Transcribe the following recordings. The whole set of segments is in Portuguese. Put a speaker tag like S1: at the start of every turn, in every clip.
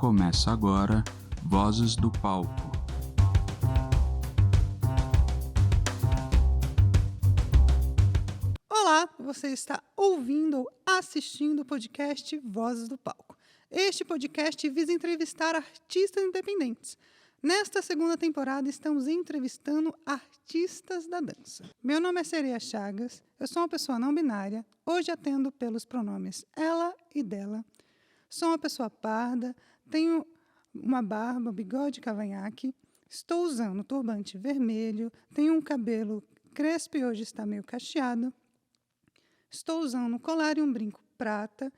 S1: Começa agora Vozes do Palco.
S2: Olá, você está ouvindo ou assistindo o podcast Vozes do Palco. Este podcast visa entrevistar artistas independentes. Nesta segunda temporada, estamos entrevistando artistas da dança. Meu nome é Sereia Chagas, eu sou uma pessoa não binária, hoje atendo pelos pronomes ela e dela. Sou uma pessoa parda, tenho uma barba, bigode e cavanhaque, estou usando turbante vermelho, tenho um cabelo crespo e hoje está meio cacheado. Estou usando um colar e um brinco prata,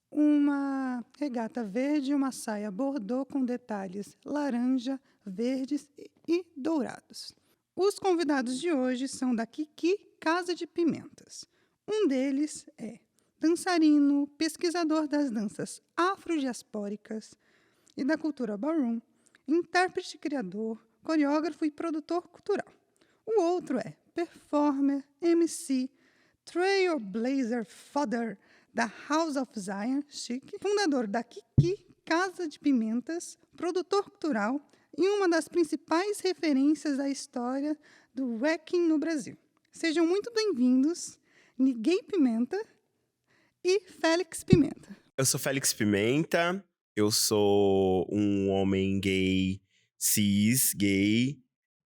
S2: uma regata verde e uma saia bordô com detalhes laranja, verdes e dourados. Os convidados de hoje são da Kiki Casa de Pimentas. Um deles é dançarino, pesquisador das danças afrodiaspóricas e da cultura ballroom, intérprete criador, coreógrafo e produtor cultural. O outro é performer, MC, Trailblazer Father da House of Zion, chique, fundador da Kiki Casa de Pimentas, produtor cultural e uma das principais referências da história do wacking no Brasil. Sejam muito bem-vindos, Niguei Pimenta e Félix Pimenta.
S3: Eu sou Félix Pimenta, eu sou um homem gay, cis, gay,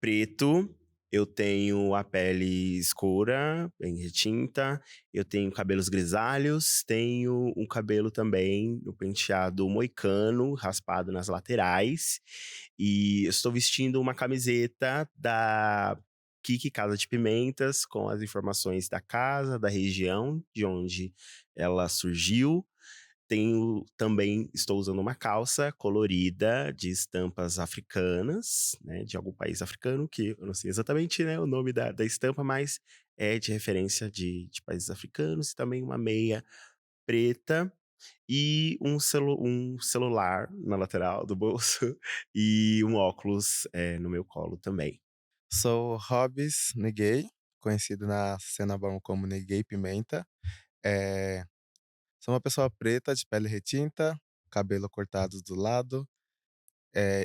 S3: preto. Eu tenho a pele escura, bem retinta. Eu tenho cabelos grisalhos. Tenho um cabelo também, um penteado moicano, raspado nas laterais. E eu estou vestindo uma camiseta da Kiki Casa de Pimentas, com as informações da casa, da região de onde ela surgiu. Estou usando uma calça colorida de estampas africanas, né, de algum país africano, que eu não sei exatamente, né, o nome da estampa, mas é de referência de países africanos, e também uma meia preta e um celular na lateral do bolso e um óculos no meu colo também.
S4: Sou Hobbs Niguei, conhecido na cena bom como Niguei Pimenta. Eh, Sou uma pessoa preta, de pele retinta, cabelo cortado do lado,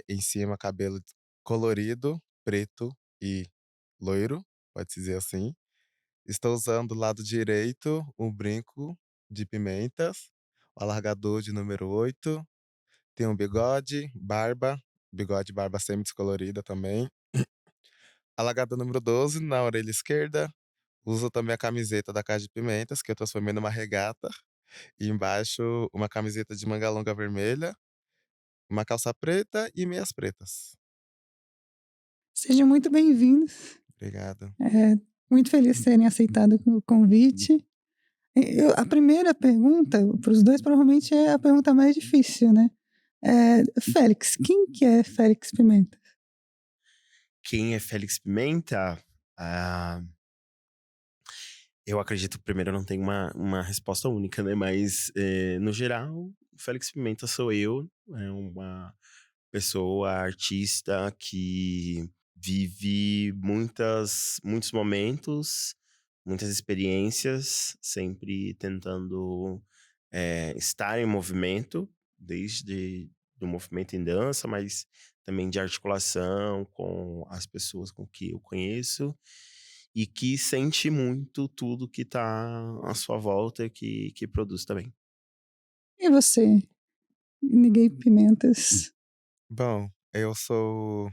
S4: em cima cabelo colorido, preto e loiro, pode-se dizer assim. Estou usando do lado direito um brinco de pimentas, o alargador de número 8. Tenho um bigode e barba semi-descolorida também. Alargador número 12 na orelha esquerda. Uso também a camiseta da Casa de Pimentas, que eu transformei numa regata. E embaixo uma camiseta de manga longa vermelha, uma calça preta e meias pretas.
S2: Sejam muito bem-vindos.
S4: Obrigado.
S2: Muito feliz de terem aceitado o convite. A primeira pergunta, para os dois, provavelmente é a pergunta mais difícil, né? Félix, quem que é Félix Pimenta?
S3: Quem é Félix Pimenta? Ah, eu acredito que primeiro não tem uma resposta única, né? Mas, no geral, o Félix Pimenta sou eu. É uma pessoa, artista que vive muitos momentos, muitas experiências, sempre tentando estar em movimento, desde do movimento em dança, mas também de articulação com as pessoas com que eu conheço e que sente muito tudo que tá à sua volta e que produz também.
S2: E você, Niguei Pimentas?
S4: Bom, eu sou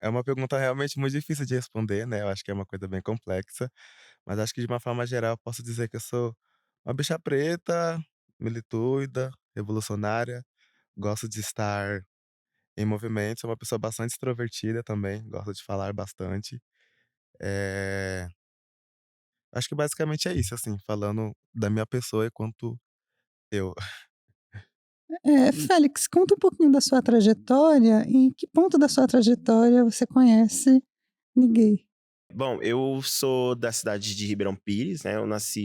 S4: é uma pergunta realmente muito difícil de responder, né, eu acho que é uma coisa bem complexa, mas acho que de uma forma geral eu posso dizer que eu sou uma bicha preta, milituda, revolucionária, gosto de estar em movimento, sou uma pessoa bastante extrovertida também, gosto de falar bastante. Eh, Acho que basicamente é isso, assim, falando da minha pessoa enquanto eu.
S2: Félix, conta um pouquinho da sua trajetória. Em que ponto da sua trajetória você conhece Niguei?
S3: Bom, eu sou da cidade de Ribeirão Pires, né?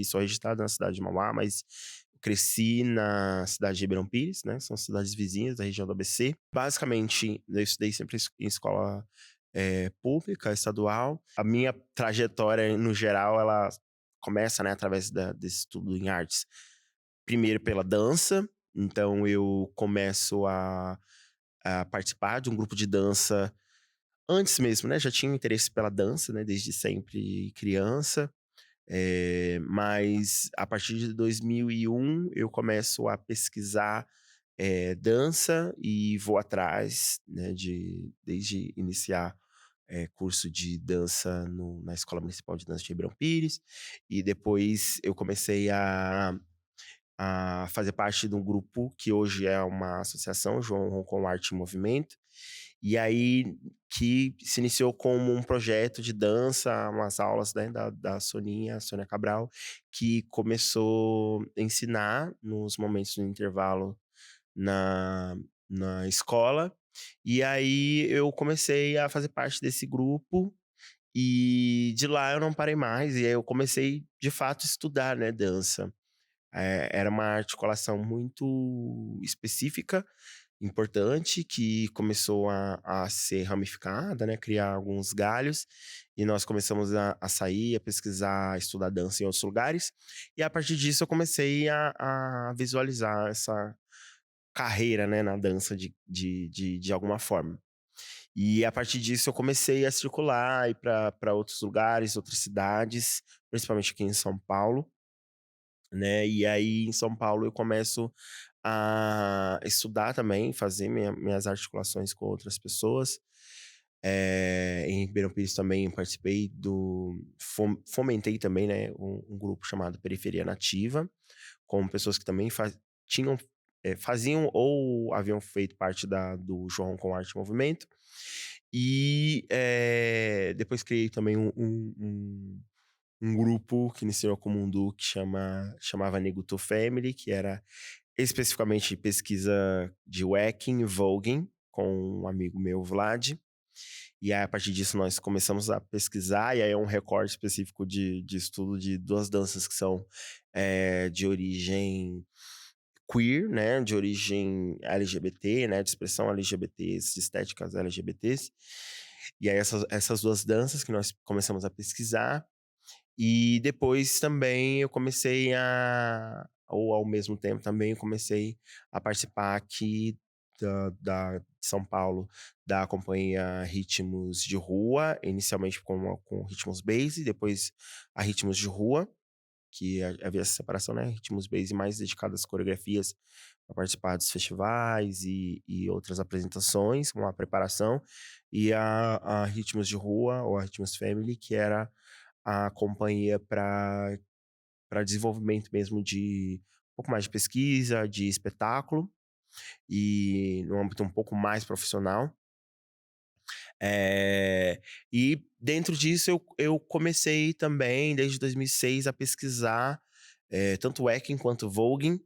S3: Sou registrado na cidade de Mauá, mas cresci na cidade de Ribeirão Pires, né? São cidades vizinhas da região do ABC. Basicamente, eu estudei sempre em escola pública, estadual. A minha trajetória, no geral, ela começa, né, através desse estudo em artes. Primeiro pela dança, Então eu começo a participar de um grupo de dança antes mesmo, né? Já tinha um interesse pela dança, né? Desde sempre criança. Mas a partir de 2001 eu começo a pesquisar dança e vou atrás, né? Desde iniciar curso de dança na Escola Municipal de Dança de Ribeirão Pires. E depois eu comecei a fazer parte de um grupo que hoje é uma associação, João com Arte e Movimento. E aí que se iniciou como um projeto de dança, umas aulas, né, da Soninha, Sônia Cabral, que começou a ensinar nos momentos do intervalo na, na escola. E aí eu comecei a fazer parte desse grupo e de lá eu não parei mais. E aí eu comecei, de fato, a estudar, né, dança. Era uma articulação muito específica, importante, que começou a ser ramificada, né? Criar alguns galhos. E nós começamos a sair, a pesquisar, a estudar dança em outros lugares. E a partir disso eu comecei a visualizar essa carreira, né? Na dança de alguma forma. E a partir disso eu comecei a circular, ir para outros lugares, outras cidades, principalmente aqui em São Paulo, né? E aí em São Paulo eu começo a estudar também, fazer minhas articulações com outras pessoas. Em Ribeirão Pires também participei fomentei também, né, um grupo chamado Periferia Nativa, com pessoas que também tinham, faziam ou haviam feito parte do João com Arte e Movimento. E depois criei também um grupo que iniciou como um duo que chamava Neguto Family, que era especificamente pesquisa de wacking e voguing, com um amigo meu, Vlad. E aí, a partir disso, nós começamos a pesquisar, e aí é um recorte específico de estudo de duas danças que são de origem queer, né? De origem LGBT, né? De expressão LGBTs, de estéticas LGBTs. E aí, essas duas danças que nós começamos a pesquisar. E depois também eu comecei ou ao mesmo tempo também eu comecei a participar aqui de São Paulo, da companhia Ritmos de Rua, inicialmente com Ritmos Base, depois a Ritmos de Rua, que havia essa separação, né? Ritmos Base mais dedicado às coreografias para participar dos festivais e outras apresentações, com a preparação, e a Ritmos de Rua, ou a Ritmos Family, que era a companhia para desenvolvimento mesmo de um pouco mais de pesquisa, de espetáculo, e no âmbito um pouco mais profissional. E dentro disso eu comecei também, desde 2006, a pesquisar tanto Wacking quanto Voguing.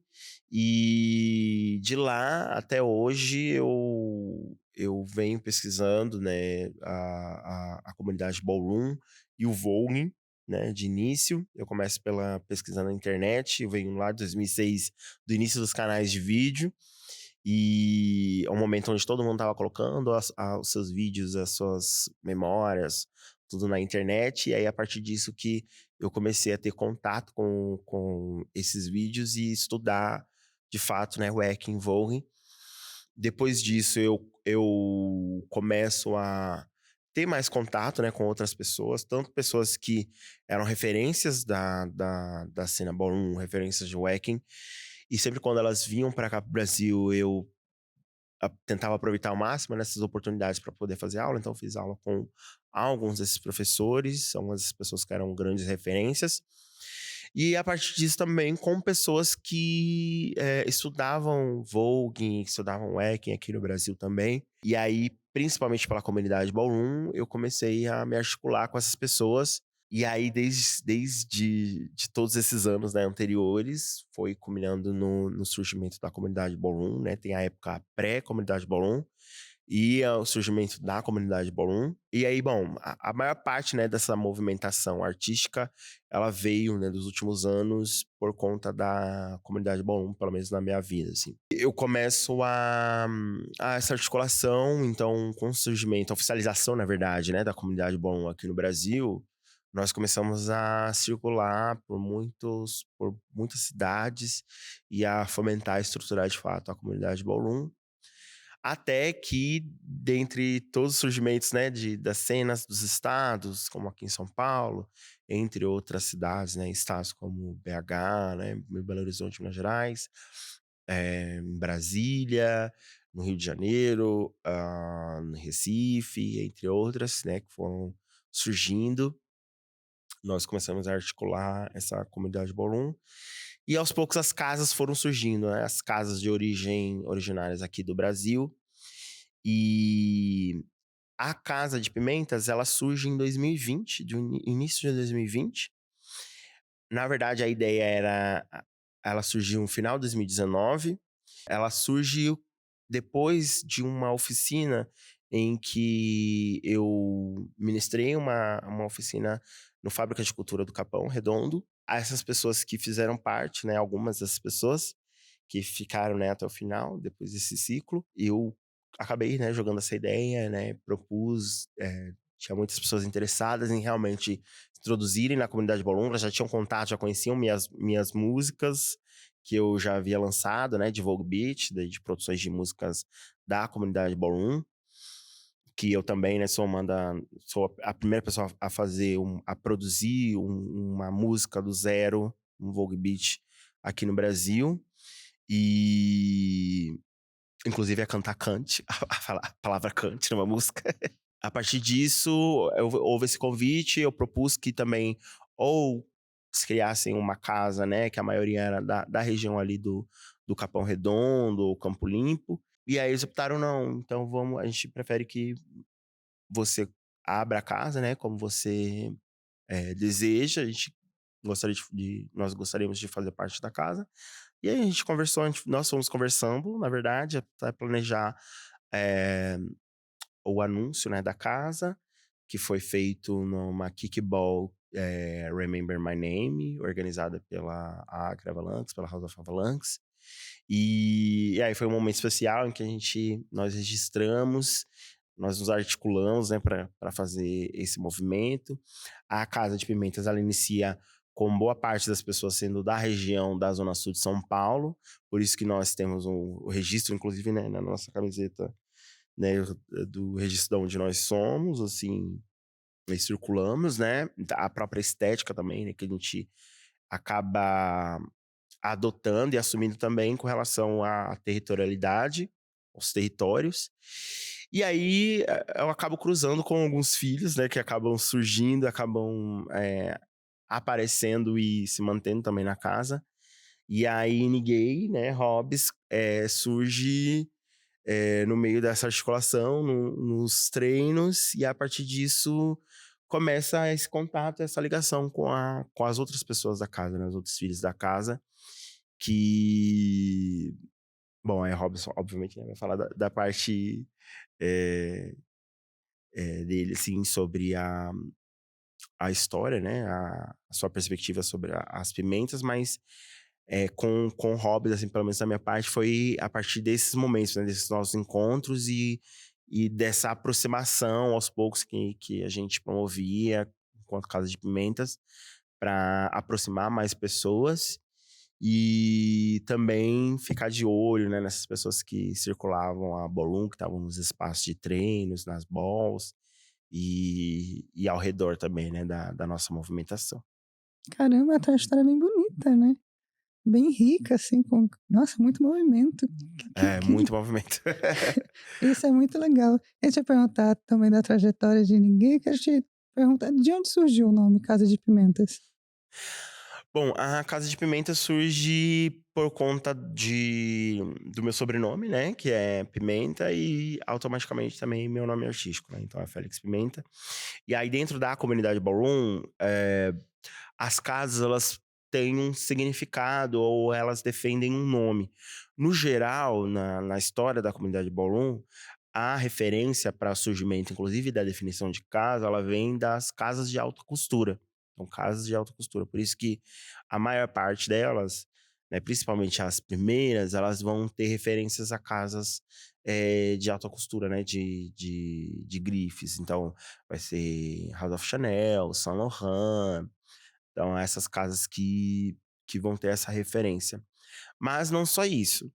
S3: E de lá até hoje eu venho pesquisando, né, a comunidade Ballroom e o Voguing, né, de início. Eu começo pela pesquisa na internet, eu venho lá de 2006, do início dos canais de vídeo. E é um momento onde todo mundo estava colocando os seus vídeos, as suas memórias, tudo na internet. E aí, a partir disso que eu comecei a ter contato com esses vídeos e estudar, de fato, né, o Hacking Voguing. Depois disso, eu começo a ter mais contato, né, com outras pessoas, tanto pessoas que eram referências da cena ballroom, referências de Wacking, e sempre quando elas vinham para cá pro Brasil, eu tentava aproveitar ao máximo nessas oportunidades para poder fazer aula. Então, eu fiz aula com alguns desses professores, algumas dessas pessoas que eram grandes referências. E a partir disso também com pessoas que estudavam Voguing, que estudavam Wacking aqui no Brasil também. E aí, principalmente pela comunidade Ballroom, eu comecei a me articular com essas pessoas. E aí, desde de todos esses anos, né, anteriores, foi culminando no surgimento da comunidade Ballroom, né? Tem a época pré-comunidade Ballroom e o surgimento da comunidade Ballroom. E aí, bom, a maior parte, né, dessa movimentação artística, ela veio, né, dos últimos anos por conta da comunidade Ballroom, pelo menos na minha vida, assim. Eu começo a essa articulação, então, com o surgimento, a oficialização, na verdade, né, da comunidade Ballroom aqui no Brasil, nós começamos a circular por muitas cidades e a fomentar e estruturar de fato a comunidade ballroom. Até que, dentre todos os surgimentos, né, das cenas dos estados, como aqui em São Paulo, entre outras cidades, né, estados como BH, né, Belo Horizonte, Minas Gerais, em Brasília, no Rio de Janeiro, no Recife, entre outras, né, que foram surgindo, nós começamos a articular essa comunidade ballroom. E aos poucos as casas foram surgindo, né, as casas de origem originárias aqui do Brasil. E a Casa de Pimentas, ela surge em 2020, início de 2020. Na verdade, a ideia ela surgiu no final de 2019. Ela surgiu depois de uma oficina em que eu ministrei uma oficina no Fábrica de Cultura do Capão Redondo. A essas pessoas que fizeram parte, né, algumas dessas pessoas que ficaram, né, até o final, depois desse ciclo, eu acabei, né, jogando essa ideia, né, propus, tinha muitas pessoas interessadas em realmente introduzirem na comunidade ballroom, elas já tinham contato, já conheciam minhas músicas, que eu já havia lançado, né, de Vogue Beat, de produções de músicas da comunidade ballroom, que eu também, né, sou a primeira pessoa a fazer, a produzir uma música do zero, um Vogue Beat aqui no Brasil. E inclusive a cantar cante, a palavra cante numa música. A partir disso, houve esse convite, eu propus que também ou se criassem uma casa, né, que a maioria era da região ali do Capão Redondo, Campo Limpo, e aí eles optaram não, então a gente prefere que você abra a casa, né, como você deseja, nós gostaríamos de fazer parte da casa. E aí a gente conversou, nós fomos conversando, na verdade, até planejar o anúncio, né, da casa, que foi feito numa Kickball Remember My Name, organizada pela Acre Avalanche, pela House of Avalanche. E aí foi um momento especial em que nós registramos, nós nos articulamos, né, para fazer esse movimento. A Casa de Pimentas, ela inicia com boa parte das pessoas sendo da região da Zona Sul de São Paulo, por isso que nós temos o registro, inclusive, né, na nossa camiseta, né, do registro de onde nós somos, assim, nós circulamos, né, a própria estética também, né, que a gente acaba adotando e assumindo também com relação à territorialidade, aos territórios. E aí eu acabo cruzando com alguns filhos, né, que acabam surgindo, acabam aparecendo e se mantendo também na casa. E aí Niguei, né, Hobbs, surge no meio dessa articulação, nos treinos, e a partir disso começa esse contato, essa ligação com as outras pessoas da casa, né, os outros filhos da casa, que... Bom, aí Robson, obviamente, né, vai falar da parte dele, assim, sobre a história, né, a sua perspectiva sobre as pimentas, mas com hobbies, assim, pelo menos da minha parte, foi a partir desses momentos, né, desses nossos encontros e dessa aproximação aos poucos que a gente promovia enquanto Casa de Pimentas, para aproximar mais pessoas e também ficar de olho, né, nessas pessoas que circulavam a ballroom, que estavam nos espaços de treinos, nas balls e ao redor também, né, da nossa movimentação.
S2: Caramba, a trajetória é bem bonita, né? Bem rica, assim, com... Nossa, muito movimento.
S3: Muito movimento.
S2: Isso é muito legal. Eu ia perguntar também da trajetória de ninguém, quero te perguntar de onde surgiu o nome Casa de Pimentas?
S3: Bom, a Casa de Pimenta surge por conta do meu sobrenome, né? Que é Pimenta, e automaticamente também meu nome artístico, né? Então é Félix Pimenta. E aí dentro da comunidade Ballroom, as casas, elas têm um significado ou elas defendem um nome. No geral, na história da comunidade Ballroom, a referência para o surgimento, inclusive da definição de casa, ela vem das casas de alta costura. São casas de alta costura. Por isso que a maior parte delas né, principalmente as primeiras, elas vão ter referências a casas de alta costura, né, de grifes. Então, vai ser House of Chanel, Saint Laurent. Então, essas casas que vão ter essa referência. Mas não só isso.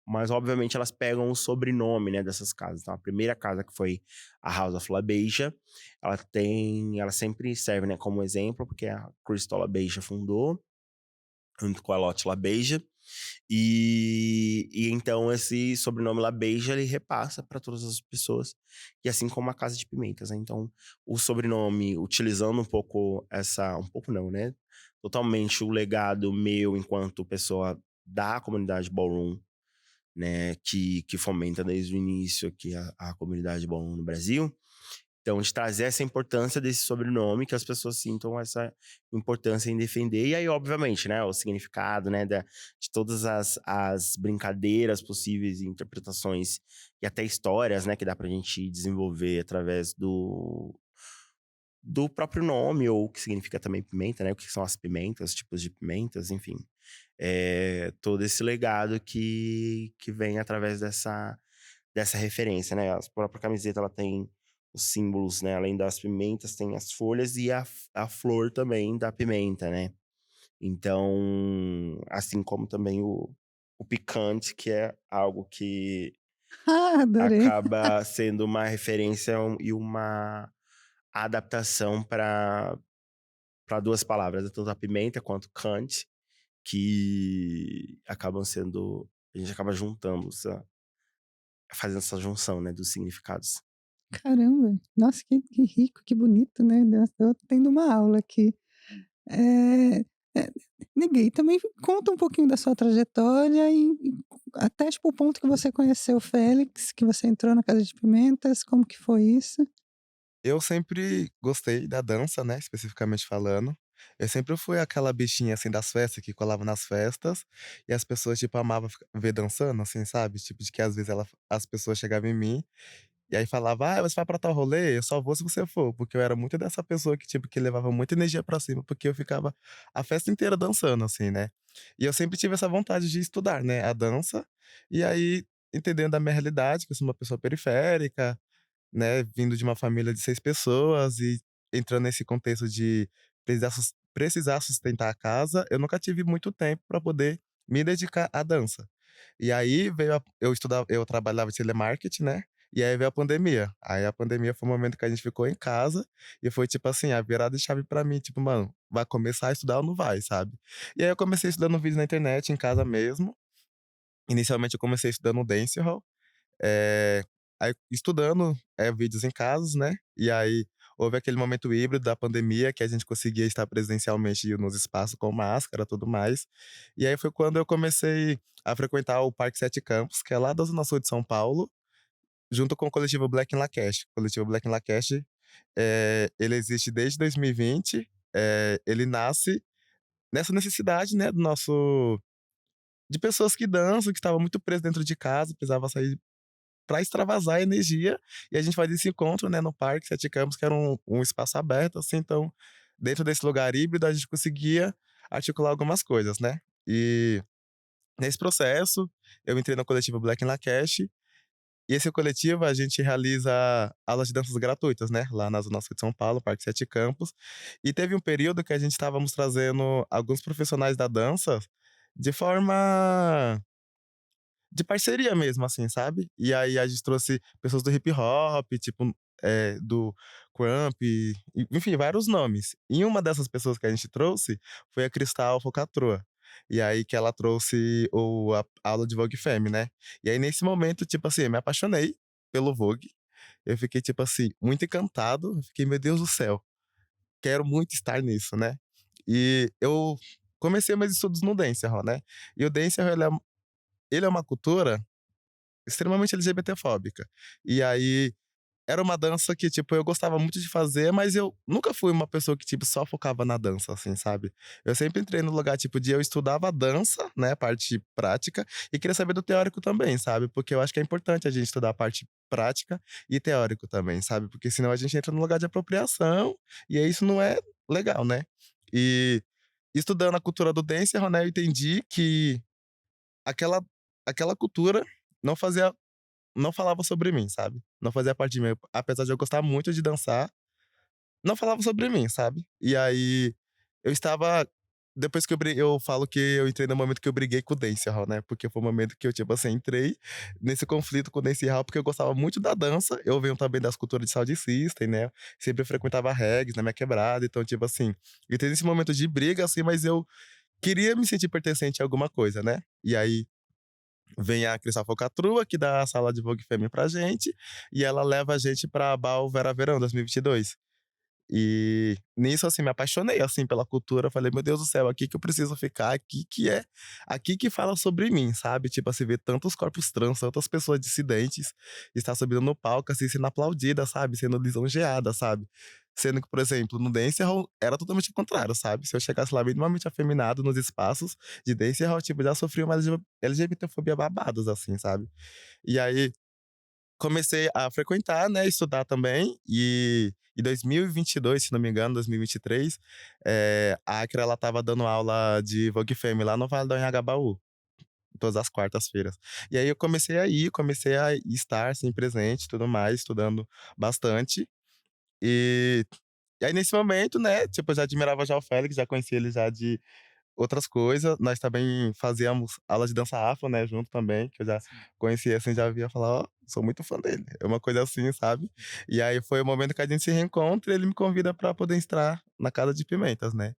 S3: Mas, obviamente, elas pegam o sobrenome, né, dessas casas. Então, a primeira casa, que foi a House of La Beija, ela sempre serve, né, como exemplo, porque a Crystal La Beija fundou, junto com a Lotte La Beija. E então esse sobrenome La Beija, ele repassa para todas as pessoas, e assim como a Casa de Pimentas, né. Então, o sobrenome, utilizando um pouco um pouco não, né, totalmente o legado meu enquanto pessoa da comunidade ballroom, né, que fomenta desde o início aqui a comunidade ballroom no Brasil. Então, de trazer essa importância desse sobrenome, que as pessoas sintam essa importância em defender. E aí, obviamente, né, o significado, né, de todas as brincadeiras possíveis e interpretações e até histórias, né, que dá pra gente desenvolver através do próprio nome, ou o que significa também pimenta, né, o que são as pimentas, os tipos de pimentas, enfim. Todo esse legado que vem através dessa referência, né. A própria camiseta, ela tem os símbolos, né, além das pimentas, tem as folhas e a flor também da pimenta, né. Então, assim como também o picante, que é algo que
S2: Ah, adorei.
S3: acaba sendo uma referência e uma adaptação para 2 palavras, né, tanto a pimenta quanto cante, que acabam sendo a gente acaba juntando fazendo essa junção, né, dos significados.
S2: Caramba, nossa, que rico, que bonito, né, nossa, tô tendo uma aula aqui. Eh Ninguém também conta um pouquinho da sua trajetória e até, tipo, o ponto que você conheceu o Félix, que você entrou na Casa de Pimentas, como que foi isso?
S4: Eu sempre gostei da dança, né, especificamente falando. Eu sempre fui aquela bichinha, assim, das festas, que colava nas festas, e as pessoas, tipo, amavam ver dançando, assim, sabe? Tipo, de que às vezes as pessoas chegavam em mim e aí falava: "Ah, você vai pra tal rolê? Eu só vou se você for", porque eu era muito dessa pessoa que, tipo, que levava muita energia pra cima, porque eu ficava a festa inteira dançando, assim, né. E eu sempre tive essa vontade de estudar, né, a dança, e aí, entendendo a minha realidade, que eu sou uma pessoa periférica, né, vindo de uma família de 6 pessoas e entrando nesse contexto de precisar sustentar a casa, eu nunca tive muito tempo para poder me dedicar à dança. E aí veio eu trabalhava de telemarketing, né, e aí veio a pandemia. Aí a pandemia foi o momento que a gente ficou em casa, e foi tipo assim, a virada de chave pra mim, tipo: "Mano, vai começar a estudar ou não vai?", sabe. E aí eu comecei estudando vídeo na internet, em casa mesmo. Inicialmente eu comecei estudando dancehall, eh, aí estudando, vídeos em casas, né, e aí houve aquele momento híbrido da pandemia que a gente conseguia estar presencialmente nos espaços com máscara, tudo mais. E aí foi quando eu comecei a frequentar o Parque Sete Campos, que é lá da zona sul de São Paulo, junto com o coletivo Black in Lacoste. O coletivo Black in Lacoste, ele existe desde 2020, ele nasce nessa necessidade, né, do nosso de pessoas que dançam, que estavam muito presas dentro de casa, precisava sair para extravasar a energia, e a gente fazia esse encontro, né, no Parque Sete Campos, que era um espaço aberto, assim, então, dentro desse lugar híbrido, a gente conseguia articular algumas coisas, né. E nesse processo, eu entrei no coletivo Black in Lacoste, e esse coletivo a gente realiza aulas de danças gratuitas, né, lá na zona sul de São Paulo, Parque Sete Campos. E teve um período que a gente estávamos trazendo alguns profissionais da dança de forma de parceria mesmo, assim, sabe. E aí a gente trouxe pessoas do hip hop, tipo, do crump, enfim, vários nomes. E uma dessas pessoas que a gente trouxe foi a Cristal Focatrua. E aí que ela trouxe a aula de Vogue Femme, né. E aí nesse momento, tipo assim, eu me apaixonei pelo Vogue. Eu fiquei, tipo assim, muito encantado, eu fiquei: "Meu Deus do céu, quero muito estar nisso", né. E eu comecei meus estudos no dancehall, né. E o dancehall ele é uma cultura extremamente LGBTfóbica. E aí, era uma dança que, tipo, eu gostava muito de fazer, mas eu nunca fui uma pessoa que, tipo, só focava na dança, assim, sabe. Eu sempre entrei no lugar, tipo, de eu estudava a dança, né, a parte prática, e queria saber do teórico também, sabe, porque eu acho que é importante a gente estudar a parte prática e teórico também, sabe, porque senão a gente entra no lugar de apropriação, e aí isso não é legal, né. E estudando a cultura do dancehall, né, eu entendi que aquela aquela cultura não fazia não falava sobre mim, sabe. Não fazia parte de mim. Apesar de eu gostar muito de dançar, não falava sobre mim, sabe. E aí, eu estava depois que eu falo que eu entrei no momento que eu briguei com o dancehall, né, porque foi o momento que eu, tipo assim, entrei nesse conflito com o dancehall, porque eu gostava muito da dança, eu venho também das culturas de Sound System, né, sempre frequentava regs na minha quebrada, então, tipo assim, eu entrei nesse momento de briga, assim, mas eu queria me sentir pertencente a alguma coisa, né. E aí, vem a Cristal Falcatrua, que dá a sala de Vogue Femme pra gente, e ela leva a gente pra Bal Vera Verão 2022. E nisso, assim, me apaixonei, assim, pela cultura. Falei: "Meu Deus do céu, aqui que eu preciso ficar, aqui que fala sobre mim", sabe. Tipo assim, ver tantos corpos trans, tantas pessoas dissidentes, estar subindo no palco, assim, sendo aplaudida, sabe, sendo lisonjeada, sabe. Sendo que, por exemplo, no dancehall era totalmente o contrário, sabe. Se eu chegasse lá minimamente afeminado nos espaços de dancehall, tipo, já sofri uma LGBTfobia babados, assim, sabe. E aí comecei a frequentar, né, estudar também, e em 2022, se não me engano, 2023, a Acra ela estava dando aula de Vogue Femme lá no Vale do Anhangabaú, todas as quartas-feiras. E aí eu comecei a estar, assim, presente e tudo mais, estudando bastante. E e aí nesse momento, né, tipo, eu já admirava já o Félix, já conhecia ele já de outras coisas. Nós também fazíamos aula de dança afro, né, junto também, que eu já conhecia, assim, já via falar: "Ó, sou muito fã dele". É uma coisa assim, sabe. E aí foi o momento que a gente se reencontra e ele me convida pra poder entrar na Casa de Pimentas, né.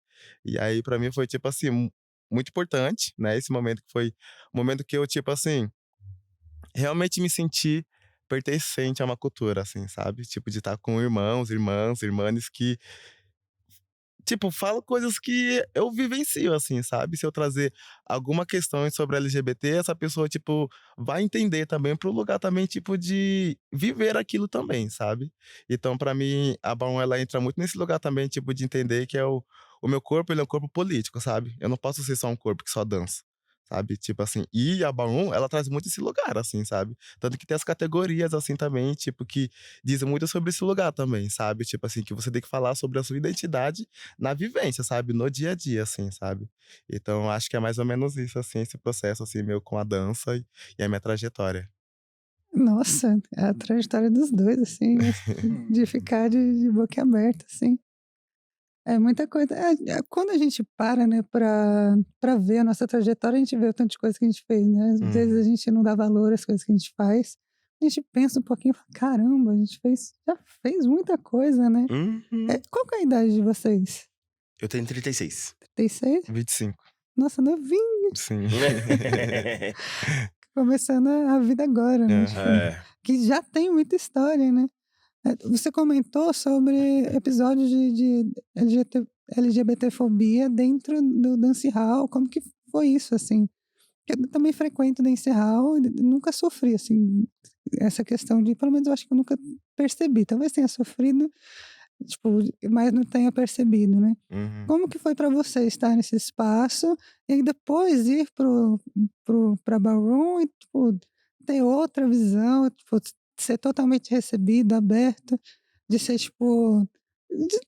S4: E aí pra mim foi, tipo assim, muito importante, né, esse momento que foi o momento que eu, tipo assim, realmente me senti pertencente a uma cultura, assim, sabe. Tipo, de estar com irmãos, irmãs, irmãs que tipo, falo coisas que eu vivencio, assim, sabe. Se eu trazer alguma questão sobre LGBT, essa pessoa, tipo, vai entender também para o lugar também, tipo, de viver aquilo também, sabe. Então pra mim, a Ballroom ela entra muito nesse lugar também, tipo, de entender que o meu corpo, ele é um corpo político, sabe. Eu não posso ser só um corpo que só dança, sabe. Tipo assim, e a Ballroom, ela traz muito esse lugar, assim, sabe. Tanto que tem as categorias, assim, também, tipo, que dizem muito sobre esse lugar também, sabe. Tipo assim, que você tem que falar sobre a sua identidade na vivência, sabe, no dia a dia, assim, sabe. Então acho que é mais ou menos isso, assim, esse processo, assim, meu com a dança e a minha trajetória.
S2: Nossa, é a trajetória dos 2, assim, de ficar de boca aberta, assim. É muita coisa. Quando a gente para, né, pra ver a nossa trajetória, a gente vê o tanto de coisa que a gente fez, né. Às vezes a
S3: Uhum.
S2: gente não dá valor às coisas que a gente faz. A gente pensa um pouquinho e fala: "Caramba, a gente já fez muita coisa, né".
S3: Uhum.
S2: Qual que é a idade de vocês?
S3: Eu tenho 36.
S2: 36?
S4: 25.
S2: Nossa, novinho,
S4: Sim.
S2: começando a vida agora, né, tipo,
S4: Aham.
S3: É.
S2: que já tem muita história, né. Você comentou sobre episódios de LGBTfobia dentro do dancehall, como que foi isso, assim? Eu também frequento dancehall e nunca sofri, assim, essa questão de pelo menos eu acho que eu nunca percebi, talvez tenha sofrido, tipo, mas não tenha percebido, né.
S3: Uhum.
S2: Como que foi para você estar nesse espaço e aí depois ir pra ballroom e, tipo, ter outra visão, tipo, ser totalmente recebido, aberto, de ser, tipo,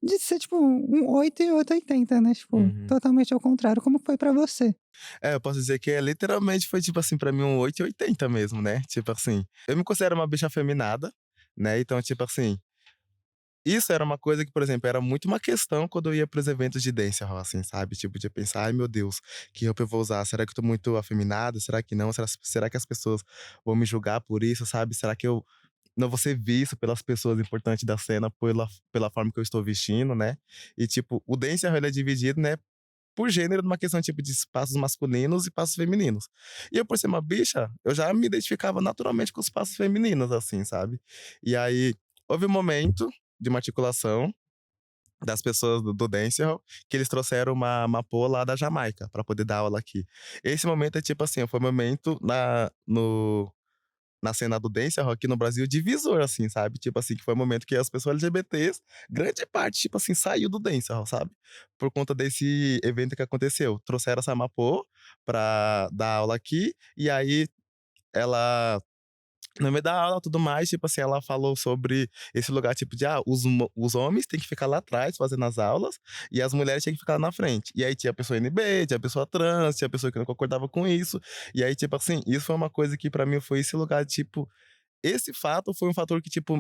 S2: de ser, tipo, um 8 e 880, né, tipo,
S3: Uhum.
S2: totalmente ao contrário. Como foi para você?
S4: É, eu posso dizer que literalmente foi, tipo assim, pra mim um 880 mesmo, né, tipo assim, eu me considero uma bicha afeminada, né, então, tipo assim, isso era uma coisa que, por exemplo, era muito uma questão quando eu ia para os eventos de dancehall, assim, sabe, tipo, de pensar: "Ai meu Deus, que roupa eu vou usar? Será que eu tô muito afeminado? Será que não? Será que as pessoas vão me julgar por isso, sabe? Será que eu não vou ser visto pelas pessoas importantes da cena pela forma que eu estou vestindo, né?" E, tipo, o dancehall ele é dividido, né, por gênero, numa questão, tipo, de passos masculinos e passos femininos. E eu, por ser uma bicha, eu já me identificava naturalmente com os passos femininos, assim, sabe. E aí, houve um momento de uma articulação das pessoas do dancehall, que eles trouxeram uma mapô lá da Jamaica, pra poder dar aula aqui. Esse momento é tipo assim, foi um momento na cena do dancehall aqui no Brasil divisor, assim, sabe. Tipo assim, que foi o momento que as pessoas LGBTs, grande parte, tipo assim, saiu do dancehall, sabe. Por conta desse evento que aconteceu. Trouxeram essa Mapô pra dar aula aqui, e aí ela No meio da aula, tudo mais, tipo assim, ela falou sobre esse lugar, tipo de, os homens têm que ficar lá atrás fazendo as aulas e as mulheres têm que ficar lá na frente. E aí tinha a pessoa NB, tinha a pessoa trans, tinha a pessoa que não concordava com isso. E aí, tipo assim, isso foi uma coisa que pra mim foi esse lugar, tipo, esse fato foi um fator que, tipo,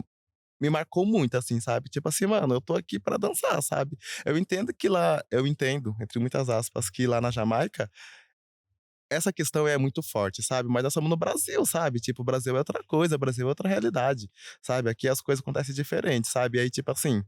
S4: me marcou muito, assim, sabe? Tipo assim, mano, eu tô aqui pra dançar, sabe? Eu entendo, entre muitas aspas, que lá na Jamaica essa questão é muito forte, sabe? Mas nós estamos no Brasil, sabe? Tipo, o Brasil é outra coisa, o Brasil é outra realidade, sabe? Aqui as coisas acontecem diferentes, sabe? E aí, tipo assim,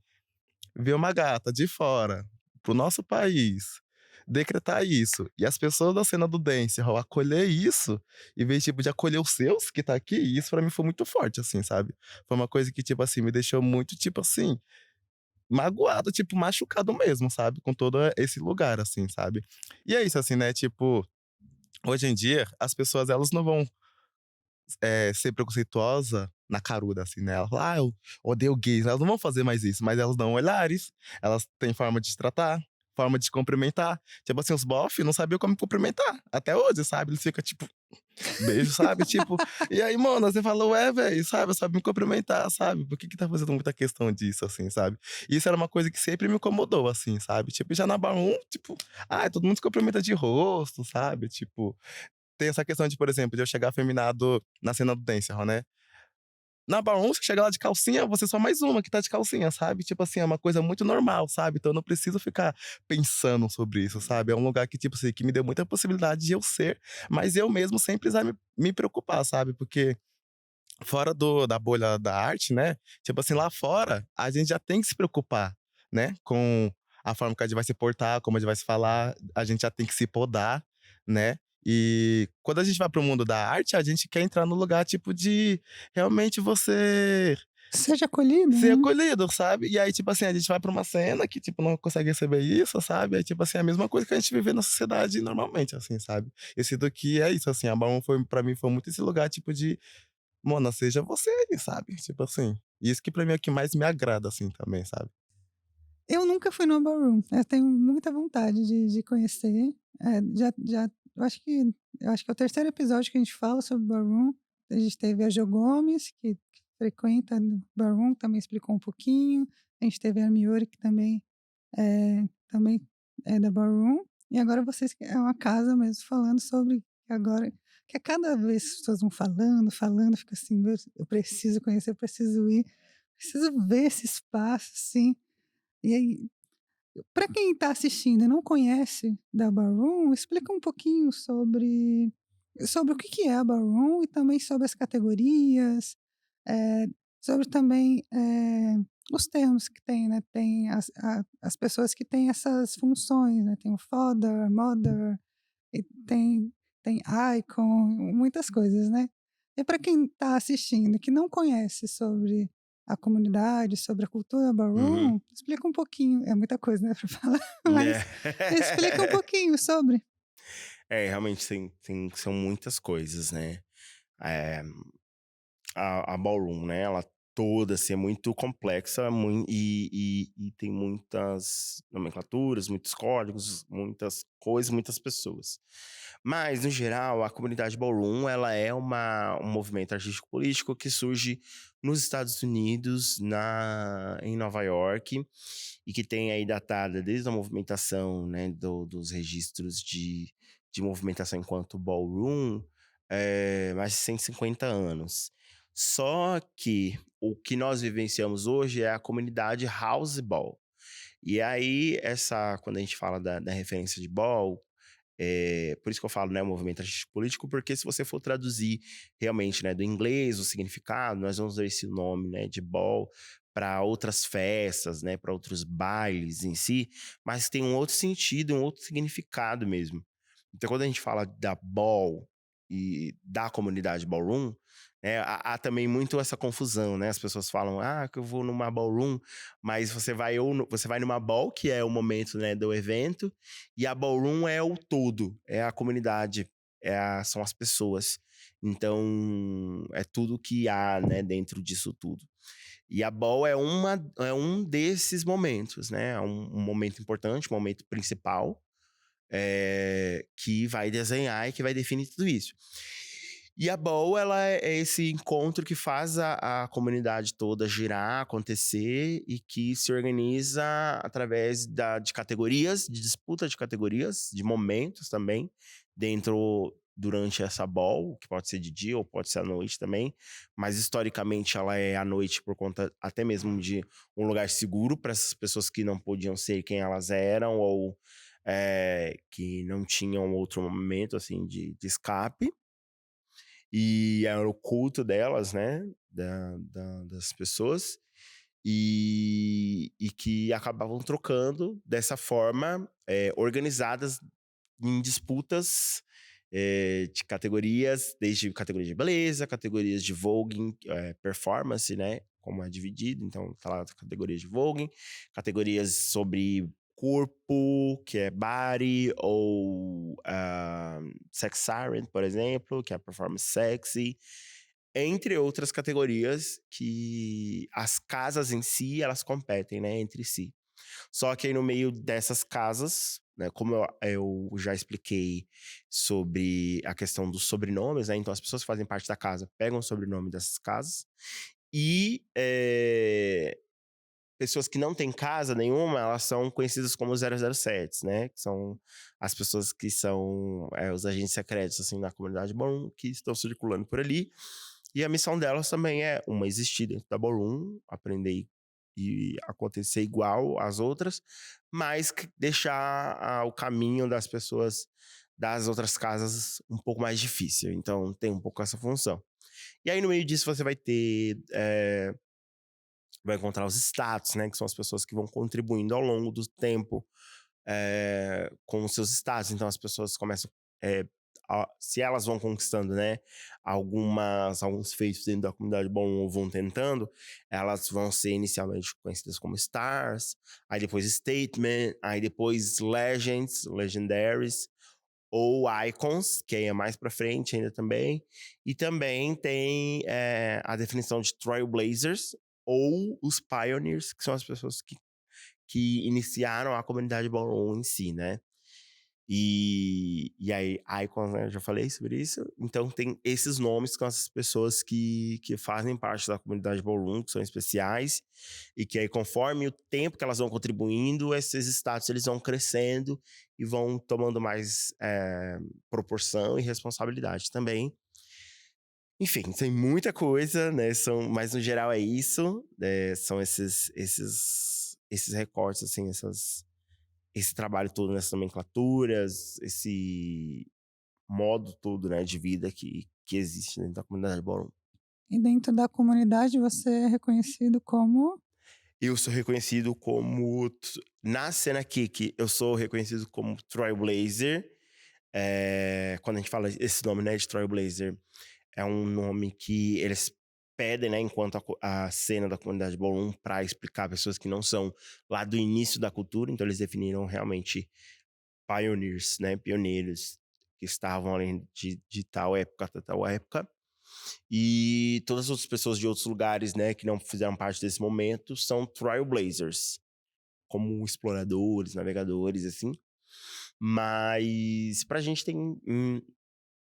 S4: ver uma gata de fora, pro nosso país, decretar isso, e as pessoas da cena do dancehall acolher isso, em vez, tipo, de acolher os seus que tá aqui, isso pra mim foi muito forte, assim, sabe? Foi uma coisa que, tipo assim, me deixou muito, tipo assim, magoado, tipo, machucado mesmo, sabe? Com todo esse lugar, assim, sabe? E é isso, assim, né? Tipo, hoje em dia, as pessoas elas não vão ser preconceituosa na caruda, assim, né? Ela fala, eu odeio gays. Elas não vão fazer mais isso, mas elas dão olhares, elas têm forma de te tratar, forma de te cumprimentar. Tipo assim, os bofe não sabiam como me cumprimentar. Até hoje, sabe? Eles ficam tipo, beijo, sabe? Tipo, e aí, mano, você fala, ué, velho, sabe? Sabe me cumprimentar, sabe? Por que tá fazendo muita questão disso, assim, sabe? E isso era uma coisa que sempre me incomodou, assim, sabe? Tipo, já na Bar 1, tipo, todo mundo se cumprimenta de rosto, sabe? Tipo, tem essa questão de, por exemplo, de eu chegar afeminado na cena do dancehall, né? Na Bar 1, você chega lá de calcinha, você é só mais uma que tá de calcinha, sabe? Tipo assim, é uma coisa muito normal, sabe? Então eu não preciso ficar pensando sobre isso, sabe? É um lugar que, tipo assim, que me deu muita possibilidade de eu ser, mas eu mesmo sem precisar me preocupar, sabe? Porque fora da bolha da arte, né? Tipo assim, lá fora, a gente já tem que se preocupar, né? Com a forma que a gente vai se portar, como a gente vai se falar, a gente já tem que se podar, né? E quando a gente vai pro mundo da arte, a gente quer entrar no lugar, tipo, de realmente você
S2: Seja acolhido,
S4: ser
S2: né?
S4: acolhido, sabe? E aí, tipo assim, a gente vai pra uma cena que, tipo, não consegue receber isso, sabe? Aí, tipo assim, é a mesma coisa que a gente vive na sociedade normalmente, assim, sabe? Esse daqui é isso, assim, a Balmain foi, pra mim, foi muito esse lugar, tipo, de Mona, seja você aí, sabe? Tipo assim. Isso que pra mim é o que mais me agrada, assim, também, sabe?
S2: Eu nunca fui no ballroom. Eu tenho muita vontade de conhecer. Eu acho que é o terceiro episódio que a gente fala sobre ballroom. A gente teve a Jo Gomes, que frequenta o ballroom, também explicou um pouquinho. A gente teve a Miori, que também é da ballroom. E agora vocês, que é uma casa mesmo, falando sobre agora, que a cada vez as pessoas vão falando, fica assim, "Meu, eu preciso conhecer, eu preciso ir, preciso ver esse espaço, assim. E aí, para quem está assistindo e não conhece da Ballroom, explica um pouquinho sobre o que é a Ballroom e também sobre as categorias, eh, sobre também, os termos que tem, né, tem as pessoas que têm essas funções, né, tem o Father, Mother, e tem Icon, muitas coisas, né. E para quem está assistindo que não conhece sobre a comunidade, sobre a cultura
S3: Uhum.
S2: ballroom, explica um pouquinho, é muita coisa, né, para falar,
S3: É.
S2: mas explica um pouquinho sobre.
S3: É, realmente são muitas coisas, né? Eh, a ballroom, né? Ela toda assim, é muito complexa e tem muitas nomenclaturas, muitos códigos, muitas coisas, muitas pessoas. Mas, no geral, a comunidade ballroom ela é um movimento artístico-político que surge nos Estados Unidos, em Nova York, e que tem aí datada desde a movimentação, né, dos registros de movimentação enquanto ballroom, mais de 150 anos. Só que o que nós vivenciamos hoje é a comunidade house ball. E aí, quando a gente fala da referência de ball, por isso que eu falo, né, movimento artístico político, porque se você for traduzir realmente, né, do inglês o significado, nós vamos ver esse nome, né, de ball para outras festas, né, para outros bailes em si, mas tem um outro sentido, um outro significado mesmo. Então, quando a gente fala da ball e da comunidade ballroom, né, há também muito essa confusão, né? As pessoas falam, que eu vou numa ballroom, mas você vai numa ball, que é o momento, né, do evento, e a ballroom é o todo, é a comunidade, são as pessoas. Então, é tudo que há, né, dentro disso tudo. E a ball é um desses momentos, né? É um momento importante, um momento principal, que vai desenhar e que vai definir tudo isso. E a Ball, ela é esse encontro que faz a comunidade toda girar, acontecer e que se organiza através de categorias, de disputa de categorias, de momentos também, durante essa Ball, que pode ser de dia ou pode ser à noite também, mas historicamente ela é à noite por conta até mesmo de um lugar seguro para essas pessoas que não podiam ser quem elas eram ou que não tinham outro momento assim de escape. E era o culto delas, né? Das pessoas. E que acabavam trocando dessa forma, organizadas em disputas de categorias, desde categorias de beleza, categorias de voguing, performance, né? Como é dividido, então tá lá categorias de voguing, categorias sobre corpo, que é body, ou sex siren, por exemplo, que é a performance sexy, entre outras categorias que as casas em si, elas competem, né, entre si. Só que aí no meio dessas casas, né, como eu já expliquei sobre a questão dos sobrenomes, né, então as pessoas que fazem parte da casa pegam o sobrenome dessas casas, e pessoas que não têm casa nenhuma, elas são conhecidas como 007, né? Que são as pessoas que são os agentes secretos, assim, na comunidade Ballroom, que estão circulando por ali. E a missão delas também é existir dentro da Ballroom, aprender e acontecer igual às outras, mas deixar o caminho das pessoas das outras casas um pouco mais difícil. Então, tem um pouco essa função. E aí, no meio disso, você vai encontrar os status, né? Que são as pessoas que vão contribuindo ao longo do tempo com os seus status. Então, as pessoas começam... se elas vão conquistando, né? Alguns feitos dentro da comunidade bom ou vão tentando, elas vão ser inicialmente conhecidas como stars, aí depois statement, aí depois legends, legendaries, ou icons, que aí é mais pra frente ainda também. E também tem a definição de trailblazers, ou os pioneers, que são as pessoas que iniciaram a comunidade ballroom em si, né? E aí, icons, né? Eu já falei sobre isso. Então, tem esses nomes que são essas pessoas que fazem parte da comunidade ballroom, que são especiais, e que aí, conforme o tempo que elas vão contribuindo, esses status eles vão crescendo e vão tomando mais proporção e responsabilidade também. Enfim, tem muita coisa, né? Mas no geral é isso. São esses recortes, assim, esse trabalho todo nessas nomenclaturas, esse modo todo, né, de vida que existe dentro da comunidade ballroom.
S2: E dentro da comunidade você é reconhecido como?
S3: Eu sou reconhecido como... Na cena kick, eu sou reconhecido como Trailblazer. Quando a gente fala esse nome, né, de Trailblazer, é um nome que eles pedem, né, enquanto a cena da comunidade ballroom, para explicar pessoas que não são lá do início da cultura. Então eles definiram realmente pioneers, né, pioneiros que estavam ali de tal época até tal época. E todas as outras pessoas de outros lugares, né, que não fizeram parte desse momento, são trailblazers, como exploradores, navegadores, assim. Mas pra gente tem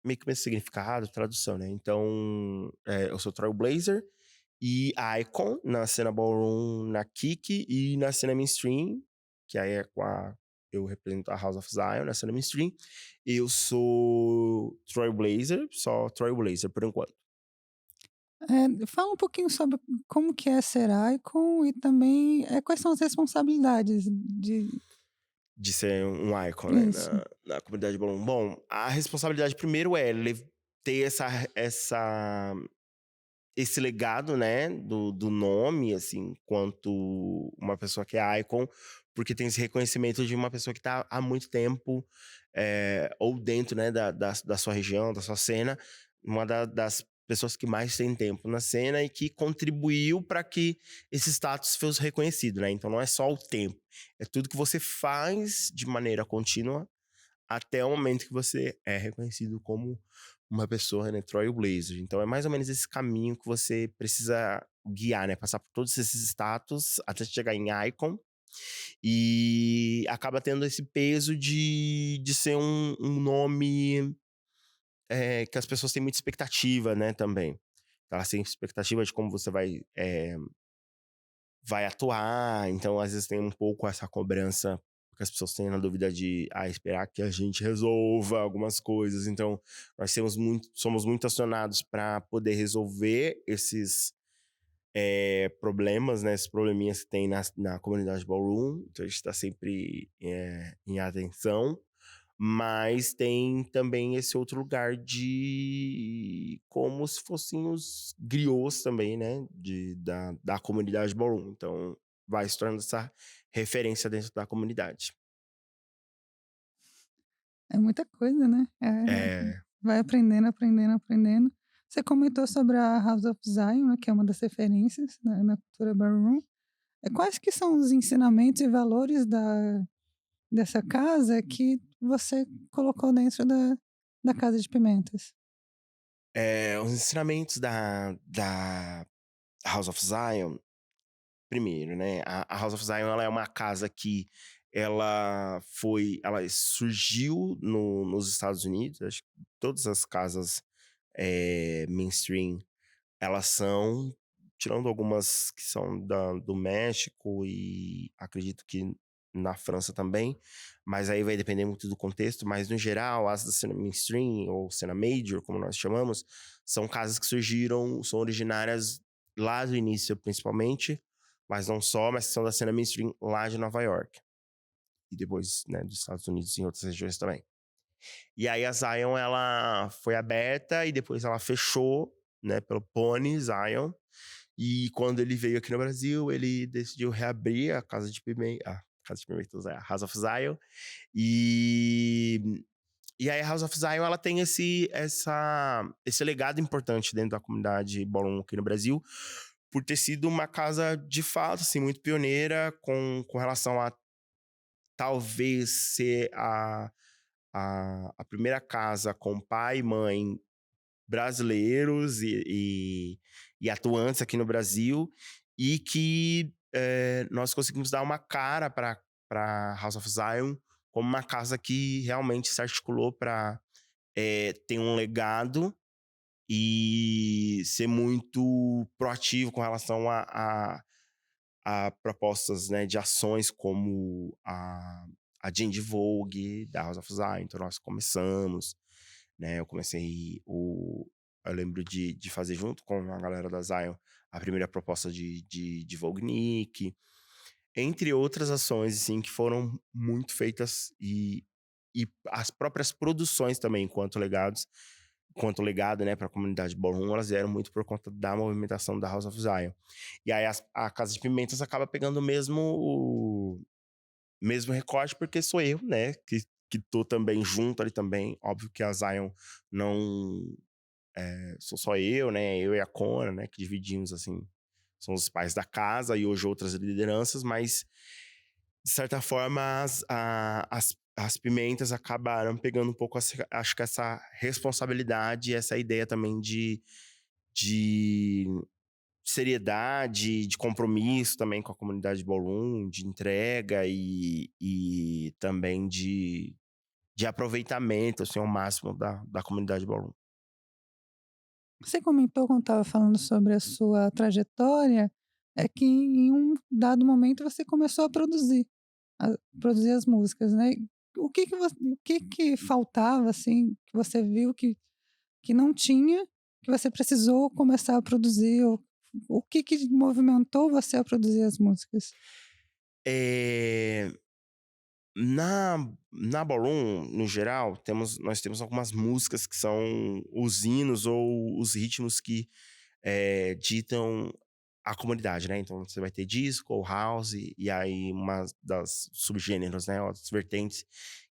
S3: meio que o mesmo significado, tradução, né? Então, eu sou trailblazer e icon na cena ballroom, na kick, e na cena mainstream, que aí eu represento a House of Zion na cena mainstream. Eu sou trailblazer, só trailblazer por enquanto.
S2: Fala um pouquinho sobre como que é ser icon e também quais são as responsabilidades
S3: De ser um icon, né,
S2: isso.
S3: na comunidade ballroom. Bom, a responsabilidade primeiro é ter esse legado, né, do nome, assim, quanto uma pessoa que é icon, porque tem esse reconhecimento de uma pessoa que tá há muito tempo, ou dentro, né, da sua região, da sua cena, uma das pessoas que mais tem tempo na cena e que contribuiu para que esse status fosse reconhecido, né? Então não é só o tempo, é tudo que você faz de maneira contínua até o momento que você é reconhecido como uma pessoa, né, trailblazer. Então é mais ou menos esse caminho que você precisa guiar, né, passar por todos esses status até chegar em icon, e acaba tendo esse peso de ser um nome que as pessoas têm muita expectativa, né, também. Elas têm expectativa de como você vai atuar, então às vezes tem um pouco essa cobrança, porque as pessoas têm na dúvida de esperar que a gente resolva algumas coisas. Então, nós somos muito acionados para poder resolver esses problemas, né, esses probleminhas que tem na comunidade Ballroom. Então, a gente está sempre em atenção. Mas tem também esse outro lugar de como se fossem os griots também, né? Da comunidade ballroom. Então, vai se tornando essa referência dentro da comunidade.
S2: É muita coisa, né? Vai aprendendo, aprendendo, aprendendo. Você comentou sobre a House of Zion, né, que é uma das referências na cultura ballroom. Quais que são os ensinamentos e valores dessa casa que você colocou dentro da Casa de Pimentas?
S3: Os ensinamentos da House of Zion, primeiro, né? A House of Zion, ela é uma casa que ela surgiu nos Estados Unidos. Acho que todas as casas mainstream, elas são, tirando algumas que são do México e acredito que na França também, mas aí vai depender muito do contexto. Mas no geral, as da cena mainstream ou cena major, como nós chamamos, são casas que surgiram, são originárias lá do início principalmente, mas não só, mas são da cena mainstream lá de Nova York e depois, né, dos Estados Unidos e em outras regiões também. E aí a Zion, ela foi aberta e depois ela fechou, né, pelo Pony Zion. E quando ele veio aqui no Brasil, ele decidiu reabrir a Casa de Pimentas, a House of Zion. E aí a House of Zion, ela tem esse legado importante dentro da comunidade ballroom aqui no Brasil, por ter sido uma casa, de fato, assim, muito pioneira com relação a talvez ser a primeira casa com pai e mãe brasileiros e atuantes aqui no Brasil, e que nós conseguimos dar uma cara para House of Zion como uma casa que realmente se articulou para ter um legado e ser muito proativo com relação a propostas, né, de ações como a Ginger Vogue da House of Zion. Então nós começamos, né, eu lembro de fazer junto com a galera da Zion a primeira proposta de Vogue Nick, entre outras ações, assim, que foram muito feitas, e as próprias produções também, enquanto legado, né, para a comunidade ballroom, elas vieram muito por conta da movimentação da House of Zion. E aí a Casa de Pimentas acaba pegando o mesmo recorte, porque sou eu, né, que tô também junto ali também. Óbvio que a Zion não sou só eu, né, eu e a Cona, né, que dividimos, assim, somos os pais da casa e hoje outras lideranças, mas de certa forma as Pimentas acabaram pegando um pouco, acho que essa responsabilidade, essa ideia também de seriedade, de compromisso também com a comunidade ballroom, de entrega e também de aproveitamento, assim, ao máximo da comunidade ballroom.
S2: Você comentou, quando estava falando sobre a sua trajetória, que em um dado momento você começou a produzir as músicas, né? O que que faltava, assim, que você viu que não tinha, que você precisou começar a produzir? Ou o que que movimentou você a produzir as músicas?
S3: Na ballroom, no geral, nós temos algumas músicas que são os hinos ou os ritmos que ditam a comunidade, né? Então você vai ter disco ou house, e aí uma das subgêneros, né? Outras vertentes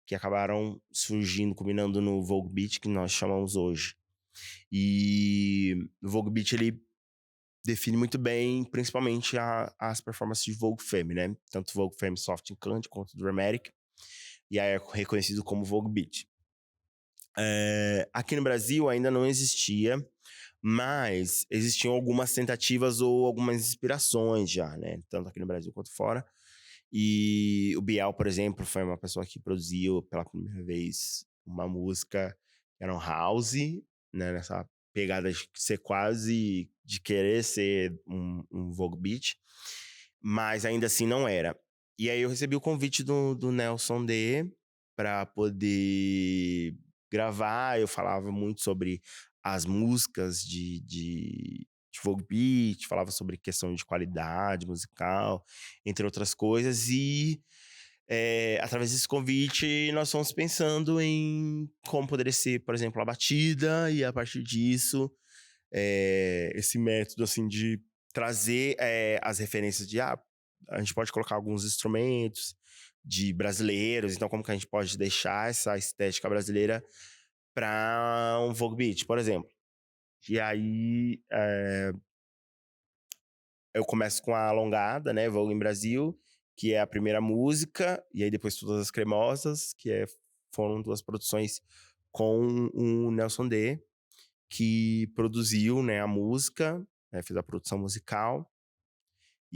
S3: que acabaram surgindo, combinando no Vogue Beat, que nós chamamos hoje. E o Vogue Beat, ele define muito bem, principalmente as performances de Vogue Femme, né? Tanto Vogue Femme Soft and Country quanto Dramatic. E aí é reconhecido como Vogue Beat. Aqui no Brasil ainda não existia, mas existiam algumas tentativas ou algumas inspirações já, né? Tanto aqui no Brasil quanto fora. E o Biel, por exemplo, foi uma pessoa que produziu pela primeira vez uma música era um house, né? Nessa pegada de ser quase, de querer ser um Vogue Beat, mas ainda assim não era. E aí eu recebi o convite do Nelson D para poder gravar. Eu falava muito sobre as músicas de Vogue Beat, falava sobre questão de qualidade musical, entre outras coisas. E através desse convite, nós fomos pensando em como poderia ser, por exemplo, a batida, e a partir disso, esse método assim de trazer as referências de a gente pode colocar alguns instrumentos de brasileiros, então como que a gente pode deixar essa estética brasileira para um Vogue Beat, por exemplo. E aí eu começo com a alongada, né, Vogue em Brasil, que é a primeira música, e aí depois Todas as Cremosas, foram 2 produções com o Nelson D, que produziu, né, a música, fez a produção musical,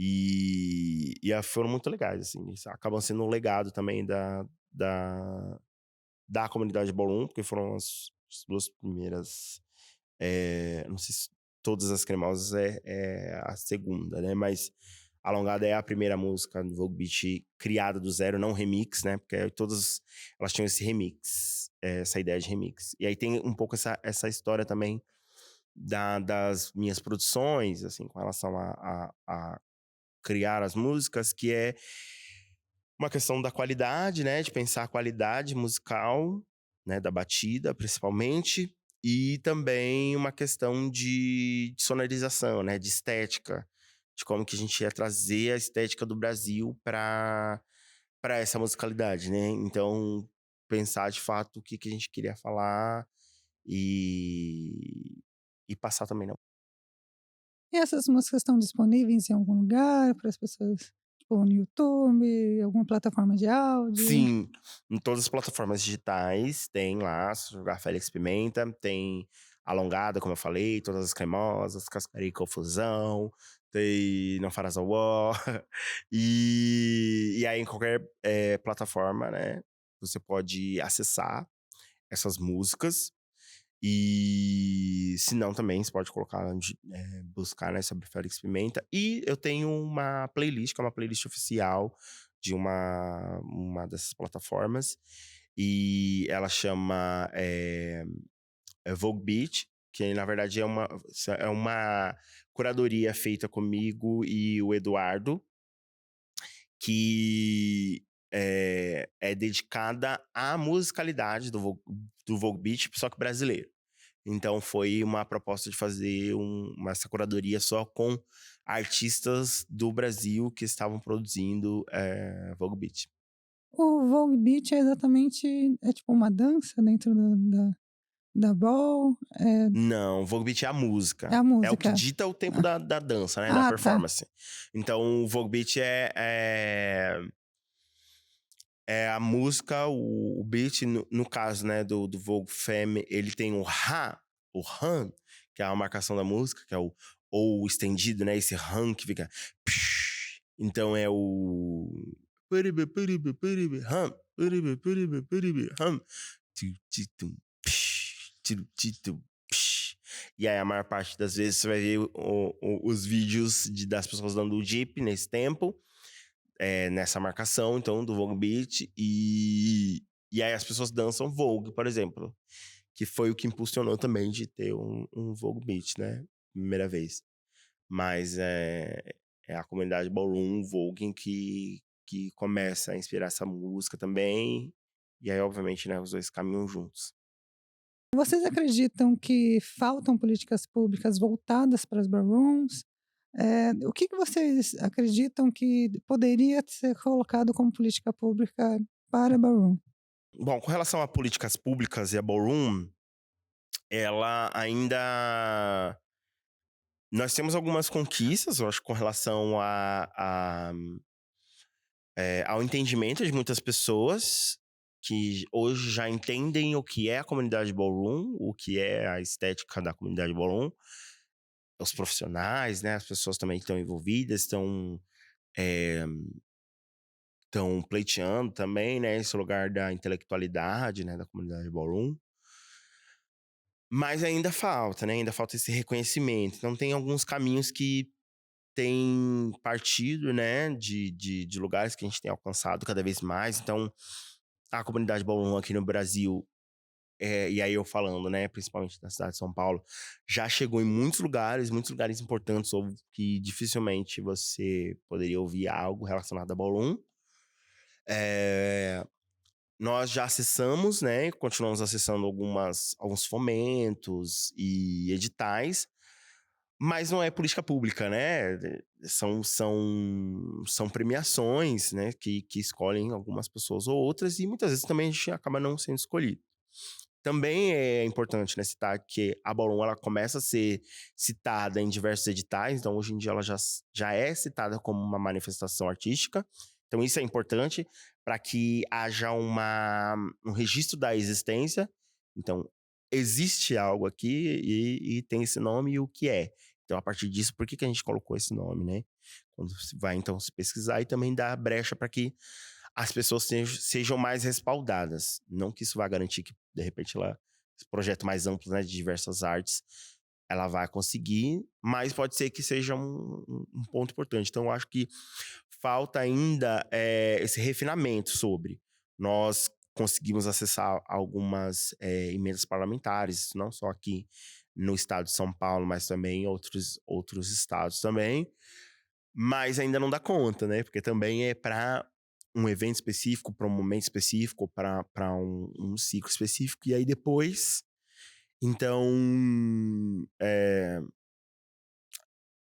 S3: e foram muito legais, assim, acabam sendo um legado também da comunidade Ballroom, porque foram as 2 primeiras, não sei se Todas as Cremosas é a segunda, né, mas a Alongada é a primeira música do Vogue Beat criada do zero, não remix, né, porque todas elas tinham esse remix, essa ideia de remix. E aí tem um pouco essa história também das minhas produções, assim, com relação a criar as músicas, que é uma questão da qualidade, né? De pensar a qualidade musical, né? Da batida, principalmente. E também uma questão de sonorização, né? De estética. De como que a gente ia trazer a estética do Brasil para essa musicalidade, né? Então, pensar de fato o que a gente queria falar e passar também, não.
S2: E essas músicas estão disponíveis em algum lugar para as pessoas, tipo no YouTube, alguma plataforma de áudio?
S3: Sim, em todas as plataformas digitais tem lá, se jogar Félix Pimenta, tem Alongada, como eu falei, Todas as Cremosas, Cascaria e Confusão, tem Não Farás ao Ó, e aí em qualquer plataforma, né, você pode acessar essas músicas, e se não também, você pode colocar, buscar, né, sobre Félix Pimenta. E eu tenho uma playlist, que é uma playlist oficial de uma dessas plataformas. E ela chama Vogue Beat, que na verdade é uma curadoria feita comigo e o Eduardo, que é dedicada à musicalidade do Vogue Beat, só que brasileiro. Então foi uma proposta de fazer essa curadoria só com artistas do Brasil que estavam produzindo Vogue Beat.
S2: O Vogue Beat é exatamente, é tipo uma dança dentro da ball?
S3: Não, Vogue Beat é a
S2: É
S3: música.
S2: a
S3: É o que
S2: música?
S3: dita o tempo da dança, né? Da
S2: Ah, tá.
S3: performance. Então, o Vogue Beat é a música, o beat, no caso, né, do Vogue Femme, ele tem o Han, que é a marcação da música, que é ou estendido, né, esse Han que fica... Então é o... Han, Han. E aí a maior parte das vezes você vai ver os vídeos das pessoas dando o dip nesse tempo, nessa marcação, então, do Vogue Beat, e aí as pessoas dançam Vogue, por exemplo, que foi o que impulsionou também de ter um Vogue Beat, né, primeira vez. Mas é a comunidade Ballroom, Vogue, que começa a inspirar essa música também, e aí, obviamente, né, os dois caminham juntos.
S2: Vocês acreditam que faltam políticas públicas voltadas para as ballrooms? O que vocês acreditam que poderia ser colocado como política pública para a ballroom?
S3: Bom, com relação a políticas públicas e a Ballroom, ela ainda... Nós temos algumas conquistas, eu acho, com relação ao entendimento de muitas pessoas que hoje já entendem o que é a comunidade Ballroom, o que é a estética da comunidade Ballroom. Os profissionais, né, as pessoas também que estão envolvidas, estão pleiteando também, né, esse lugar da intelectualidade, né, da comunidade Ballroom. Mas ainda falta, né? Ainda falta esse reconhecimento. Então tem alguns caminhos que têm partido, né? De lugares que a gente tem alcançado cada vez mais. Então, a comunidade ballroom aqui no Brasil, e aí eu falando, né? Principalmente da cidade de São Paulo, já chegou em muitos lugares importantes, ou que dificilmente você poderia ouvir algo relacionado a ballroom. É, Nós já acessamos, né? Continuamos acessando alguns fomentos e editais, mas não é política pública, né? São premiações, né? Que escolhem algumas pessoas ou outras, e muitas vezes também a gente acaba não sendo escolhido. Também é importante, né, citar que a Ballroom ela começa a ser citada em diversos editais, então hoje em dia ela já é citada como uma manifestação artística. Então isso é importante para que haja um registro da existência. Então, existe algo aqui e tem esse nome e o que é. Então, a partir disso, por que a gente colocou esse nome, né? Quando se vai, então, se pesquisar, e também dá brecha para que as pessoas sejam mais respaldadas. Não que isso vá garantir que, de repente, esse projeto mais amplo, né, de diversas artes, ela vai conseguir, mas pode ser que seja um ponto importante. Então, eu acho que falta ainda esse refinamento sobre. Nós conseguimos acessar algumas emendas parlamentares, não só aqui no estado de São Paulo, mas também em outros estados também. Mas ainda não dá conta, né? Porque também é para um evento específico, para um momento específico, para um ciclo específico. E aí depois, então,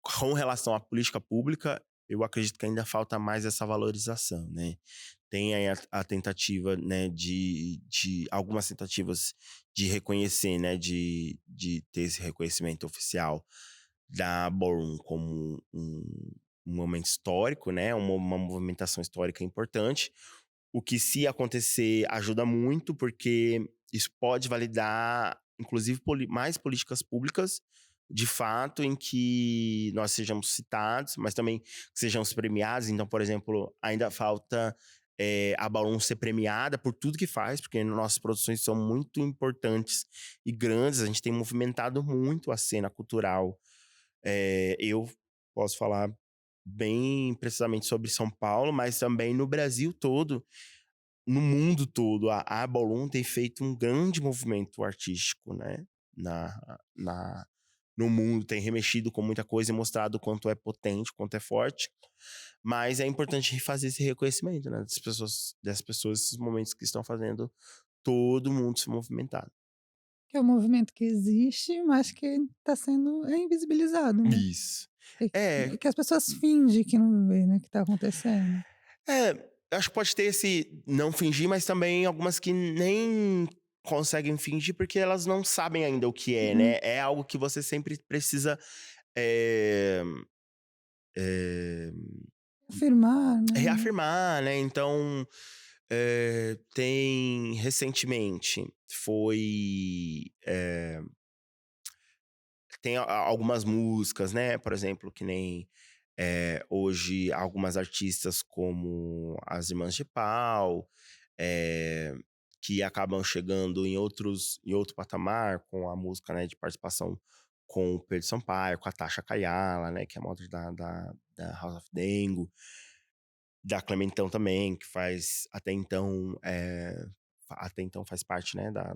S3: com relação à política pública, eu acredito que ainda falta mais essa valorização, né? Tem aí a tentativa, né, de algumas tentativas de reconhecer, né, de ter esse reconhecimento oficial da Ballroom como um momento histórico, né, uma movimentação histórica importante. O que, se acontecer, ajuda muito, porque isso pode validar, inclusive, mais políticas públicas, de fato, em que nós sejamos citados, mas também que sejamos premiados. Então, por exemplo, ainda falta a Ballroom ser premiada por tudo que faz, porque nossas produções são muito importantes e grandes. A gente tem movimentado muito a cena cultural. Eu posso falar bem precisamente sobre São Paulo, mas também no Brasil todo, no mundo todo. A Ballroom tem feito um grande movimento artístico, né? No mundo, tem remexido com muita coisa e mostrado o quanto é potente, o quanto é forte. Mas é importante fazer esse reconhecimento, né? Das pessoas, esses momentos que estão fazendo todo mundo se movimentar.
S2: Que é um movimento que existe, mas que está sendo invisibilizado, né?
S3: Isso. É,
S2: Que as pessoas fingem que não vê, né, que está acontecendo.
S3: acho que pode ter esse não fingir, mas também algumas que nem conseguem fingir porque elas não sabem ainda o que é,
S2: Uhum.
S3: né? É algo que você sempre precisa eh, eh,
S2: Afirmar, né?
S3: reafirmar, né? Então, tem recentemente tem algumas músicas, né? Por exemplo, que nem hoje algumas artistas como as Irmãs de Pau, eh, que acabam chegando em outro patamar com a música, né, de participação com o Pedro Sampaio, com a Tasha Kayala, né, que é a moda da House of Dengo, da Clementão também, que faz até então faz parte, né, da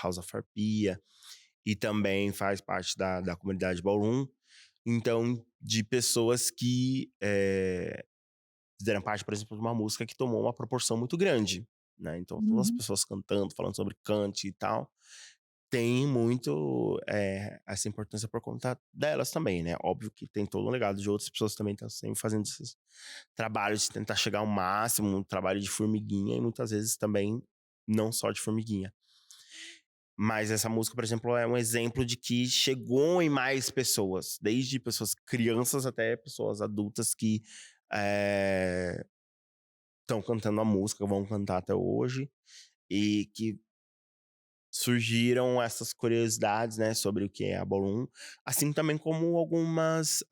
S3: House of Harpia, e também faz parte da comunidade Ballroom. Então, de pessoas que fizeram parte, por exemplo, de uma música que tomou uma proporção muito grande, né? Então, todas as
S2: Uhum.
S3: pessoas cantando, falando sobre cante e tal, tem muito essa importância por conta delas também, né? Óbvio que tem todo um legado de outras pessoas também que estão sempre fazendo esses trabalhos de tentar chegar ao máximo, um trabalho de formiguinha, e muitas vezes também não só de formiguinha. Mas essa música, por exemplo, é um exemplo de que chegou em mais pessoas, desde pessoas crianças até pessoas adultas que estão cantando a música, vão cantar até hoje, e que surgiram essas curiosidades, né, sobre o que é a Ballroom, assim também como algumas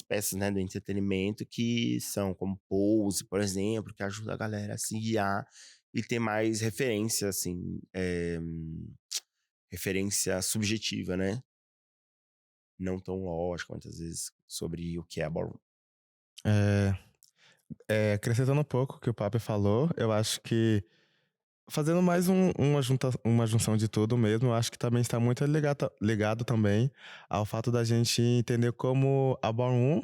S3: peças, né, do entretenimento que são como Pose, por exemplo, que ajuda a galera a se guiar e ter mais referência, assim, referência subjetiva, né? Não tão lógica, muitas vezes, sobre o que é a ballroom.
S4: Acrescentando um pouco o que o Papi falou, eu acho que fazendo mais uma junção de tudo mesmo, eu acho que também está muito ligado também ao fato da gente entender como a Ballroom,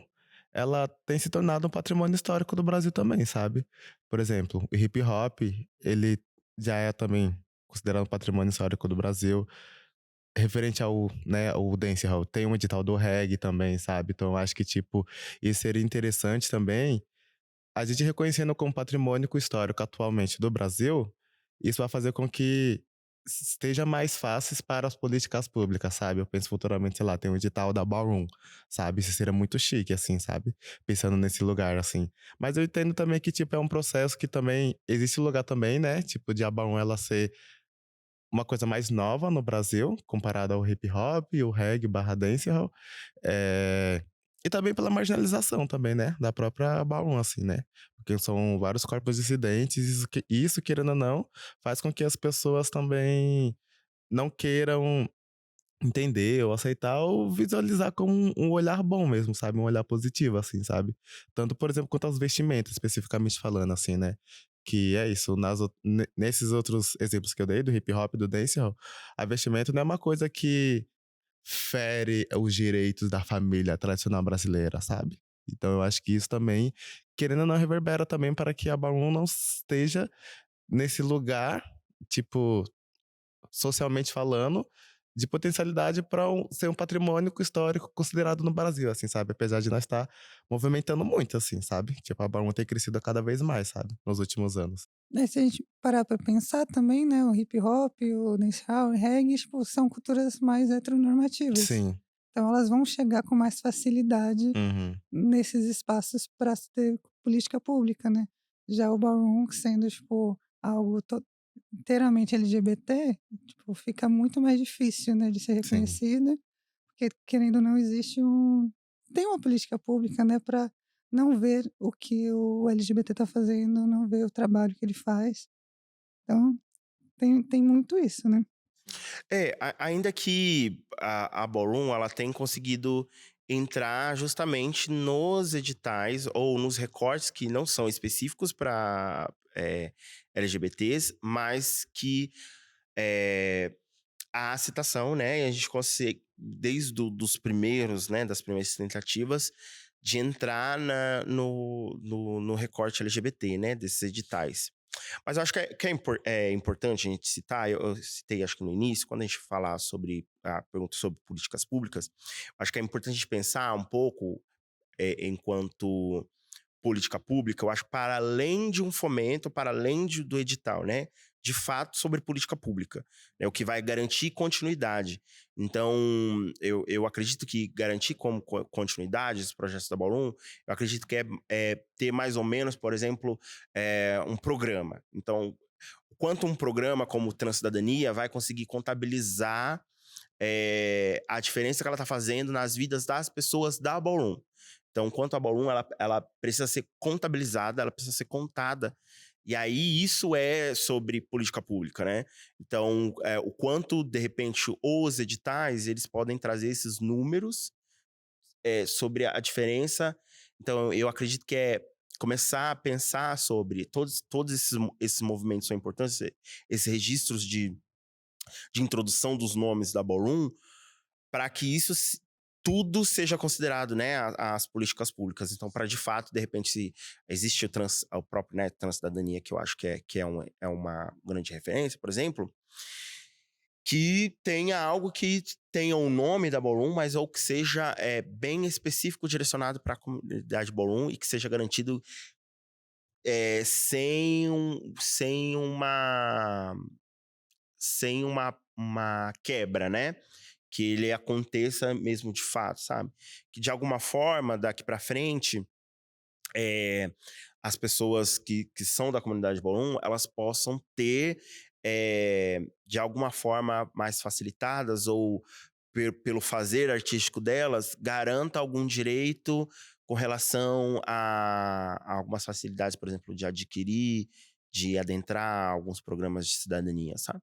S4: ela tem se tornado um patrimônio histórico do Brasil também, sabe? Por exemplo, o hip hop, ele já é também considerado um patrimônio histórico do Brasil. Referente ao, né, o dancehall, tem um edital do reggae também, sabe? Então eu acho que, tipo, isso seria interessante também a gente reconhecendo como patrimônio histórico atualmente do Brasil, isso vai fazer com que esteja mais fáceis para as políticas públicas, sabe? Eu penso futuramente, sei lá, tem um edital da Ballroom, sabe? Isso seria muito chique, assim, sabe? Pensando nesse lugar, assim. Mas eu entendo também que, tipo, é um processo que também... Existe lugar também, né? Tipo, de a Ballroom, ela ser uma coisa mais nova no Brasil, comparada ao hip hop, o reggae barra dancehall. É... E também pela marginalização também, né? Da própria Ballroom, assim, né? Porque são vários corpos dissidentes e isso, querendo ou não, faz com que as pessoas também não queiram entender ou aceitar ou visualizar como um olhar bom mesmo, sabe? Um olhar positivo, assim, sabe? Tanto, por exemplo, quanto as vestimentas, especificamente falando, assim, né? Que é isso, nesses outros exemplos que eu dei, do hip hop e do dancehall, a vestimenta não é uma coisa que fere os direitos da família tradicional brasileira, sabe? Então eu acho que isso também, querendo ou não, reverbera também para que a Ballroom não esteja nesse lugar, tipo, socialmente falando, de potencialidade para ser um patrimônio histórico considerado no Brasil, assim, sabe? Apesar de nós estar movimentando muito, assim, sabe? Tipo, a Ballroom tem crescido cada vez mais, sabe? Nos últimos anos.
S2: Se a gente parar para pensar também, né, o hip hop, o dancehall, o reggae, tipo, são culturas mais heteronormativas.
S4: Sim.
S2: Então elas vão chegar com mais facilidade
S4: Uhum.
S2: nesses espaços para se ter política pública, né? Já o ballroom sendo, tipo, algo inteiramente LGBT, tipo, fica muito mais difícil, né, de ser
S4: Sim.
S2: reconhecida, porque querendo ou não existe tem uma política pública, né, para não ver o que o LGBT está fazendo, não ver o trabalho que ele faz. Então, tem muito isso, né?
S3: Ainda que a Ballroom, ela tem conseguido entrar justamente nos editais ou nos recortes que não são específicos para LGBTs, mas que a citação, né? E a gente consegue, desde dos primeiros, né? Das primeiras tentativas, de entrar no recorte LGBT, né? Desses editais. Mas eu acho que é importante a gente citar, eu citei acho que no início, quando a gente falar sobre a pergunta sobre políticas públicas, acho que é importante a gente pensar um pouco, enquanto política pública, eu acho, para além de um fomento, para além do edital, né? De fato, sobre política pública, né? O que vai garantir continuidade. Então, eu acredito que garantir como continuidade esse projeto da Ballroom, eu acredito que é ter mais ou menos, por exemplo, um programa. Então, quanto um programa como o Transcidadania vai conseguir contabilizar a diferença que ela está fazendo nas vidas das pessoas da Ballroom. Então, quanto a Ballroom, ela precisa ser contabilizada, ela precisa ser contada. E aí, isso é sobre política pública, né? Então, o quanto, de repente, os editais, eles podem trazer esses números sobre a diferença. Então, eu acredito que começar a pensar sobre todos esses movimentos são importantes, esses registros de introdução dos nomes da Ballroom, para que isso tudo seja considerado, né, as políticas públicas. Então, para de fato, de repente, se existe o próprio, né, Transcidadania, que eu acho que é uma grande referência, por exemplo, que tenha algo que tenha o nome da Ballroom, mas ou que seja bem específico, direcionado para a comunidade Ballroom e que seja garantido sem uma quebra, né? Que ele aconteça mesmo de fato, sabe? Que de alguma forma, daqui para frente, as pessoas que são da comunidade Ballroom, elas possam ter, de alguma forma, mais facilitadas ou pelo fazer artístico delas, garanta algum direito com relação a algumas facilidades, por exemplo, de adquirir de adentrar alguns programas de cidadania, sabe?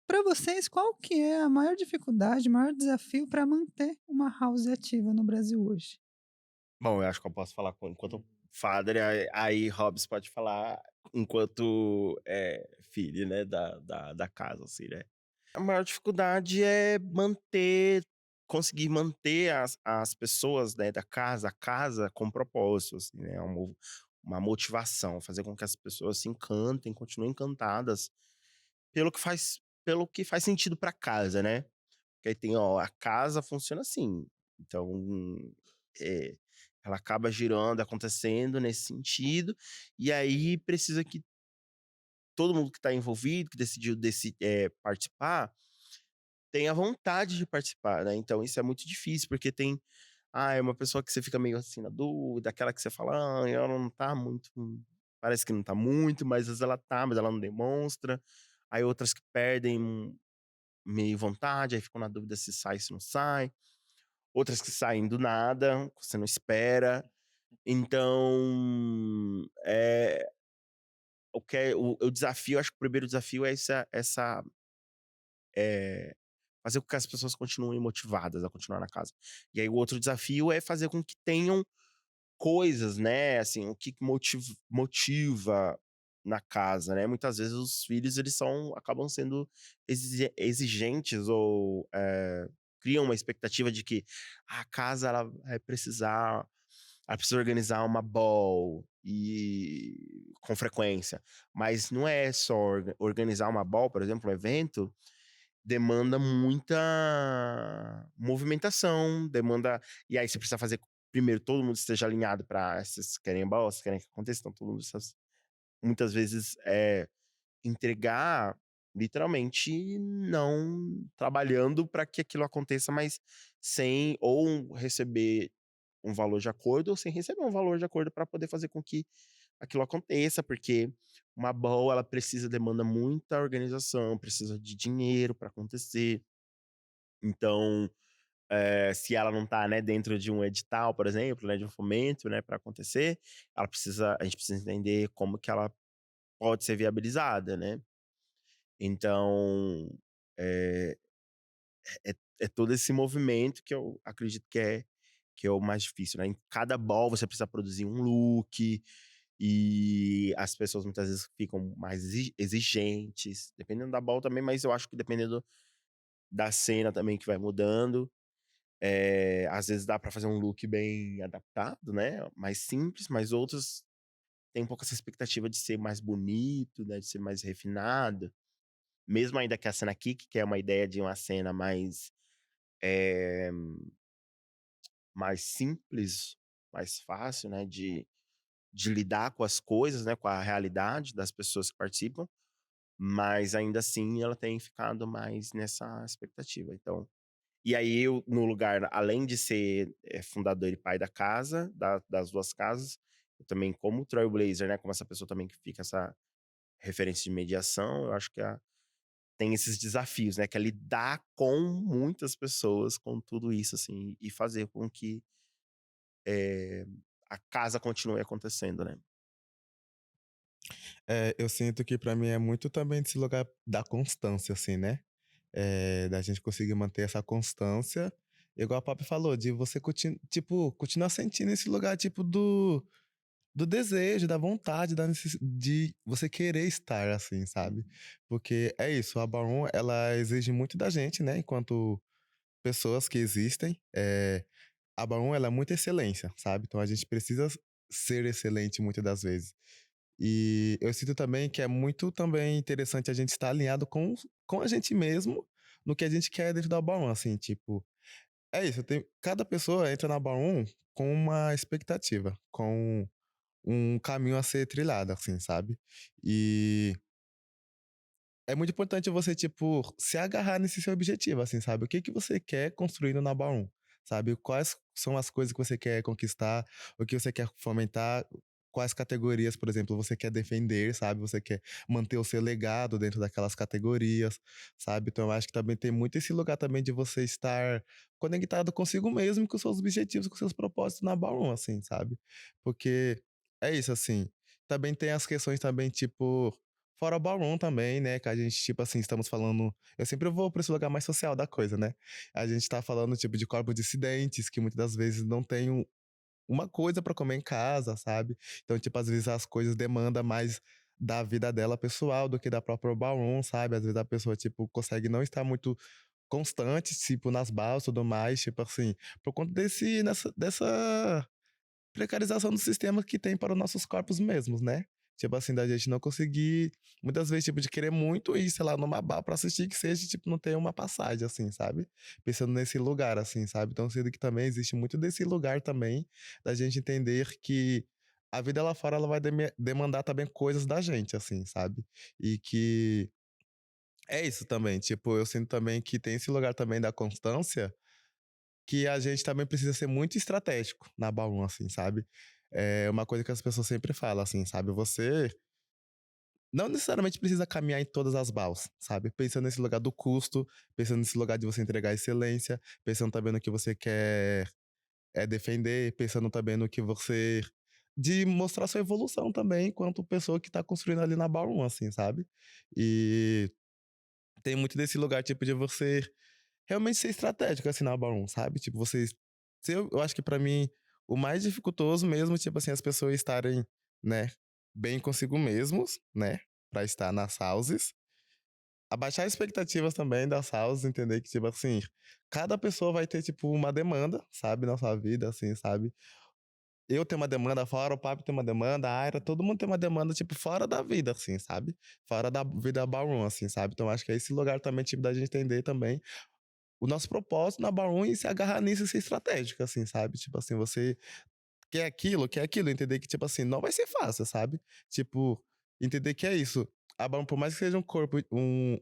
S2: Para vocês, qual que é a maior dificuldade, o maior desafio para manter uma house ativa no Brasil hoje?
S3: Bom, eu acho que eu posso falar enquanto father, aí Hobbes pode falar enquanto filho, né, da casa, assim, né? A maior dificuldade é conseguir manter as pessoas, né, da casa, a casa com propósito, assim, né? Uma motivação, fazer com que as pessoas se encantem, continuem encantadas pelo que faz sentido pra casa, né? Porque aí tem, ó, a casa funciona assim. Então, eh, ela acaba girando, acontecendo nesse sentido, e aí precisa que todo mundo que tá envolvido, que decidiu participar, tenha vontade de participar, né? Então isso é muito difícil, porque é uma pessoa que você fica meio assim na dúvida, aquela que você fala, ela não tá muito, parece que não tá muito, mas às vezes ela tá, mas ela não demonstra. Aí outras que perdem meio vontade, aí ficam na dúvida se sai, se não sai. Outras que saem do nada, você não espera. Então, o desafio, acho que o primeiro desafio é eh, fazer com que as pessoas continuem motivadas a continuar na casa. E aí o outro desafio é fazer com que tenham coisas, né, assim, o que motiva na casa, né. Muitas vezes os filhos acabam sendo exigentes ou, criam uma expectativa de que a casa ela precisa organizar uma ball com frequência, mas não é só organizar uma ball, por exemplo, um evento, demanda muita movimentação, e aí você precisa fazer primeiro todo mundo esteja alinhado para vocês querem ball, vocês querem que aconteça, então todo mundo muitas vezes, entregar literalmente não trabalhando para que aquilo aconteça, mas sem ou receber um valor de acordo ou sem receber um valor de acordo para poder fazer com que aquilo aconteça, porque uma ball ela demanda muita organização, precisa de dinheiro para acontecer. Então, se ela não tá, né, dentro de um edital, por exemplo, né, de um fomento, né, para acontecer, a gente precisa entender como que ela pode ser viabilizada, né. Então, eh, é todo esse movimento que eu acredito que é o mais difícil, né. Em cada ball você precisa produzir um look, e as pessoas muitas vezes ficam mais exigentes, dependendo da ball também, mas eu acho que dependendo da cena também que vai mudando. Às vezes dá pra fazer um look bem adaptado, né, mais simples, mas outros têm um pouco essa expectativa de ser mais bonito, né, de ser mais refinado. Mesmo ainda que a cena Kick, que é uma ideia de uma cena eh, mais simples, mais fácil, né, de lidar com as coisas, né, com a realidade das pessoas que participam, mas ainda assim ela tem ficado mais nessa expectativa. Então, e aí eu, no lugar, além de ser fundador e pai da casa, das duas casas, eu também como trailblazer, né, como essa pessoa também que fica essa referência de mediação, eu acho que tem esses desafios, né, que é lidar com muitas pessoas, com tudo isso, assim, e fazer com que eh, a casa continue acontecendo, né.
S4: Eu sinto que pra mim é muito também desse lugar da constância, assim, né? Da gente conseguir manter essa constância, igual a Papi falou, de você tipo, continuar sentindo esse lugar, tipo, do desejo, da vontade, de você querer estar, assim, sabe? Porque é isso, a Barum, ela exige muito da gente, né? Enquanto pessoas que existem. A Barum, ela é muita excelência, sabe? Então a gente precisa ser excelente muitas das vezes. E eu sinto também que é muito também interessante a gente estar alinhado com a gente mesmo no que a gente quer dentro da Barum, assim, tipo, é isso, cada pessoa entra na Barum com uma expectativa, com um caminho a ser trilhado, assim, sabe? E é muito importante você, tipo, se agarrar nesse seu objetivo, assim, sabe? O que que você quer construindo na Baum, sabe? Quais são as coisas que você quer conquistar, o que você quer fomentar, quais categorias, por exemplo, você quer defender, sabe? Você quer manter o seu legado dentro daquelas categorias, sabe? Então, eu acho que também tem muito esse lugar também de você estar conectado consigo mesmo, com os seus objetivos, com os seus propósitos na Baum, assim, sabe? Porque é isso, assim. também tem as questões também, tipo, fora o ballroom também, né, que a gente, tipo assim, estamos falando eu sempre vou pra esse lugar mais social da coisa, né. A gente tá falando, tipo, de corpos dissidentes que muitas das vezes não têm uma coisa pra comer em casa, sabe. Então, tipo, às vezes as coisas demandam mais da vida dela pessoal do que da própria ballroom, sabe. Às vezes a pessoa, tipo, consegue não estar muito constante, tipo, nas balls e tudo mais, tipo assim, por conta dessa precarização do sistema que tem para os nossos corpos mesmos, né. Tipo assim, da gente não conseguir, muitas vezes, tipo, de querer muito ir, sei lá, numa bar pra assistir que seja, tipo, não ter uma passagem, assim, sabe. Pensando nesse lugar, assim, sabe. Então sinto que também existe muito desse lugar também, da gente entender que a vida lá fora ela vai demandar também coisas da gente, assim, sabe. E que é isso também, tipo, eu sinto também que tem esse lugar também da constância, que a gente também precisa ser muito estratégico na ballroom, assim, sabe. É uma coisa que as pessoas sempre falam, assim, sabe, você não necessariamente precisa caminhar em todas as balls, sabe. Pensando nesse lugar do custo, pensando nesse lugar de você entregar excelência, pensando também no que você quer, defender, pensando também no que você de mostrar sua evolução também enquanto pessoa que tá construindo ali na ballroom, assim, sabe. E tem muito desse lugar, tipo, de você realmente ser estratégico, assim, na ballroom, sabe. Tipo, você eu acho que pra mim o mais dificultoso mesmo, tipo assim, as pessoas estarem, né, bem consigo mesmos, né, pra estar nas houses. Abaixar expectativas também das houses, entender que, tipo assim, cada pessoa vai ter, tipo, uma demanda, sabe, na sua vida, assim, sabe. Eu tenho uma demanda fora, o Papo tem uma demanda, a Aira, todo mundo tem uma demanda, tipo, fora da vida, assim, sabe. Fora da vida ballroom, assim, sabe. Então acho que é esse lugar também, tipo, da gente entender também o nosso propósito na ballroom e se agarrar nisso e ser estratégico, assim, sabe. Tipo assim, você quer aquilo, entender que, tipo assim, não vai ser fácil, sabe. Tipo, entender que é isso, a ballroom, por mais que seja um corpo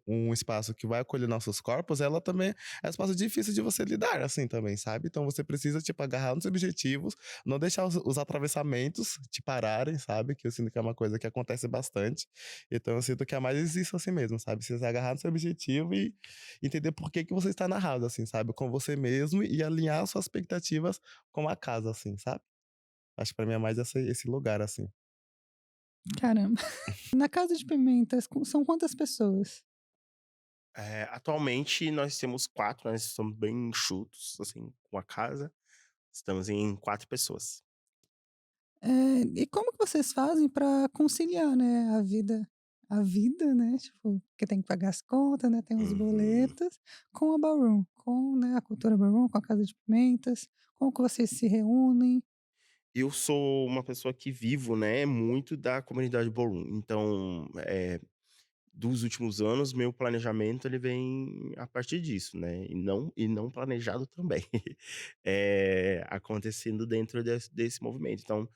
S4: um espaço que vai acolher nossos corpos, ela também é um espaço difícil de você lidar, assim, também, sabe. Então você precisa, tipo, agarrar nos objetivos, não deixar os atravessamentos te pararem, sabe, que eu sinto que é uma coisa que acontece bastante. Então eu sinto que é mais isso assim mesmo, sabe, você se agarrar no seu objetivo e entender por que que você está na house, assim, sabe, com você mesmo e alinhar suas expectativas com a casa, assim, sabe. Acho que pra mim é mais esse lugar, assim.
S2: Caramba. Na Casa de Pimentas, são quantas pessoas?
S3: Atualmente nós temos 4, nós somos bem enxutos, assim, com a casa. Estamos em 4 pessoas.
S2: E como que vocês fazem para conciliar, né, a vida, né, tipo, porque tem que pagar as contas, né, tem os
S3: Uhum.
S2: boletos, com a ballroom, com, né, a cultura ballroom, com a Casa de Pimentas, como que vocês se reúnem?
S3: Eu sou uma pessoa que vivo, né, muito da comunidade ballroom. Então, dos últimos anos, meu planejamento ele vem a partir disso, né, e não planejado também. Acontecendo dentro desse movimento. Então,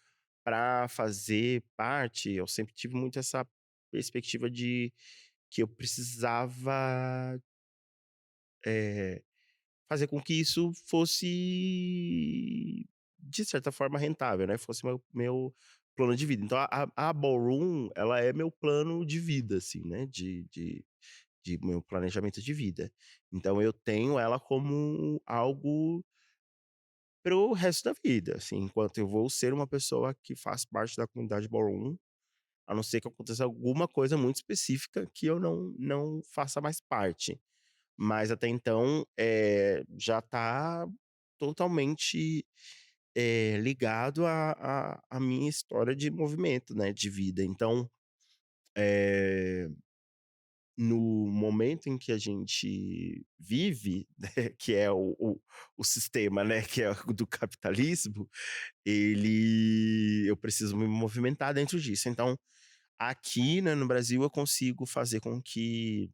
S3: para fazer parte, eu sempre tive muito essa perspectiva de que eu precisava, eh, fazer com que isso fosse, de certa forma, rentável, né, fosse meu plano de vida. Então a ballroom, ela é meu plano de vida, assim, né, de meu planejamento de vida. Então eu tenho ela como algo para o resto da vida, assim, enquanto eu vou ser uma pessoa que faz parte da comunidade ballroom, a não ser que aconteça alguma coisa muito específica que eu não faça mais parte. Mas até então, já tá totalmente, ligado à minha história de movimento, né, de vida. Então, eh, no momento em que a gente vive, né, que é o sistema, né, que é o do capitalismo, eu preciso me movimentar dentro disso. Então, aqui, né, no Brasil, eu consigo fazer com que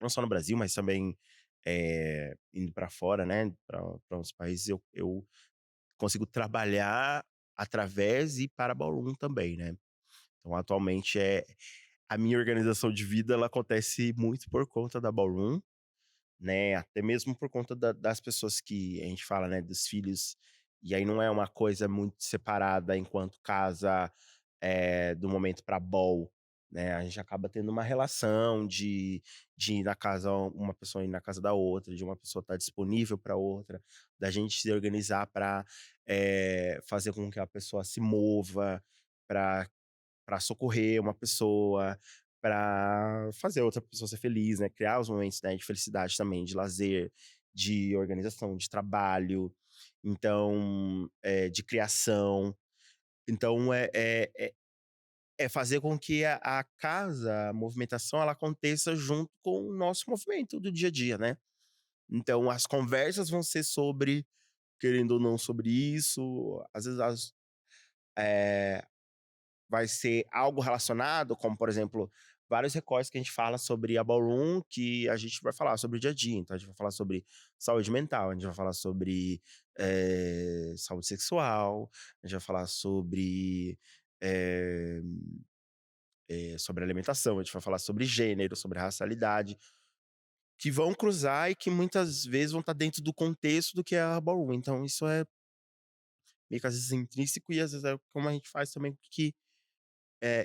S3: não só no Brasil, mas também, indo para fora, né, para outros países, eu consigo trabalhar através e para ballroom também, né. Então, atualmente, a minha organização de vida, ela acontece muito por conta da ballroom, né, até mesmo por conta das pessoas que a gente fala, né, dos filhos, e aí não é uma coisa muito separada enquanto casa, do momento pra ball, né, a gente acaba tendo uma relação de ir na casa uma pessoa ir na casa da outra, de uma pessoa estar disponível pra outra, da gente se organizar pra, fazer com que a pessoa se mova, pra para socorrer uma pessoa, para fazer outra pessoa ser feliz, né? Criar os momentos, né, de felicidade também, de lazer, de organização, de trabalho, então, de criação. Então, é fazer com que a casa, a movimentação, ela aconteça junto com o nosso movimento do dia a dia, né? Então, as conversas vão ser sobre, querendo ou não, sobre isso. Às vezes, eh, vai ser algo relacionado, como, por exemplo, vários recortes que a gente fala sobre a ballroom, que a gente vai falar sobre o dia a dia. Então, a gente vai falar sobre saúde mental, a gente vai falar sobre saúde sexual, a gente vai falar eh, sobre alimentação, a gente vai falar sobre gênero, sobre racialidade, que vão cruzar e que muitas vezes vão estar dentro do contexto do que é a ballroom. Então, isso é meio que às vezes intrínseco e às vezes é como a gente faz também que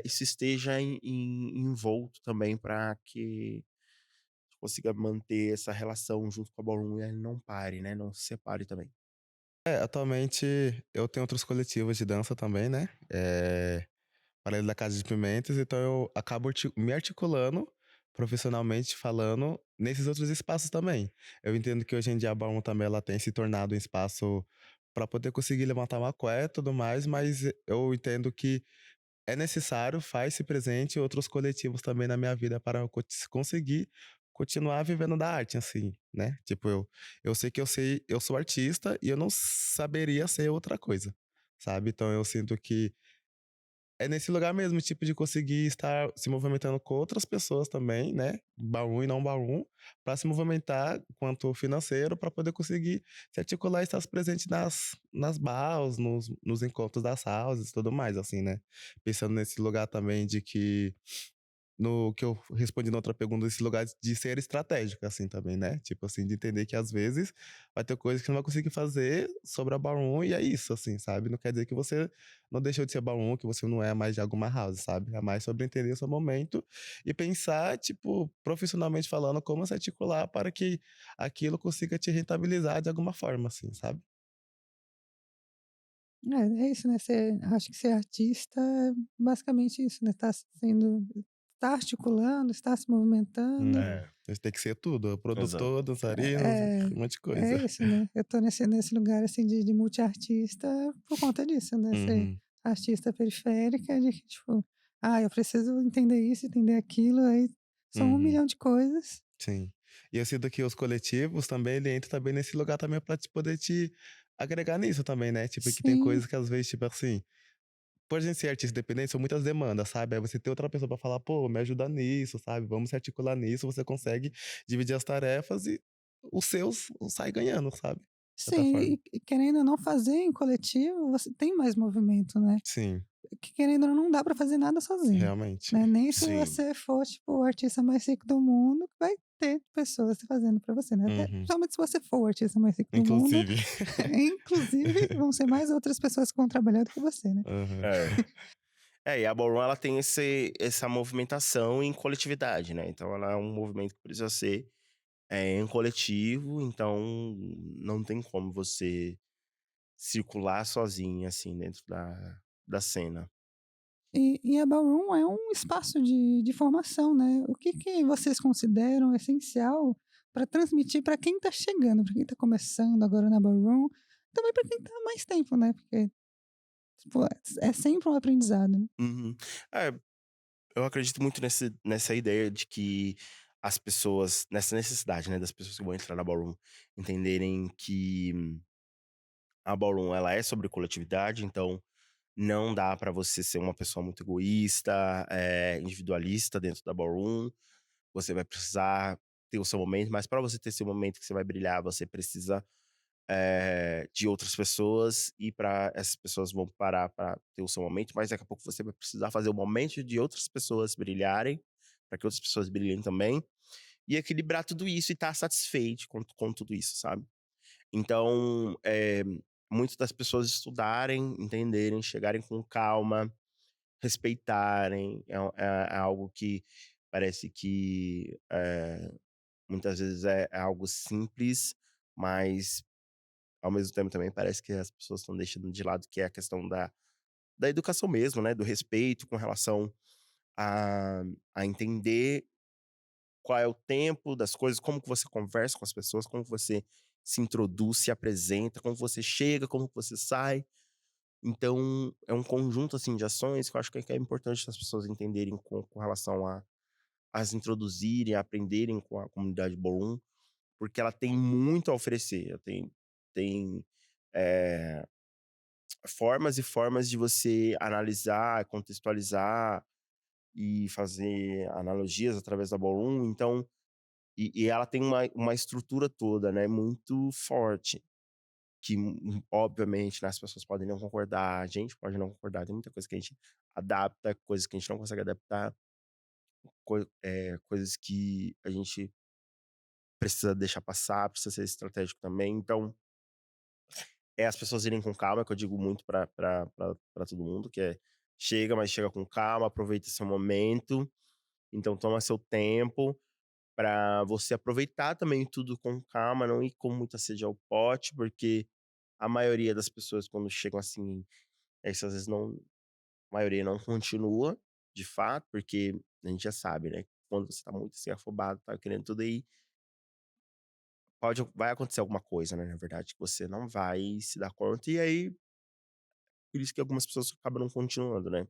S3: isso esteja envolto também para que a gente consiga manter essa relação junto com a ballroom e ele não pare, né? Não se separe também.
S4: Atualmente eu tenho outros coletivos de dança também, né? Paralelo da Casa de Pimentas, então eu acabo me articulando profissionalmente falando nesses outros espaços também. Eu entendo que hoje em dia a Ballroom também ela tem se tornado um espaço para poder conseguir levantar uma cueca e tudo mais, mas eu entendo que é necessário, faz-se presente outros coletivos também na minha vida para eu conseguir continuar vivendo da arte, assim, né? Tipo, eu sou artista e eu não saberia ser outra coisa, sabe? Então eu sinto que é nesse lugar mesmo, tipo, de conseguir estar se movimentando com outras pessoas também, né? Barum e não barum, para se movimentar quanto financeiro, para poder conseguir se articular e estar presente nas baus, nos encontros das houses e tudo mais, assim, né? Pensando nesse lugar também de que no que eu respondi na outra pergunta, esse lugar de ser estratégico, assim, também, né? Tipo assim, de entender que às vezes vai ter coisas que não vai conseguir fazer sobre a Ballroom e é isso, assim, sabe? Não quer dizer que você não deixou de ser Ballroom, que você não é mais de alguma house, sabe? É mais sobre entender o seu momento e pensar, tipo, profissionalmente falando, como se articular para que aquilo consiga te rentabilizar de alguma forma, assim, sabe?
S2: É isso, né? Acho que ser artista é basicamente isso, né? Tá articulando, está se movimentando.
S4: Uhum. Você tem que ser tudo,
S3: Exato.
S4: produtor, dançarino,
S2: É,
S4: um monte de
S2: é
S4: coisa.
S2: isso, né? Eu tô nesse lugar assim de multiartista por conta disso, né? Ser
S4: Uhum.
S2: artista periférica, de que, tipo, eu preciso entender isso, entender aquilo, aí são um
S4: Uhum.
S2: milhão de coisas.
S4: Sim. E eu sinto que os coletivos também, ele entra também nesse lugar também pra poder te agregar nisso também, né? Tipo, que tem
S2: Sim,
S4: coisas que às vezes, tipo assim, por a gente ser artista independente, são muitas demandas, sabe? Aí você ter outra pessoa pra falar, pô, me ajuda nisso, sabe? Vamos se articular nisso, você consegue dividir as tarefas e os seus sai ganhando, sabe? De certa
S2: sim,
S4: forma.
S2: e querendo ou não fazer em coletivo, você tem mais movimento, né?
S4: Sim,
S2: Que querendo ou não dá pra fazer nada sozinho,
S4: realmente.
S2: né, nem se
S3: Sim.
S2: você for, tipo, o artista mais rico do mundo, que vai ter pessoas fazendo pra você, né, até
S4: Uhum.
S2: principalmente se você for o artista mais rico do mundo,
S4: Inclusive.
S2: inclusive vão ser mais outras pessoas que vão trabalhar do que você, né.
S4: Aham.
S3: É. E a ballroom ela tem essa movimentação em coletividade, né? Então ela é um movimento que precisa ser em coletivo, então não tem como você circular sozinho, assim, dentro da cena.
S2: E a ballroom é um espaço de formação, né. O que vocês consideram essencial para transmitir para quem está chegando, para quem está começando agora na ballroom, também para quem está há mais tempo, né, porque, tipo, é sempre um aprendizado, né.
S3: Uhum. É, eu acredito muito nessa ideia de que as pessoas, nessa necessidade, né, das pessoas que vão entrar na ballroom entenderem que a ballroom ela é sobre coletividade, então não dá pra você ser uma pessoa muito egoísta, individualista dentro da ballroom. Você vai precisar ter o seu momento, mas para você ter seu momento que você vai brilhar, você precisa de outras pessoas e para essas pessoas vão parar para ter o seu momento, mas daqui a pouco você vai precisar fazer o momento de outras pessoas brilharem, para que outras pessoas brilhem também, e equilibrar tudo isso e estar satisfeito com tudo isso, sabe? Então, muito das pessoas estudarem, entenderem, chegarem com calma, respeitarem, é algo que parece que muitas vezes é algo simples, mas ao mesmo tempo também parece que as pessoas estão deixando de lado, que é a questão da educação mesmo, né? Do respeito com relação a, a entender qual é o tempo das coisas, como que você conversa com as pessoas, como que você se introduz, se apresenta, como você chega, como que você sai. Então, é um conjunto, assim, de ações que eu acho que é importante as pessoas entenderem com relação a se introduzirem, a aprenderem com a comunidade Ballroom, porque ela tem muito a oferecer. Tem eh, formas e formas de você analisar, contextualizar e fazer analogias através da Ballroom. Então, e ela tem uma estrutura toda, né, muito forte, que obviamente, né, as pessoas podem não concordar, a gente pode não concordar, tem muita coisa que a gente adapta, coisas que a gente não consegue adaptar, coisas que a gente precisa deixar passar, precisa ser estratégico também. Então, as pessoas irem com calma, que eu digo muito pra todo mundo, que é: chega, mas chega com calma, aproveita seu momento. Então toma seu tempo pra você aproveitar também tudo com calma, não ir com muita sede ao pote, porque a maioria das pessoas quando chegam assim, isso às vezes não a maioria não continua, de fato, porque a gente já sabe, né, quando você tá muito assim afobado, tá querendo tudo aí, vai acontecer alguma coisa, né, na verdade, que você não vai se dar conta, e aí por isso que algumas pessoas acabam não continuando, né.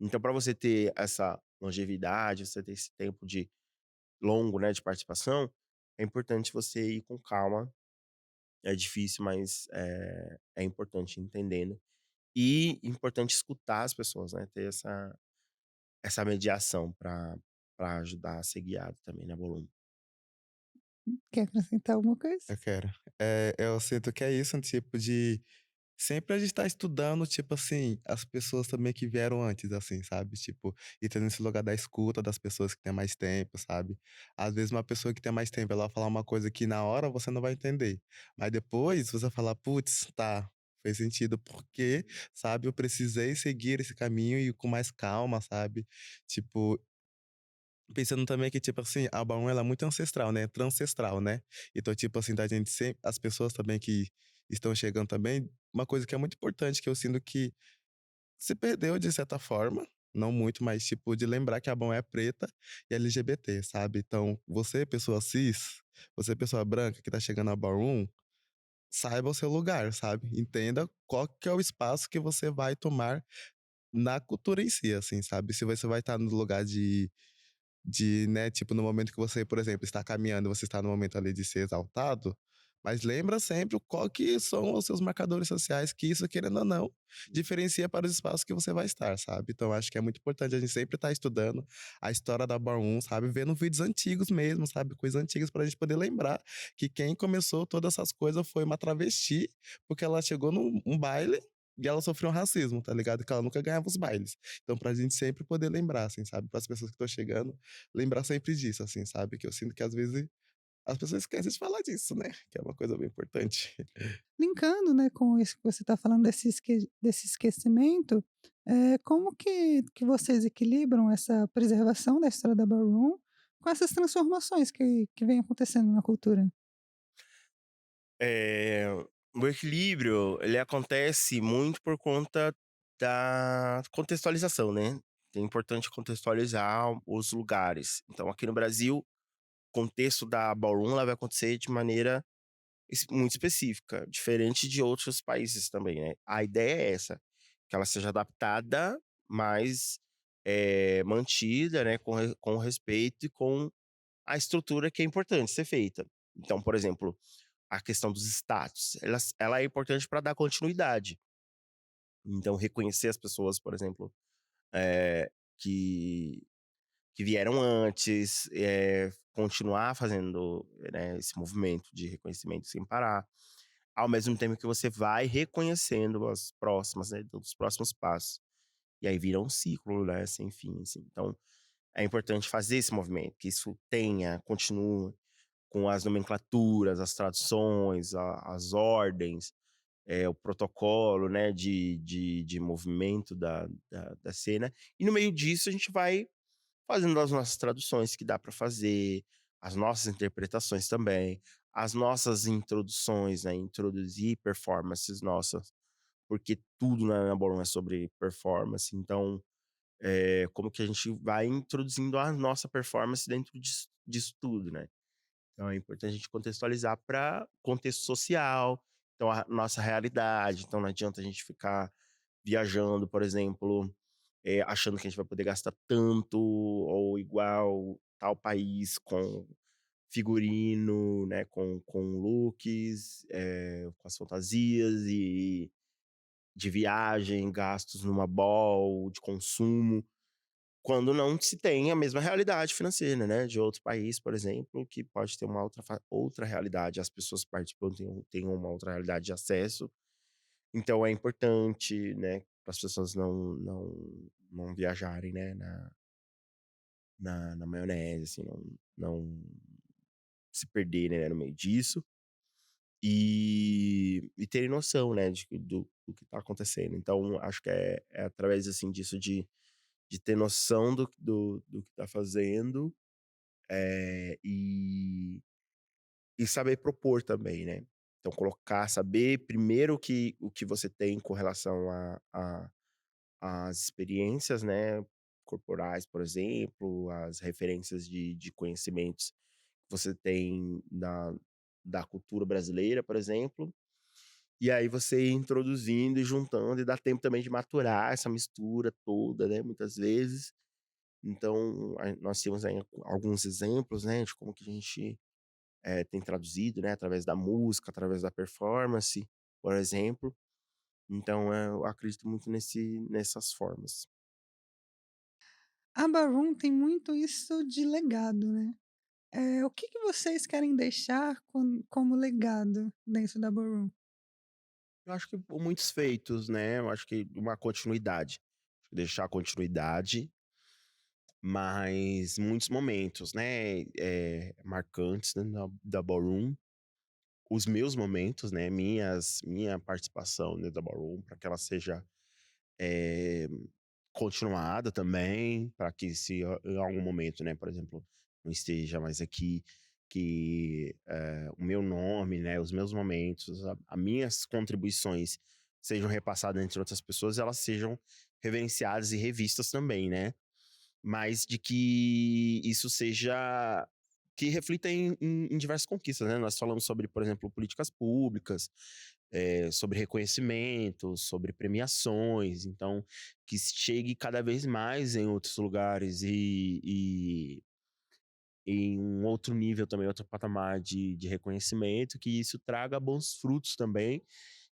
S3: Então pra você ter essa longevidade, você ter esse tempo de longo, né, de participação, é importante você ir com calma. É difícil, mas é importante ir entendendo. E importante escutar as pessoas, né, ter essa mediação pra ajudar a ser guiado também na Bolum.
S2: Quer acrescentar alguma coisa?
S4: Eu quero. Eu sinto que é isso, um tipo de sempre a gente tá estudando, tipo assim, as pessoas também que vieram antes, assim, sabe? Tipo, e tendo esse lugar da escuta das pessoas que têm mais tempo, sabe? Às vezes uma pessoa que tem mais tempo, ela vai falar uma coisa que na hora você não vai entender. Mas depois você fala, putz, tá, fez sentido, porque, sabe, eu precisei seguir esse caminho e com mais calma, sabe? Tipo, pensando também que, tipo assim, a Balloon ela é muito ancestral, né, transcestral, né. Então, tipo assim, da gente sempre as pessoas também que estão chegando também, uma coisa que é muito importante que eu sinto que se perdeu de certa forma, não muito, mas tipo, de lembrar que a Balloon é preta e LGBT, sabe. Então, você pessoa cis, você pessoa branca que tá chegando na Ballroom, saiba o seu lugar, sabe. Entenda qual que é o espaço que você vai tomar na cultura em si, assim, sabe. Se você vai estar no lugar né, tipo, no momento que você, por exemplo, está caminhando, você está no momento ali de ser exaltado, mas lembra sempre qual que são os seus marcadores sociais, que isso, querendo ou não, diferencia para os espaços que você vai estar, sabe? Então, acho que é muito importante a gente sempre estar estudando a história da Bar 1, sabe? Vendo vídeos antigos mesmo, sabe? Coisas antigas para a gente poder lembrar que quem começou todas essas coisas foi uma travesti, porque ela chegou num baile e ela sofreu um racismo, tá ligado? Que ela nunca ganhava os bailes. Então, pra gente sempre poder lembrar, assim, sabe? Para as pessoas que estão chegando, lembrar sempre disso, assim, sabe? Que eu sinto que às vezes as pessoas esquecem de falar disso, né? Que é uma coisa bem importante.
S2: Linkando, né, com isso que você está falando desse esquecimento, como que vocês equilibram essa preservação da história da Ballroom com essas transformações que vêm acontecendo na cultura?
S3: Eh, o equilíbrio, ele acontece muito por conta da contextualização, né. É importante contextualizar os lugares. Então aqui no Brasil, o contexto da Ballroom, ela vai acontecer de maneira muito específica, diferente de outros países também, né. A ideia é essa, que ela seja adaptada, mas, mantida, né, com respeito e com a estrutura que é importante ser feita. Então, por exemplo, a questão dos status, ela é importante para dar continuidade. Então reconhecer as pessoas, por exemplo, eh, que que vieram antes, continuar fazendo, né, esse movimento de reconhecimento sem parar, ao mesmo tempo que você vai reconhecendo as próximas, né, dos próximos passos. E aí vira um ciclo, né, sem fim, assim. Então, é importante fazer esse movimento, que isso continue com as nomenclaturas, as traduções, as ordens, o protocolo, né, de movimento da cena. E no meio disso a gente vai fazendo as nossas traduções que dá para fazer, as nossas interpretações também, as nossas introduções, né, introduzir performances nossas porque tudo na Ballroom é sobre performance. Então, como que a gente vai introduzindo a nossa performance dentro disso tudo, né? Então é importante a gente contextualizar para contexto social, então a nossa realidade. Então não adianta a gente ficar viajando, por exemplo, achando que a gente vai poder gastar tanto ou igual tal país com figurino, né, com looks, com as fantasias e de viagem, gastos numa ball, de consumo, quando não se tem a mesma realidade financeira, né, de outro país, por exemplo, que pode ter uma outra realidade, as pessoas participando têm uma outra realidade de acesso. Então é importante, né, para as pessoas não viajarem, né, na maionese, assim, não se perderem, né, no meio disso. E terem noção, né, do que tá acontecendo. Então acho que é através, assim, disso de ter noção do que tá fazendo, e saber propor também, né. Então saber primeiro o que você tem com relação às experiências, né, corporais, por exemplo, as referências de conhecimentos que você tem da cultura brasileira, por exemplo. E aí você ir introduzindo e juntando, e dá tempo também de maturar essa mistura toda, né, muitas vezes. Então, nós temos aí alguns exemplos, né, de como que a gente, tem traduzido, né, através da música, através da performance, por exemplo. Então, eu acredito muito nessas formas.
S2: A Ballroom tem muito isso de legado, né. O que que vocês querem deixar como legado dentro da Ballroom?
S3: Eu acho que por muitos feitos, né, eu acho que uma continuidade. Deixar continuidade, mas muitos momentos, né, marcantes, né, da Ballroom. Os meus momentos, né, minha participação dentro da Ballroom, para que ela seja, eh, continuada também, para que se em algum momento, né, por exemplo, não esteja mais aqui, que, o meu nome, né, os meus momentos, a minhas contribuições sejam repassadas entre outras pessoas, elas sejam reverenciadas e revistas também, né. Mas de que isso seja que reflita em diversas conquistas, né. Nós falamos sobre, por exemplo, políticas públicas, sobre reconhecimento, sobre premiações, então que chegue cada vez mais em outros lugares e em um outro nível também, outro patamar de reconhecimento, que isso traga bons frutos também.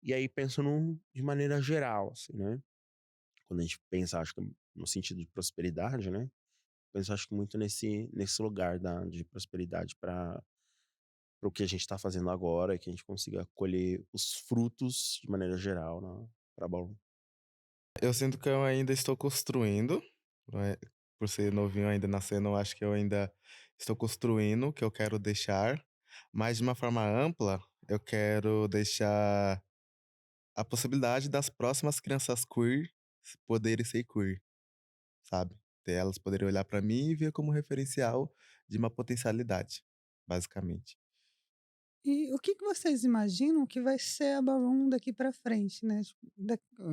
S3: E aí penso de maneira geral, assim, né. Quando a gente pensa, acho que no sentido de prosperidade, né, penso acho que muito nesse lugar de prosperidade para o que a gente está fazendo agora, e que a gente consiga colher os frutos de maneira geral para Bauru.
S4: Eu sinto que eu ainda estou construindo, eh, por ser novinho ainda na cena, eu acho que eu ainda estou construindo o que eu quero deixar, mas de uma forma ampla, eu quero deixar a possibilidade das próximas crianças queer poderem ser queer, sabe? Elas poderem olhar pra mim e ver como referencial de uma potencialidade, basicamente.
S2: E o que que vocês imaginam que vai ser a Ballroom daqui para frente, né, tipo,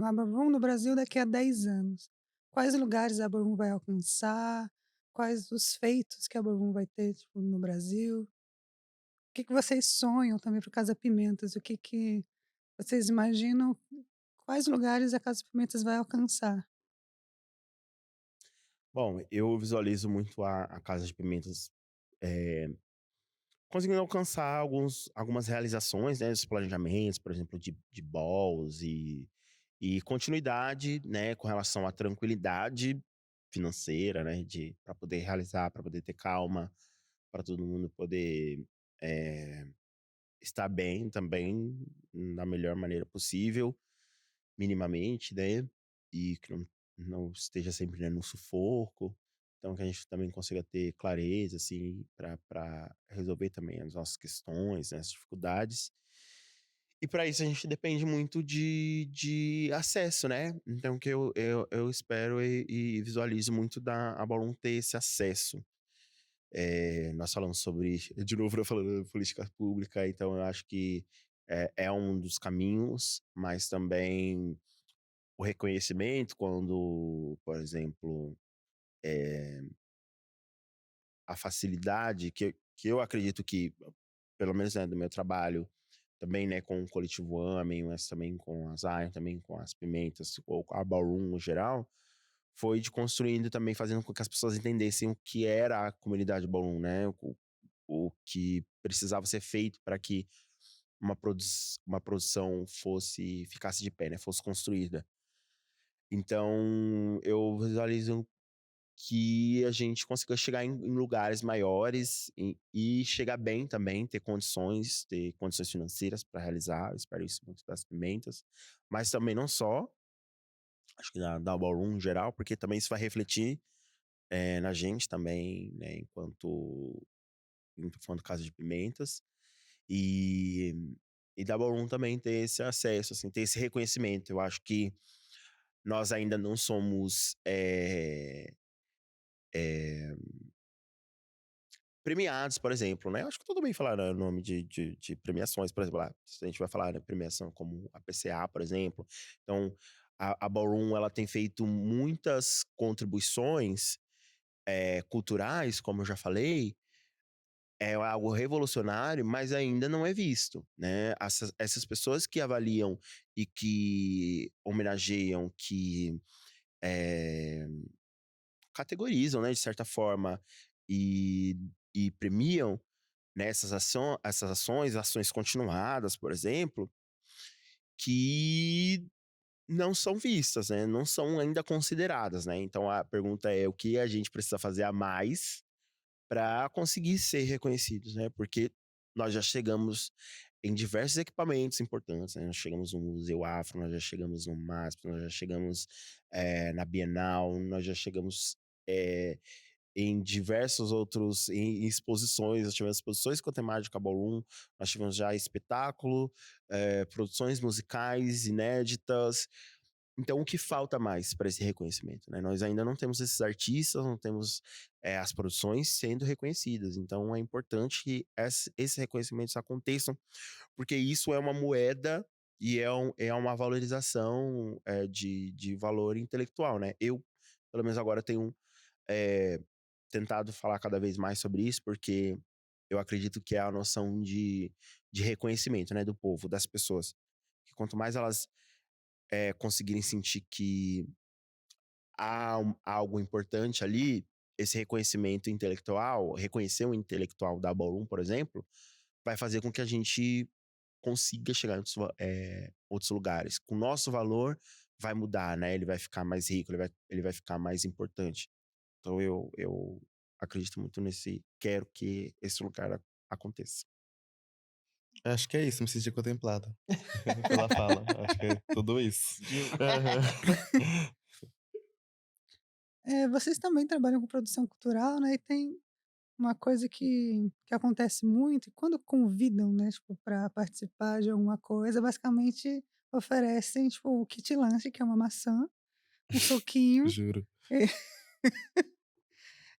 S2: a Ballroom no Brasil daqui a 10 anos? Quais lugares a Ballroom vai alcançar? Quais os feitos que a Ballroom vai ter, tipo, no Brasil? O que que vocês sonham também para o Casa Pimentas? O que que vocês imaginam, quais lugares a Casa Pimentas vai alcançar?
S3: Bom, eu visualizo muito a Casa de Pimentas, eh, conseguindo alcançar algumas realizações, né, dos planejamentos, por exemplo, de balls e continuidade, né, com relação à tranquilidade financeira, né, para poder realizar, para poder ter calma, para todo mundo poder, eh, estar bem também, da melhor maneira possível, minimamente, né, e que não esteja sempre, né, no sufoco. Então que a gente também consiga ter clareza, assim, para resolver também as nossas questões, né, as dificuldades. E para isso a gente depende muito de acesso, né. Então que eu espero e visualizo muito da a Ballroom ter esse acesso. Nós falamos sobre de novo, eu falando política pública, então eu acho que é um dos caminhos, mas também o reconhecimento quando, por exemplo, a facilidade que eu acredito que, pelo menos, né, do meu trabalho, também, né, com o Coletivo Amém, mas também com a Zion, também com as Pimentas, ou com a Ballroom no geral, foi de construindo também, fazendo com que as pessoas entendessem o que era a comunidade Ballroom, né? O que precisava ser feito para que uma produção ficasse de pé, né? Fosse construída. Então, eu visualizo que a gente consiga chegar em lugares maiores e chegar bem também, ter condições financeiras para realizar. Eu espero isso muito das Pimentas, mas também não só, acho que da Ballroom em geral, porque também isso vai refletir na gente também, né, enquanto falando Casa de Pimentas, e, e da Ballroom também ter esse acesso, assim, ter esse reconhecimento. Eu acho que nós ainda não somos premiados, por exemplo, né? Eu acho que tudo bem falar o nome de premiações, por exemplo, se a gente vai falar, né, premiação como a PCA, por exemplo. Então, a Ballroom, ela tem feito muitas contribuições culturais, como eu já falei, é algo revolucionário, mas ainda não é visto, né? Essas pessoas que avaliam e que homenageiam, que categorizam, né, de certa forma, e, e premiam, né, essas ações continuadas, por exemplo, que não são vistas, né? Não são ainda consideradas, né? Então a pergunta é o que a gente precisa fazer a mais para conseguir ser reconhecidos, né? Porque nós já chegamos em diversos equipamentos importantes, né? Nós chegamos no Museu Afro, nós já chegamos no MASP, nós já chegamos na Bienal, nós já chegamos em diversos outros em exposições. Nós tivemos exposições com a temática Ballroom, nós tivemos já espetáculo, produções musicais inéditas. Então, o que falta mais para esse reconhecimento, né? Nós ainda não temos esses artistas, não temos as produções sendo reconhecidas. Então, é importante que esses reconhecimentos aconteçam, porque isso é uma moeda e é uma valorização de valor intelectual, né? Eu, pelo menos agora, tenho tentado falar cada vez mais sobre isso, porque eu acredito que é a noção de reconhecimento, né, do povo, das pessoas. Que quanto mais elas conseguirem sentir que há algo importante ali, esse reconhecimento intelectual, reconhecer o intelectual da Ballroom, por exemplo, vai fazer com que a gente consiga chegar em outros lugares. Com o nosso valor vai mudar, né? Ele vai ficar mais rico, ele vai ficar mais importante. Então eu acredito muito quero que esse lugar aconteça.
S4: Acho que é isso, me senti contemplado pela fala. Acho que é tudo isso. Aham.
S2: Vocês também trabalham com produção cultural, né? E tem uma coisa que acontece muito, e quando convidam, né, tipo, para participar de alguma coisa, basicamente oferecem, tipo, o kit lanche, que é uma maçã, um suquinho,
S4: Juro.
S2: e,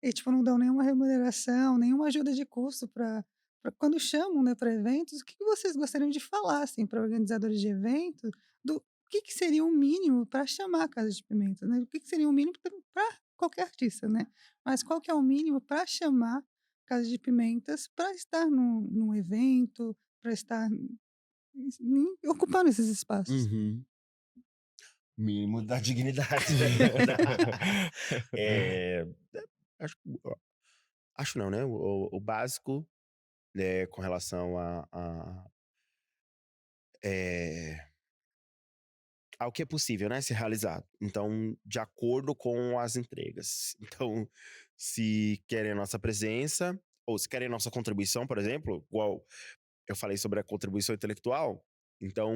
S2: e, tipo, não dão nenhuma remuneração, nenhuma ajuda de custo para quando chamam, né, para eventos. O que que vocês gostariam de falar, assim, para organizadores de eventos, do que seria o mínimo para chamar a Casa de Pimenta, né? O que seria o mínimo para qualquer artista, né? Mas qual que é o mínimo para chamar Casa de Pimentas para estar num evento, para estar ocupando esses espaços?
S3: Uhum. Mínimo da dignidade. é, acho, acho não, né? O básico, né, com relação é, ao que é possível, né, ser realizado. Então, de acordo com as entregas. Então, se querem a nossa presença, ou se querem a nossa contribuição, por exemplo, igual eu falei sobre a contribuição intelectual, então,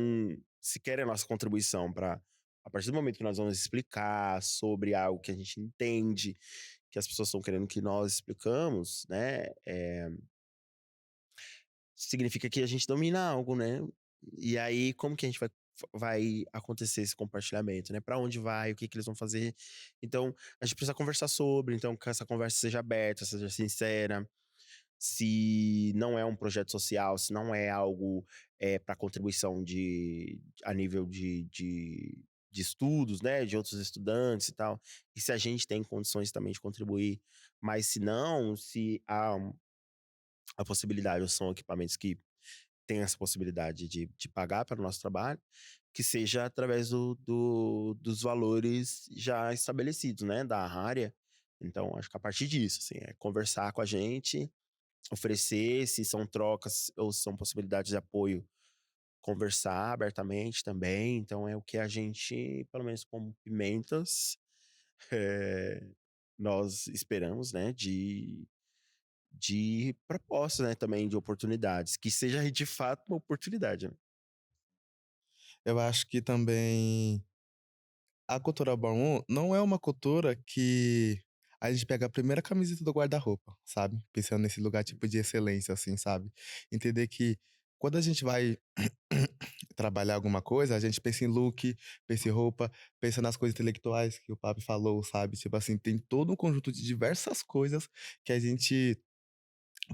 S3: se querem a nossa contribuição para, a partir do momento que nós vamos explicar sobre algo que a gente entende, que as pessoas estão querendo que nós explicamos, né, significa que a gente domina algo, né? E aí, como que a gente vai acontecer esse compartilhamento, né? Para onde vai, o que que eles vão fazer? Então, a gente precisa conversar sobre, então que essa conversa seja aberta, seja sincera, se não é um projeto social, se não é algo para contribuição a nível de estudos, né, de outros estudantes e tal, e se a gente tem condições também de contribuir, mas se não, se há a possibilidade, ou são equipamentos que têm essa possibilidade de pagar para o nosso trabalho, que seja através dos valores já estabelecidos, né, da área. Então, acho que a partir disso, assim, é conversar com a gente, oferecer, se são trocas ou se são possibilidades de apoio, conversar abertamente também. Então, é o que a gente, pelo menos como Pimentas, eh, nós esperamos, né, de propostas, né, também de oportunidades, que seja de fato uma oportunidade, né?
S4: Eu acho que também a cultura Ballroom não é uma cultura que a gente pega a primeira camiseta do guarda-roupa, sabe? Pensando nesse lugar tipo de excelência, assim, sabe? Entender que quando a gente vai trabalhar alguma coisa, a gente pensa em look, pensa em roupa, pensa nas coisas intelectuais que o Papi falou, sabe? Tipo assim, tem todo um conjunto de diversas coisas que a gente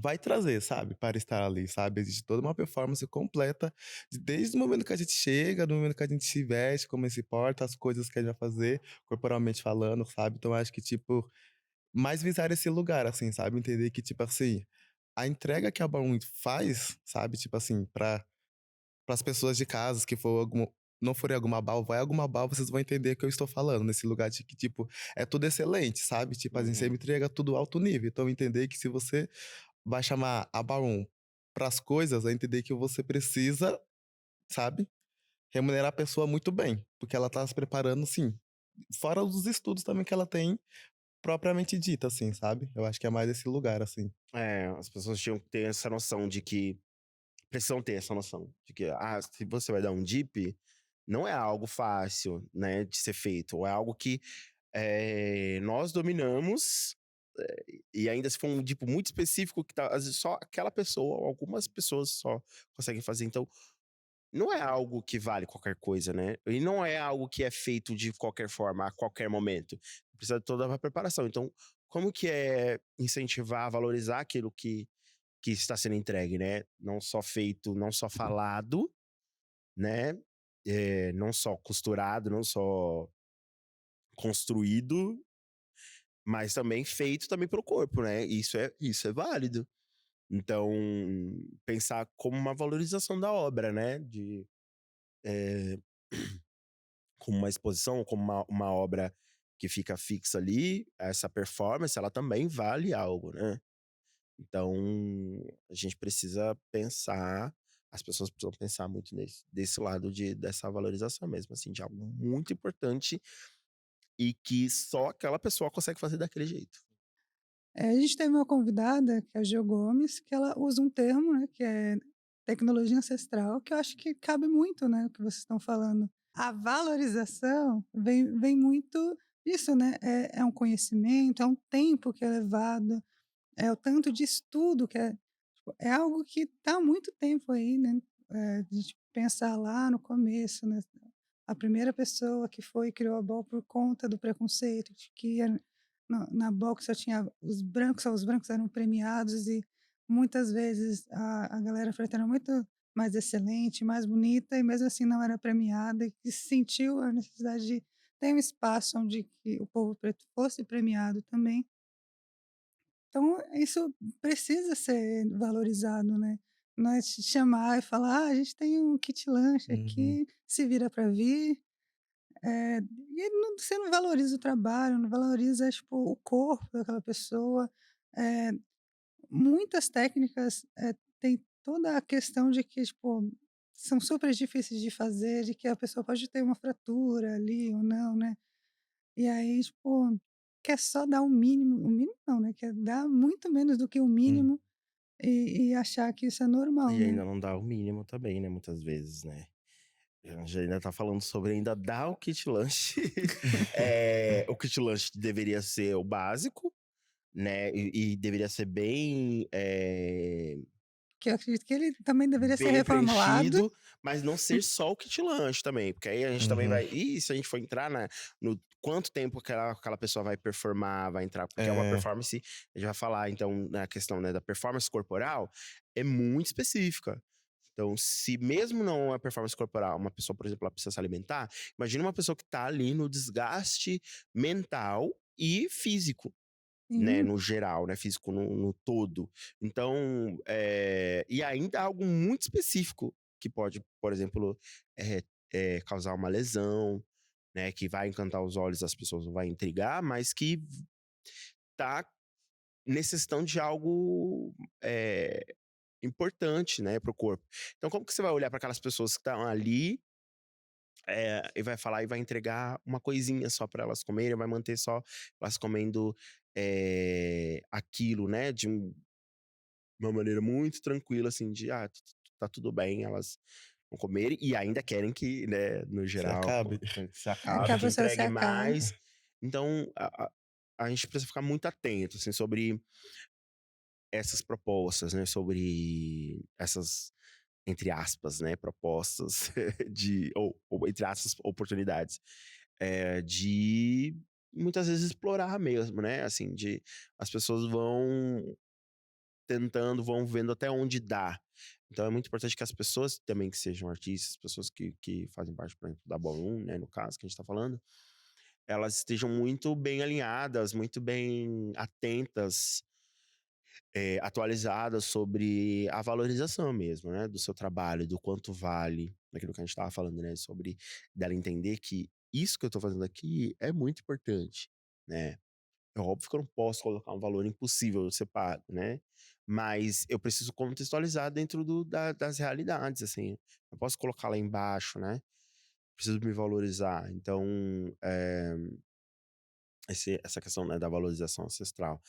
S4: vai trazer, sabe, para estar ali, sabe? Existe toda uma performance completa, desde o momento que a gente chega, do momento que a gente se veste, como se porta, as coisas que a gente vai fazer, corporalmente falando, sabe? Então, eu acho que, tipo, mais visar esse lugar, assim, sabe? Entender que, tipo assim, a entrega que a Balloon faz, sabe? Tipo assim, para as pessoas de casa que for algum, não forem alguma bal, vai alguma bal, vocês vão entender o que eu estou falando, nesse lugar de que, tipo, é tudo excelente, sabe? Tipo, a gente
S3: Uhum.
S4: sempre entrega tudo alto nível. Então, entender que se você vai chamar a Barum para as coisas, é entender que você precisa, sabe, remunerar a pessoa muito bem, porque ela tá se preparando, sim. Fora os estudos também que ela tem, propriamente dita, assim, sabe? Eu acho que é mais esse lugar, assim.
S3: As pessoas tinham que ter essa noção de que precisam ter essa noção de que, se você vai dar um dip, não é algo fácil, né, de ser feito, ou é algo que nós dominamos, e ainda se for um dip muito específico que tá, às vezes só aquela pessoa, ou algumas pessoas só conseguem fazer. Então, não é algo que vale qualquer coisa, né? E não é algo que é feito de qualquer forma, a qualquer momento. Precisa de toda uma preparação. Então, como que é incentivar, valorizar aquilo que está sendo entregue, né? Não só feito, não só falado, né? Não só costurado, não só construído, mas também feito também pelo corpo, né? Isso é válido. Então, pensar como uma valorização da obra, né? É, como uma exposição, como uma obra que fica fixa ali, essa performance, ela também vale algo, né? Então, a gente precisa pensar, as pessoas precisam pensar muito desse lado dessa valorização mesmo, assim, de algo muito importante e que só aquela pessoa consegue fazer daquele jeito.
S2: A gente teve uma convidada, que é a Geo Gomes, que ela usa um termo, né, que é tecnologia ancestral, que eu acho que cabe muito, né, o que vocês estão falando. A valorização vem muito disso, né? É um conhecimento, é um tempo que é levado, é o tanto de estudo que é, tipo, é algo que está há muito tempo aí, né? A gente pensar lá no começo, né? A primeira pessoa que foi e criou a BOL por conta do preconceito, de que na BOL que só tinha só os brancos eram premiados e muitas vezes a galera preta era muito mais excelente, mais bonita e mesmo assim não era premiada e que sentiu a necessidade de ter um espaço onde que o povo preto fosse premiado também. Então, isso precisa ser valorizado, né? Não é te chamar e falar: a gente tem um kit lanche
S4: Uhum.
S2: aqui, se vira para vir. E você não valoriza o trabalho, não valoriza, tipo, o corpo daquela pessoa. Eh, Muitas técnicas, tem toda a questão de que, tipo, são super difíceis de fazer, de que a pessoa pode ter uma fratura ali ou não, né? E aí, tipo, quer só dar o mínimo não, né, quer dar muito menos do que o
S4: Hum.
S2: mínimo e achar que isso é normal,
S3: E
S2: né.
S3: ainda não dá o mínimo também, né, muitas vezes, né? A gente ainda tá falando sobre ainda dar o kit lanche. O kit lanche deveria ser o básico, né? E deveria ser bem
S2: que eu acredito que ele também deveria ser
S3: bem
S2: reformulado.
S3: preenchido, mas não ser só o kit lanche também, porque aí a gente também
S4: Uhum.
S3: vai. E se a gente for entrar no quanto tempo aquela pessoa vai performar, vai entrar, porque é uma
S4: É,
S3: performance, a gente vai falar, então, na questão, né, da performance corporal, é muito específica. Então, se mesmo não é uma performance corporal, uma pessoa, por exemplo, ela precisa se alimentar, imagina uma pessoa que tá ali no desgaste mental e físico, né,
S2: Sim,
S3: no geral, né, físico no todo. Então, e ainda algo muito específico que pode, por exemplo, causar uma lesão, né, que vai encantar os olhos das pessoas, vai intrigar, mas que tá necessitando de algo importante, né, para o corpo. Então, como que você vai olhar para aquelas pessoas que estão ali e vai falar e vai entregar uma coisinha só para elas comerem, vai manter só elas comendo aquilo, né, de uma maneira muito tranquila, assim, de tá tudo bem, elas vão comer e ainda querem que, né, no
S4: se
S3: geral,
S4: acabe.
S3: que se
S2: que
S3: acabe,
S2: a
S3: que
S2: pessoa se
S3: entregue
S2: acabe.
S3: mais. Então, a gente precisa ficar muito atento, assim, sobre essas propostas, né, sobre essas, entre aspas, né, propostas ou entre aspas, oportunidades, de muitas vezes explorar mesmo, né, assim, de as pessoas vão tentando, vão vendo até onde dá. Então é muito importante que as pessoas também que sejam artistas, pessoas que fazem parte, por exemplo, da Ballroom, né, no caso que a gente tá falando, elas estejam muito bem alinhadas, muito bem atentas, atualizadas sobre a valorização mesmo, né, do seu trabalho, do quanto vale, daquilo que a gente estava falando, né, sobre dela entender que isso que eu tô fazendo aqui é muito importante, né. É óbvio que eu não posso colocar um valor impossível de ser pago, né, mas eu preciso contextualizar dentro das realidades, assim, não posso colocar lá embaixo, né, preciso me valorizar. Então, eh essa questão, né, da valorização ancestral,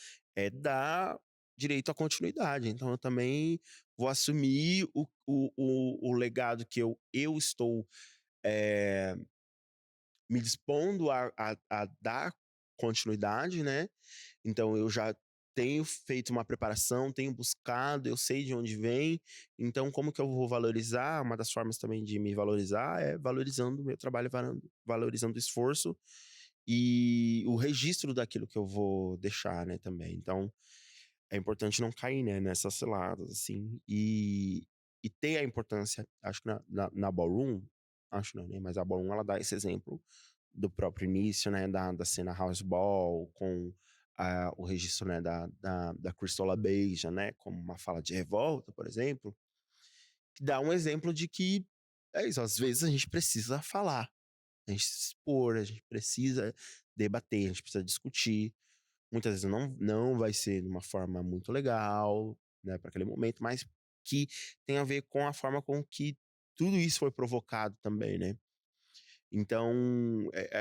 S3: dá direito à continuidade. Então eu também vou assumir o legado que eu estou, eh, me dispondo a dar continuidade, né. Então eu já tenho feito uma preparação, tenho buscado, eu sei de onde vem, então como que eu vou valorizar? Uma das formas também de me valorizar é valorizando o meu trabalho, valorizando o esforço e o registro daquilo que eu vou deixar, né, também. Então, é importante não cair, né, nessas ciladas, assim, e ter a importância, acho que na Ballroom, acho não, né, mas a Ballroom ela dá esse exemplo do próprio início, né, da cena House Ball, com o registro, né, da Crystal LaBeija, né, como uma fala de revolta, por exemplo, que dá um exemplo de que é isso, às vezes a gente precisa falar, a gente se expor, a gente precisa debater, a gente precisa discutir. Muitas vezes não vai ser de uma forma muito legal, né, para aquele momento, mas que tem a ver com a forma com que tudo isso foi provocado também, né. Então,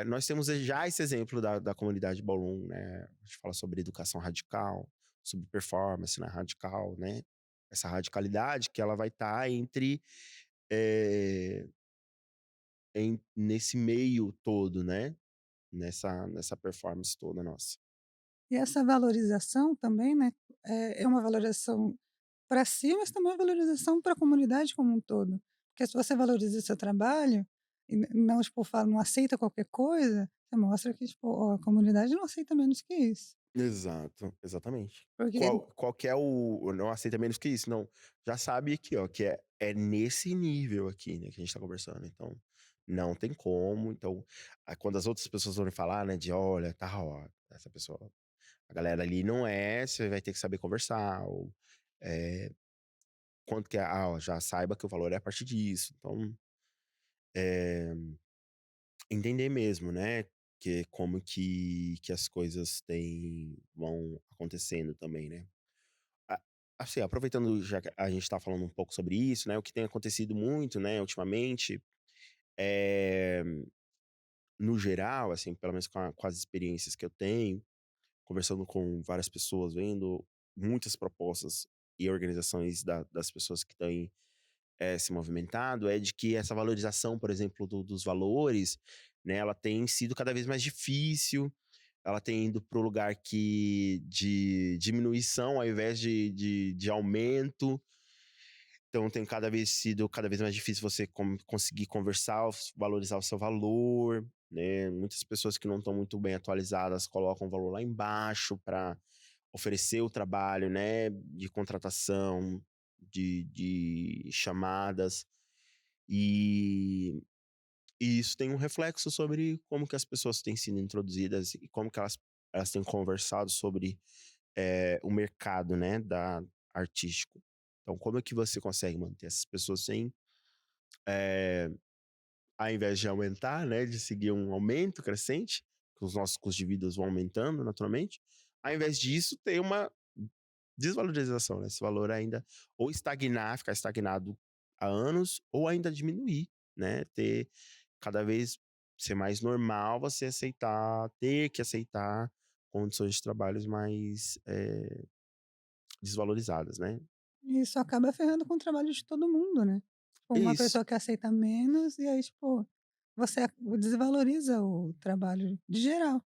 S3: nós temos já esse exemplo da comunidade Ballroom, né, a gente fala sobre educação radical, sobre performance, né, radical, né, essa radicalidade que ela vai estar entre, eh, nesse meio todo, né, nessa performance toda nossa.
S2: E essa valorização também, né, é uma valorização para si, mas também é uma valorização para a comunidade como um todo. Porque se você valoriza o seu trabalho e não, tipo, fala não aceita qualquer coisa, você mostra que, tipo, ó, a comunidade não aceita menos que isso.
S3: Exato, exatamente.
S2: Porque
S3: Qual que é o não aceita menos que isso, não, já sabe aqui, ó, que é nesse nível aqui, né, que a gente tá conversando, então, não tem como, então, quando as outras pessoas forem falar, né, de: "Olha, tá, ó, essa pessoa a galera ali não é, você vai ter que saber conversar", ou, eh, quanto que é, ó, já saiba que o valor é a partir disso, então, eh, entender mesmo, né, que como que as coisas vão acontecendo também, né. A assim, aproveitando já que a gente tá falando um pouco sobre isso, né, o que tem acontecido muito, né, ultimamente, eh, no geral, assim, pelo menos com as experiências que eu tenho, conversando com várias pessoas, vendo muitas propostas e organizações das pessoas que têm, se movimentado, é de que essa valorização, por exemplo, dos valores, né, ela tem sido cada vez mais difícil, ela tem ido para o lugar de diminuição ao invés de aumento. Então tem sido cada vez mais difícil você conseguir conversar, valorizar o seu valor, né? Muitas pessoas que não estão muito bem atualizadas colocam o valor lá embaixo para oferecer o trabalho, né? De contratação, de chamadas. E isso tem um reflexo sobre como que as pessoas têm sido introduzidas e como que elas têm conversado sobre o mercado, né, artístico. Então, como é que você consegue manter essas pessoas sem, ao invés de aumentar, né, de seguir um aumento crescente, que os nossos custos de vida vão aumentando naturalmente, ao invés disso, tem uma desvalorização, né? Esse valor ainda ou ficar estagnado há anos, ou ainda diminuir, né? Ter cada vez ser mais normal você ter que aceitar condições de trabalhos mais desvalorizadas, né?
S2: Isso acaba ferrando com o trabalho de todo mundo, né? Tipo, uma
S3: Isso.
S2: pessoa que aceita menos e aí, tipo, você desvaloriza o trabalho de geral.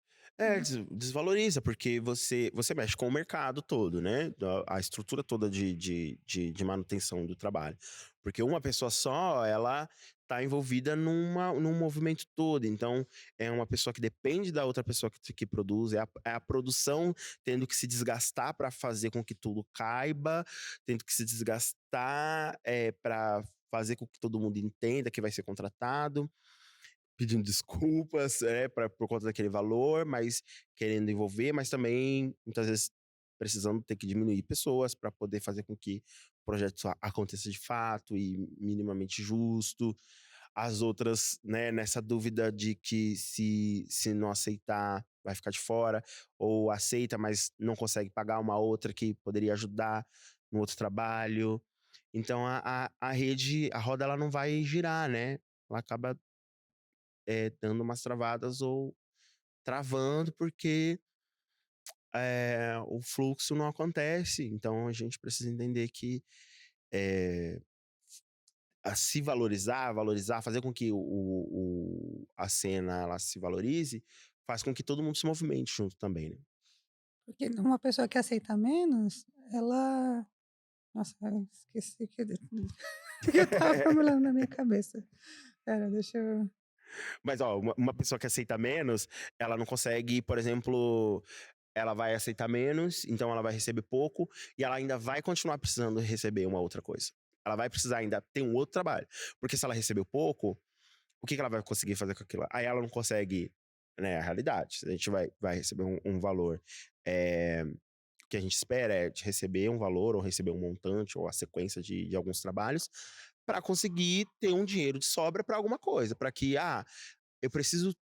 S3: Desvaloriza, porque você mexe com o mercado todo, né? A estrutura toda de manutenção do trabalho. Porque uma pessoa só, ela tá envolvida num movimento todo. Então, é uma pessoa que depende da outra pessoa que produz. É a produção tendo que se desgastar para fazer com que tudo caiba, tendo que se desgastar para fazer com que todo mundo entenda que vai ser contratado, pedindo desculpas, por conta daquele valor, mas querendo envolver, mas também, muitas vezes, precisando ter que diminuir pessoas para poder fazer com que o projeto aconteça de fato e minimamente justo. As outras, né, nessa dúvida de que se não aceitar, vai ficar de fora, ou aceita, mas não consegue pagar uma outra que poderia ajudar no outro trabalho. Então, a rede, a roda, ela não vai girar, né? Ela acaba dando umas travadas ou travando porque o fluxo não acontece. Então a gente precisa entender que a se valorizar, fazer com que a cena ela se valorize, faz com que todo mundo se movimente junto também, né?
S2: Porque uma pessoa que aceita menos, ela. Nossa, eu esqueci que eu tava formulando na minha cabeça. Pera, deixa eu.
S3: Mas, ó, uma pessoa que aceita menos, ela não consegue, por exemplo, ela vai aceitar menos, então ela vai receber pouco, e ela ainda vai continuar precisando receber uma outra coisa. Ela vai precisar ainda ter um outro trabalho. Porque se ela recebeu pouco, o que ela vai conseguir fazer com aquilo? Aí ela não consegue, né, a realidade. A gente vai receber um valor que a gente espera é de receber um valor, ou receber um montante, ou a sequência de alguns trabalhos, para conseguir ter um dinheiro de sobra para alguma coisa, para que, eu preciso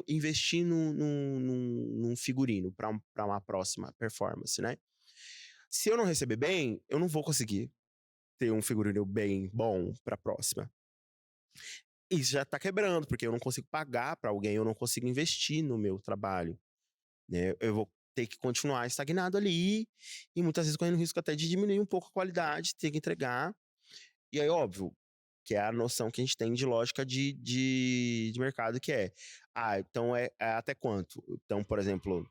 S3: investir num figurino para uma próxima performance, né? Se eu não receber bem, eu não vou conseguir ter um figurino bem bom para a próxima. Isso já tá quebrando, porque eu não consigo pagar para alguém, eu não consigo investir no meu trabalho, né? Eu vou ter que continuar estagnado ali e muitas vezes correndo risco até de diminuir um pouco a qualidade, ter que entregar. E aí, óbvio, que é a noção que a gente tem de lógica de mercado, que então é até quanto? Então, por exemplo,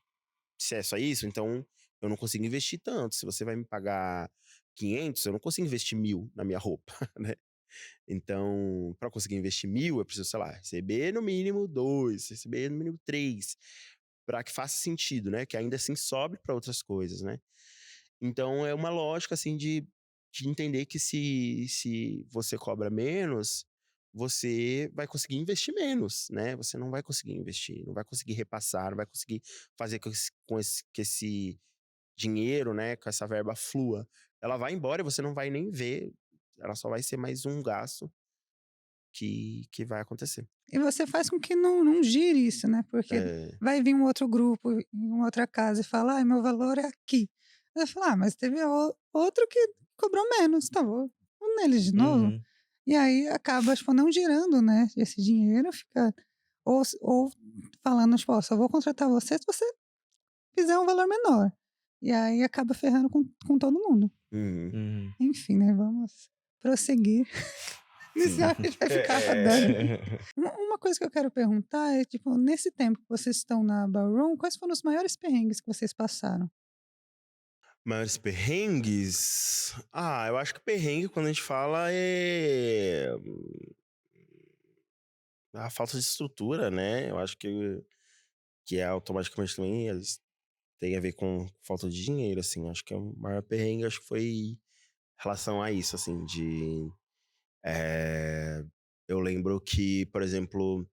S3: se é só isso, então eu não consigo investir tanto. Se você vai me pagar 500, eu não consigo investir 1.000 na minha roupa, né? Então, para conseguir investir 1.000, eu preciso, sei lá, receber no mínimo 2, receber no mínimo 3, para que faça sentido, né? Que ainda assim sobre para outras coisas, né? Então, é uma lógica, assim, de entender que se você cobra menos, você vai conseguir investir menos, né? Você não vai conseguir investir, não vai conseguir repassar, não vai conseguir fazer que esse dinheiro, né, com essa verba flua. Ela vai embora e você não vai nem ver, ela só vai ser mais um gasto que vai acontecer.
S2: E você faz com que não gire isso, né? Porque vai vir um outro grupo em uma outra casa e falar, ai, meu valor é aqui. Aí você fala, mas teve outro que cobrou menos, tá bom, vamos nele de novo.
S5: Uhum.
S2: E aí acaba, tipo, não girando, né? Esse dinheiro fica. Ou falando, tipo, ó, só vou contratar você se você fizer um valor menor. E aí acaba ferrando com todo mundo.
S5: Uhum.
S2: Enfim, né? Vamos prosseguir. Senão a gente vai ficar rodando. Uma coisa que eu quero perguntar é, tipo, nesse tempo que vocês estão na Ballroom, quais foram os maiores perrengues que vocês passaram?
S3: Maiores perrengues? Eu acho que perrengue, quando a gente fala, é a falta de estrutura, né? Eu acho que é automaticamente também tem a ver com falta de dinheiro, assim. Acho que o maior perrengue, acho que foi em relação a isso, assim, eu lembro que, por exemplo,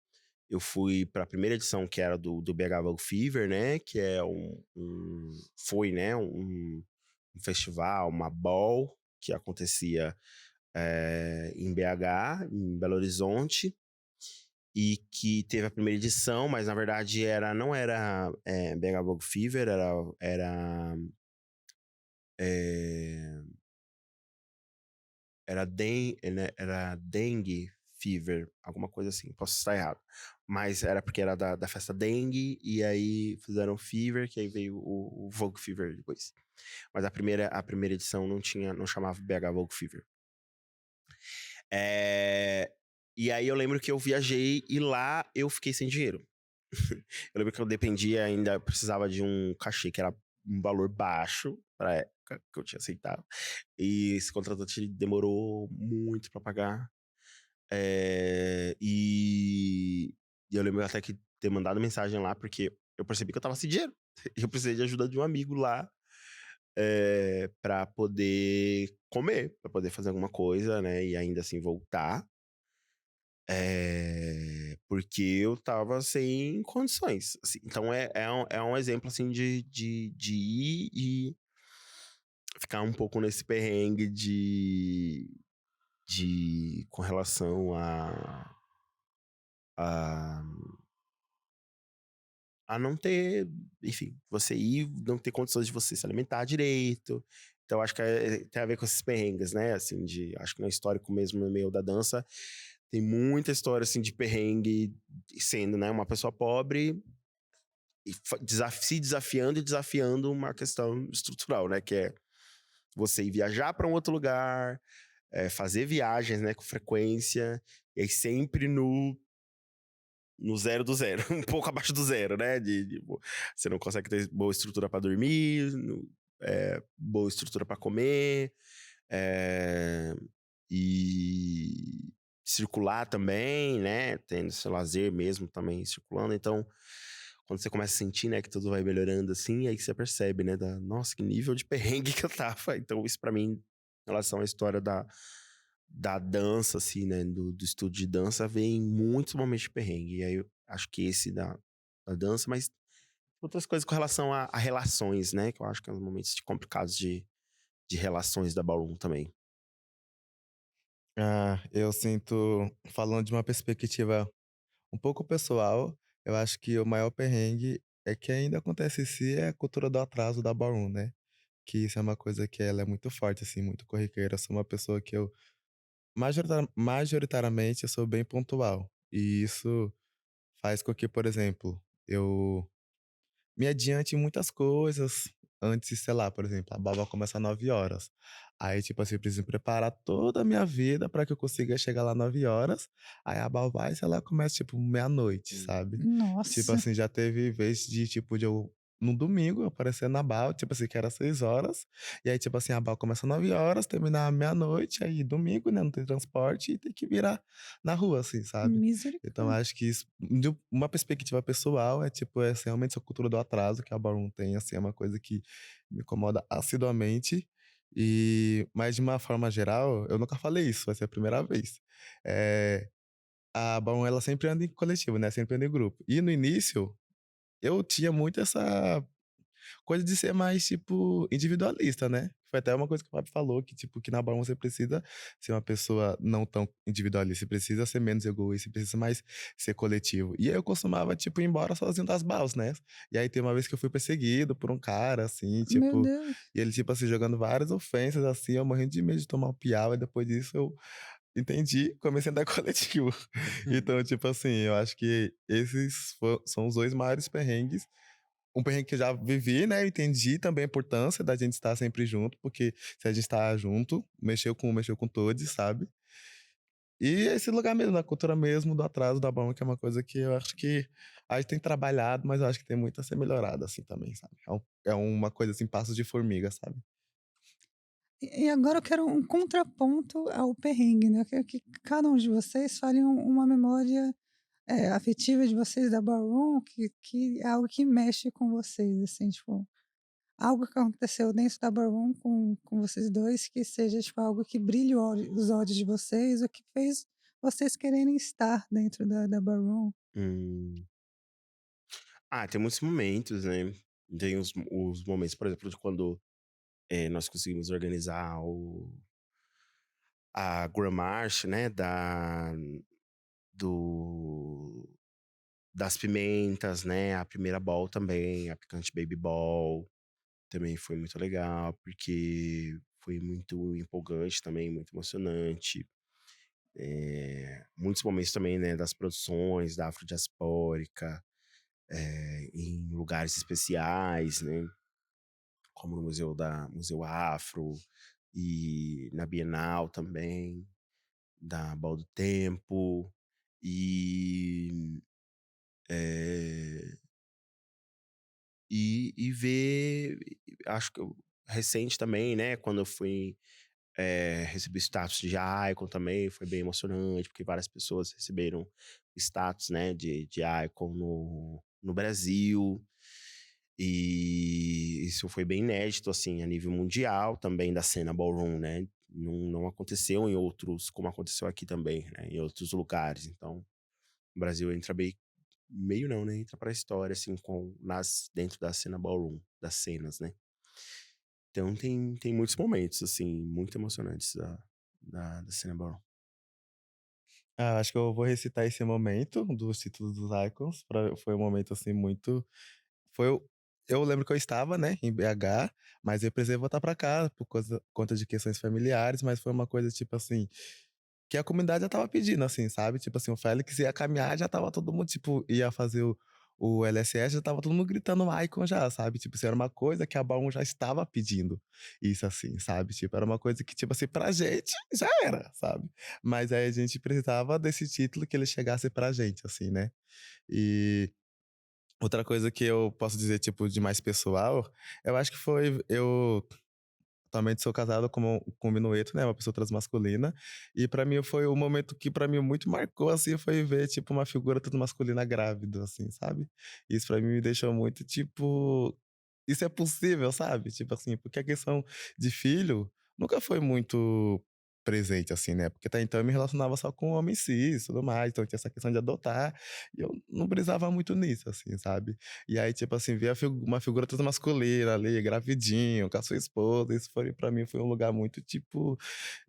S3: eu fui para a primeira edição, que era do BH Vogue Fever, né? Que é foi, né? Um festival, uma ball que acontecia em BH, em Belo Horizonte, e que teve a primeira edição, mas na verdade não era BH Vogue Fever, é, era Dengue Fever, alguma coisa assim, posso estar errado. Mas era porque era da festa Dengue, e aí fizeram Fever, que aí veio o Vogue Fever depois. Mas a primeira edição não chamava BH Vogue Fever. E aí eu lembro que eu viajei e lá eu fiquei sem dinheiro. Eu lembro que eu dependia ainda, precisava de um cachê que era um valor baixo pra época que eu tinha aceitado. E esse contratante demorou muito pra pagar. E eu lembro até que ter mandado mensagem lá, porque eu percebi que eu tava sem dinheiro. Eu precisei de ajuda de um amigo lá pra poder comer, pra poder fazer alguma coisa, né? E ainda assim voltar. Porque eu tava sem condições, assim. Então é um exemplo, assim, de ir e ficar um pouco nesse perrengue com relação a, a não ter, enfim, você ir, não ter condições de você se alimentar direito. Então acho que tem a ver com esses perrengues, né? Assim, acho que no histórico mesmo, no meio da dança, tem muita história, assim, de perrengue, sendo, né, uma pessoa pobre e se desafiando e desafiando uma questão estrutural, né? Que é você ir viajar para um outro lugar, fazer viagens, né, com frequência, e aí sempre no zero do zero, um pouco abaixo do zero, né? Você não consegue ter boa estrutura para dormir, boa estrutura para comer, e circular também, né? Tendo seu lazer mesmo também circulando. Então, quando você começa a sentir, né, que tudo vai melhorando assim, aí que você percebe, né, nossa, que nível de perrengue que eu tava. Então, isso pra mim, em relação à história da dança, assim, né, do estudo de dança, vem muitos momentos de perrengue. E aí eu acho que esse da dança, mas outras coisas com relação a relações, né, que eu acho que é um momentos complicados de relações da Ballroom também.
S4: Eu sinto, falando de uma perspectiva um pouco pessoal, eu acho que o maior perrengue é que ainda acontece em si é a cultura do atraso da Ballroom, né? Que isso é uma coisa que ela é muito forte, assim, muito corriqueira. Eu sou uma pessoa que majoritariamente, eu sou bem pontual. E isso faz com que, por exemplo, eu me adiante em muitas coisas antes, sei lá, por exemplo, a bal vai começar 9 horas. Aí, tipo assim, eu preciso preparar toda a minha vida para que eu consiga chegar lá 9 horas. Aí a bal vai, sei lá, começa, tipo, meia-noite, sabe? Tipo
S2: Nossa,
S4: assim, já teve vez de, tipo, de eu, no domingo, eu aparecer na bal, tipo assim, que era 6 horas. E aí, tipo assim, a bal começa 9 horas, termina meia-noite, aí domingo, né, não tem transporte e tem que virar na rua, assim, sabe? Então,
S2: misericórdia.
S4: acho que isso, de uma perspectiva pessoal, é tipo, é realmente essa cultura do atraso que a Ballroom tem, assim, é uma coisa que me incomoda assiduamente. Mas de uma forma geral, eu nunca falei isso, vai ser a primeira vez. A Ballroom, ela sempre anda em coletivo, né? Sempre anda em grupo. E no início, eu tinha muito essa coisa de ser mais, tipo, individualista, né? Foi até uma coisa que o Fábio falou, que, tipo, que na Ballroom você precisa ser uma pessoa não tão individualista, você precisa ser menos egoísta, você precisa mais ser coletivo. E aí eu costumava, tipo, ir embora sozinho das balls, né? E aí tem uma vez que eu fui perseguido por um cara, assim,
S2: Meu
S4: tipo,
S2: Deus.
S4: e ele, tipo, assim, jogando várias ofensas, assim, eu morrendo de medo de tomar um piau, e depois disso eu entendi, comecei a andar coletivo. Então, tipo assim, eu acho que são os dois maiores perrengues, um perrengue que eu já vivi, né? Eu entendi também a importância da gente estar sempre junto, porque se a gente tá junto, mexeu com todos, sabe? E esse lugar mesmo, a cultura mesmo do atraso da banda, que é uma coisa que eu acho que a gente tem trabalhado, mas eu acho que tem muito a ser melhorado, assim, também, sabe. É uma coisa, assim, passos de formiga, sabe.
S2: E agora eu quero um contraponto ao perrengue, né, eu quero que cada um de vocês fale uma memória, afetiva de vocês da ballroom, que é algo que mexe com vocês, assim, tipo, algo que aconteceu dentro da ballroom com vocês 2 que seja, tipo, algo que brilhe os olhos de vocês, o que fez vocês quererem estar dentro da ballroom.
S3: Hum. Tem muitos momentos, né. Tem os momentos, por exemplo, de quando, nós conseguimos organizar a Grand March, né, do das pimentas, né, a primeira ball também, a Picante Baby Ball, também foi muito legal, porque foi muito empolgante também, muito emocionante. Muitos momentos também, né, das produções da Afrodiaspórica, em lugares especiais, né, como no Museu Afro e na Bienal também, da Bal do Tempo. E, eh, e ver, acho que recente também, né, quando eu fui, receber status de Icon também, foi bem emocionante, porque várias pessoas receberam status, né, de Icon no Brasil. E isso foi bem inédito, assim, a nível mundial também da cena ballroom, né? Não aconteceu em outros, como aconteceu aqui também, né? Em outros lugares. Então, o Brasil entra meio não, né? Entra pra história, assim, dentro da cena ballroom, das cenas, né? Então, tem muitos momentos, assim, muito emocionantes da cena ballroom.
S4: Ah, acho que eu vou recitar esse momento dos títulos dos Icons, foi um momento, assim, muito foi o eu lembro que eu estava, né, em BH, mas eu precisei voltar pra casa por conta de questões familiares, mas foi uma coisa, tipo assim, que a comunidade já estava pedindo, assim, sabe. Tipo assim, o Félix ia caminhar, já estava todo mundo, tipo, ia fazer o LSS, já estava todo mundo gritando Icon já, sabe. Tipo assim, era uma coisa que a Balm já estava pedindo isso, assim, sabe. Tipo, era uma coisa que, tipo assim, pra gente já era, sabe. Mas aí a gente precisava desse título que ele chegasse pra gente, assim, né. E outra coisa que eu posso dizer, tipo, de mais pessoal, eu acho que foi eu atualmente sou casado com um Minueto, né, uma pessoa transmasculina, e pra mim foi o momento que pra mim muito marcou, assim, foi ver, tipo, uma figura transmasculina grávida, assim, sabe. Isso pra mim me deixou muito, tipo, isso é possível, sabe, tipo assim, porque a questão de filho nunca foi muito presente, assim, né, porque até então eu me relacionava só com homens cis e tudo mais, então tinha essa questão de adotar, e eu não brisava muito nisso, assim, sabe. E aí, tipo assim, ver uma figura toda masculina ali, gravidinho, com a sua esposa, isso foi pra mim foi um lugar muito, tipo,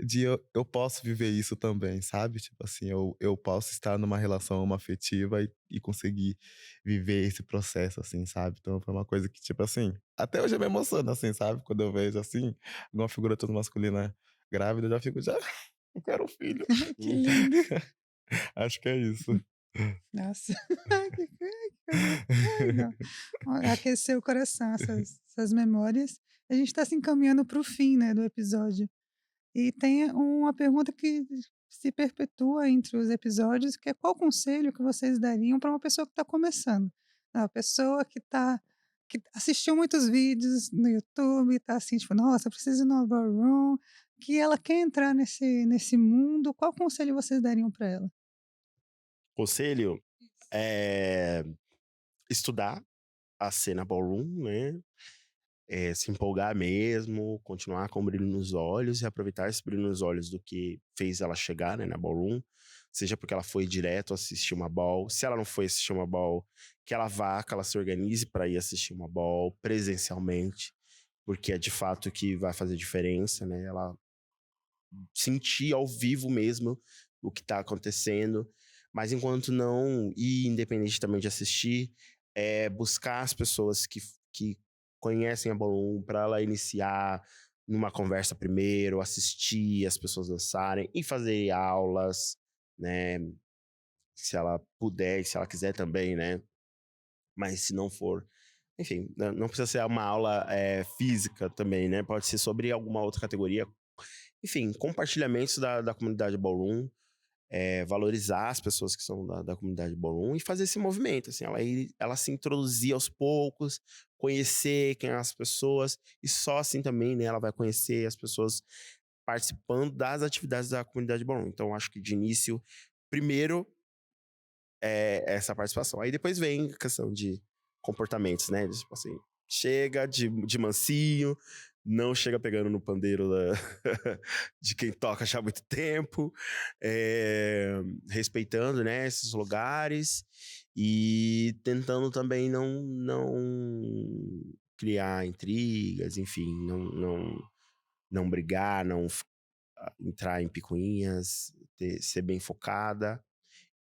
S4: de eu posso viver isso também, sabe. Tipo assim, eu posso estar numa relação homoafetiva e conseguir viver esse processo, assim, sabe. Então foi uma coisa que, tipo assim, até hoje eu me emociono, assim, sabe, quando eu vejo, assim, alguma figura toda masculina grávida, eu já fico já: "Eu quero um filho".
S2: Que lindo.
S4: Acho que é isso.
S2: Nossa, que coisa ai não. Ó, aqueceu o coração essas memórias. A gente está se encaminhando para o fim, né, do episódio. E tem uma pergunta que se perpetua entre os episódios, que é qual conselho que vocês dariam para uma pessoa que está começando? A pessoa que assistiu muitos vídeos no YouTube, está assim, tipo: "Nossa, preciso ir no ballroom", que ela quer entrar nesse mundo, qual conselho vocês dariam para ela?
S3: Conselho é estudar a cena ballroom, né? Se empolgar mesmo, continuar com o brilho nos olhos e aproveitar esse brilho nos olhos do que fez ela chegar, né, na ballroom, seja porque ela foi direto assistir uma ball, se ela não foi assistir uma ball, que ela vá, que ela se organize para ir assistir uma ball presencialmente, porque é de fato que vai fazer diferença, né? Ela sentir ao vivo mesmo o que tá acontecendo, mas enquanto não ir independente também de assistir, buscar as pessoas que conhecem a Ballroom para ela iniciar numa conversa primeiro, assistir as pessoas dançarem e fazer aulas, né, se ela puder e se ela quiser também, né, mas se não for, enfim, não precisa ser uma aula, física também, né, pode ser sobre alguma outra categoria, enfim, compartilhamentos da comunidade Ballroom, valorizar as pessoas que são da comunidade ballroom e fazer esse movimento, assim, ela se introduzir aos poucos, conhecer quem são as pessoas, e só assim também, né, ela vai conhecer as pessoas participando das atividades da comunidade ballroom. Então, acho que de início, primeiro é essa participação. Aí depois vem a questão de comportamentos, né? Tipo assim, chega de mansinho, não chega pegando no pandeiro de quem toca já há muito tempo, respeitando, né, esses lugares e tentando também não criar intrigas, enfim, não brigar, não entrar em picuinhas, ser bem focada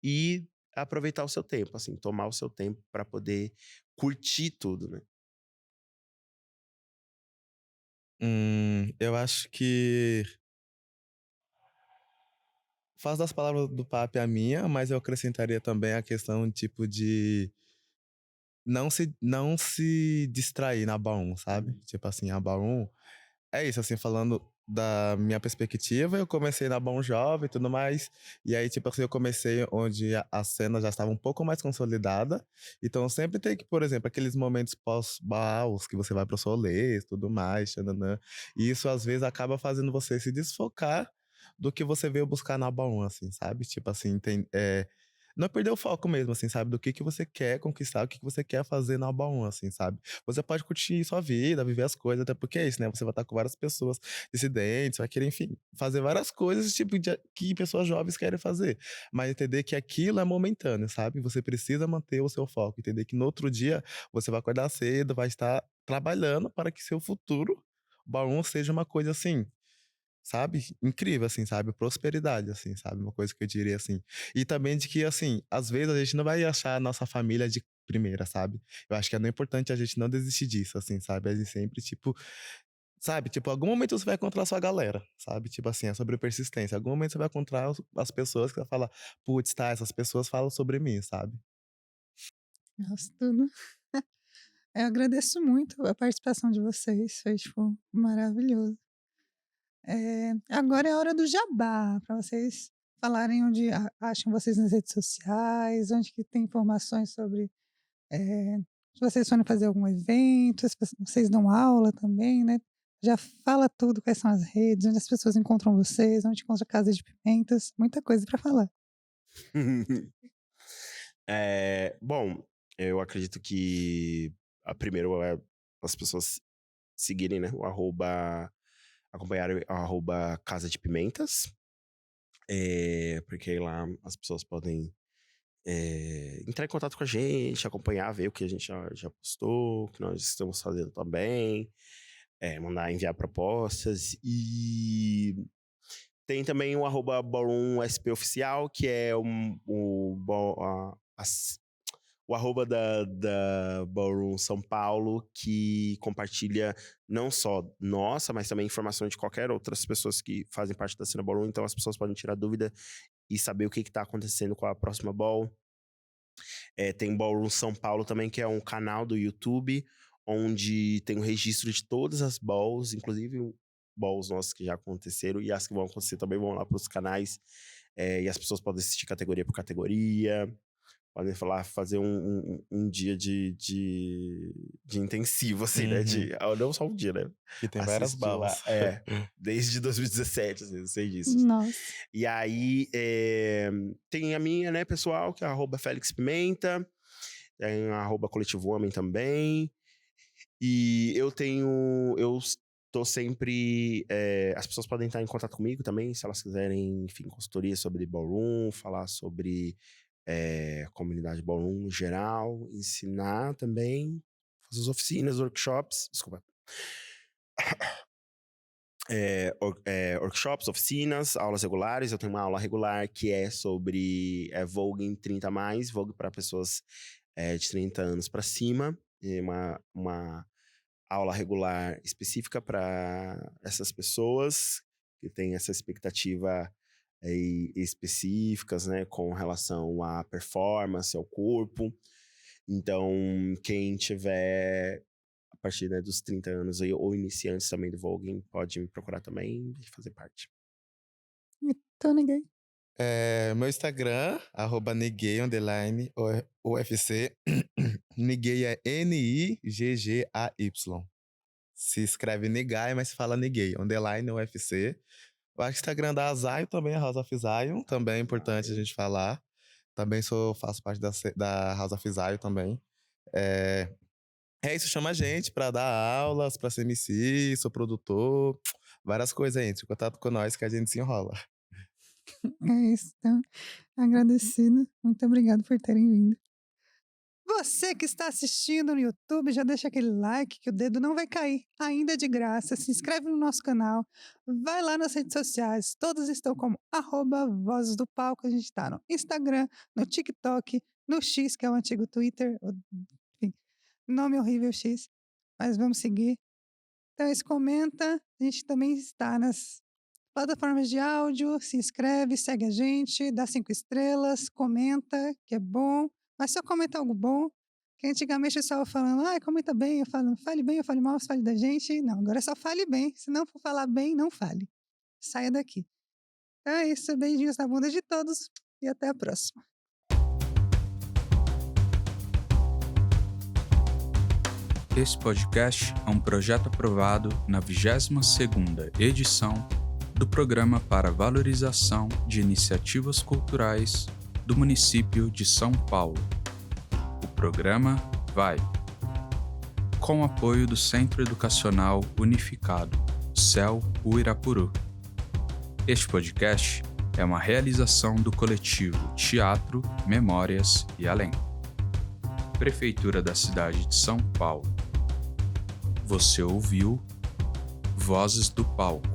S3: e aproveitar o seu tempo, assim, tomar o seu tempo para poder curtir tudo, né?
S4: Eu acho que faz das palavras do papi a minha, mas eu acrescentaria também a questão, tipo, de não se distrair na Baum, sabe? Tipo assim, a Baum é isso, assim, falando da minha perspectiva, eu comecei na Bom Jovem e tudo mais, e aí, tipo assim, eu comecei onde a cena já estava um pouco mais consolidada, então sempre tem que, por exemplo, aqueles momentos pós-baus, que você vai pro solê e tudo mais, tchananã, e isso às vezes acaba fazendo você se desfocar do que você veio buscar na Bom, assim, sabe? Tipo assim, não perder o foco mesmo, assim, sabe? Do que você quer conquistar, o que você quer fazer na Bom, assim, sabe? Você pode curtir sua vida, viver as coisas, até porque é isso, né? Você vai estar com várias pessoas dissidentes, vai querer, enfim, fazer várias coisas tipo, que pessoas jovens querem fazer. Mas entender que aquilo é momentâneo, sabe? Você precisa manter o seu foco, entender que no outro dia você vai acordar cedo, vai estar trabalhando para que seu futuro Baum seja uma coisa assim, sabe? Incrível, assim, sabe? Prosperidade, assim, sabe? Uma coisa que eu diria assim. E também de que, assim, às vezes a gente não vai achar a nossa família de primeira, sabe? Eu acho que é importante a gente não desistir disso, assim, sabe? A gente sempre, tipo, sabe? Tipo, algum momento você vai encontrar a sua galera, sabe? Tipo assim, é sobre persistência. Algum momento você vai encontrar as pessoas que vai falar, putz, tá, essas pessoas falam sobre mim, sabe?
S2: Nossa, tudo. Eu agradeço muito a participação de vocês, foi, tipo, maravilhoso. Agora é a hora do jabá, para vocês falarem onde acham vocês nas redes sociais, onde que tem informações sobre, se vocês forem fazer algum evento, se vocês dão aula também, né? Já fala tudo, quais são as redes, onde as pessoas encontram vocês, onde encontra a Casa de Pimentas, muita coisa para falar.
S3: Bom, eu acredito que primeiro é as pessoas seguirem, né, o arroba, acompanharem o arroba Casa de Pimentas, porque aí lá as pessoas podem entrar em contato com a gente, acompanhar, ver o que a gente já postou, o que nós estamos fazendo também, mandar enviar propostas. E tem também o arroba Ballroom SP Oficial, que é o arroba da Ballroom São Paulo, que compartilha não só nossa, mas também informação de qualquer outras pessoas que fazem parte da cena Ballroom. Então as pessoas podem tirar dúvida e saber o que está acontecendo com a próxima Ball. Tem Ballroom São Paulo também, que é um canal do YouTube, onde tem um registro de todas as balls, inclusive balls nossas que já aconteceram, e as que vão acontecer também vão lá para os canais, e as pessoas podem assistir categoria por categoria, podem fazer um dia de intensivo, assim, né?
S4: Uhum.
S3: Não só um dia, né?
S4: Que tem várias
S3: Assistir lá,
S4: balas.
S3: desde 2017, assim, eu sei disso.
S2: Nossa.
S3: E aí, tem a minha, né, pessoal, que é arroba Félix Pimenta, tem arroba Coletivo Homem também, e eu tô sempre, as pessoas podem estar em contato comigo também, se elas quiserem, enfim, consultoria sobre ballroom, falar sobre comunidade ballroom no geral, ensinar também, fazer as oficinas, workshops, desculpa. Workshops, oficinas, aulas regulares. Eu tenho uma aula regular que é sobre Vogue em 30 mais, Vogue para pessoas de 30 anos para cima. E uma aula regular específica para essas pessoas que têm essa expectativa específicas, né, com relação à performance, ao corpo. Então, quem tiver a partir, né, dos 30 anos aí, ou iniciantes também do Voguing, pode me procurar também e fazer parte.
S2: Então ninguém.
S4: Meu Instagram, @nigay_UFC. Nigay é Niggay. Se escreve Nigay, mas fala Nigay, _UFC. O Instagram da Zion também é House of Zion, também é importante a gente falar. Também faço parte da House of Zion também. É isso, chama a gente pra dar aulas, pra ser MC, sou produtor, várias coisas aí. Entre em contato com nós que a gente se enrola.
S2: É isso, então, agradecida. Muito obrigada por terem vindo. Você que está assistindo no YouTube, já deixa aquele like que o dedo não vai cair, ainda é de graça. Se inscreve no nosso canal, vai lá nas redes sociais, todos estão como @Vozes do Palco. A gente está no Instagram, no TikTok, no X, que é o antigo Twitter, enfim, nome horrível X, mas vamos seguir. Então, comenta, a gente também está nas plataformas de áudio, se inscreve, segue a gente, dá 5 estrelas, comenta, que é bom, mas só comenta algo bom, que antigamente eu estava falando, comenta bem, eu falo, fale bem, eu fale mal, fale da gente. Não, agora é só fale bem, se não for falar bem, não fale. Saia daqui. Então é isso, beijinhos na bunda de todos e até a próxima.
S1: Esse podcast é um projeto aprovado na 22ª edição do Programa para Valorização de Iniciativas Culturais do município de São Paulo. O programa vai com o apoio do Centro Educacional Unificado, CEL Uirapuru. Este podcast é uma realização do coletivo Teatro, Memórias e Além. Prefeitura da cidade de São Paulo. Você ouviu Vozes do Palco.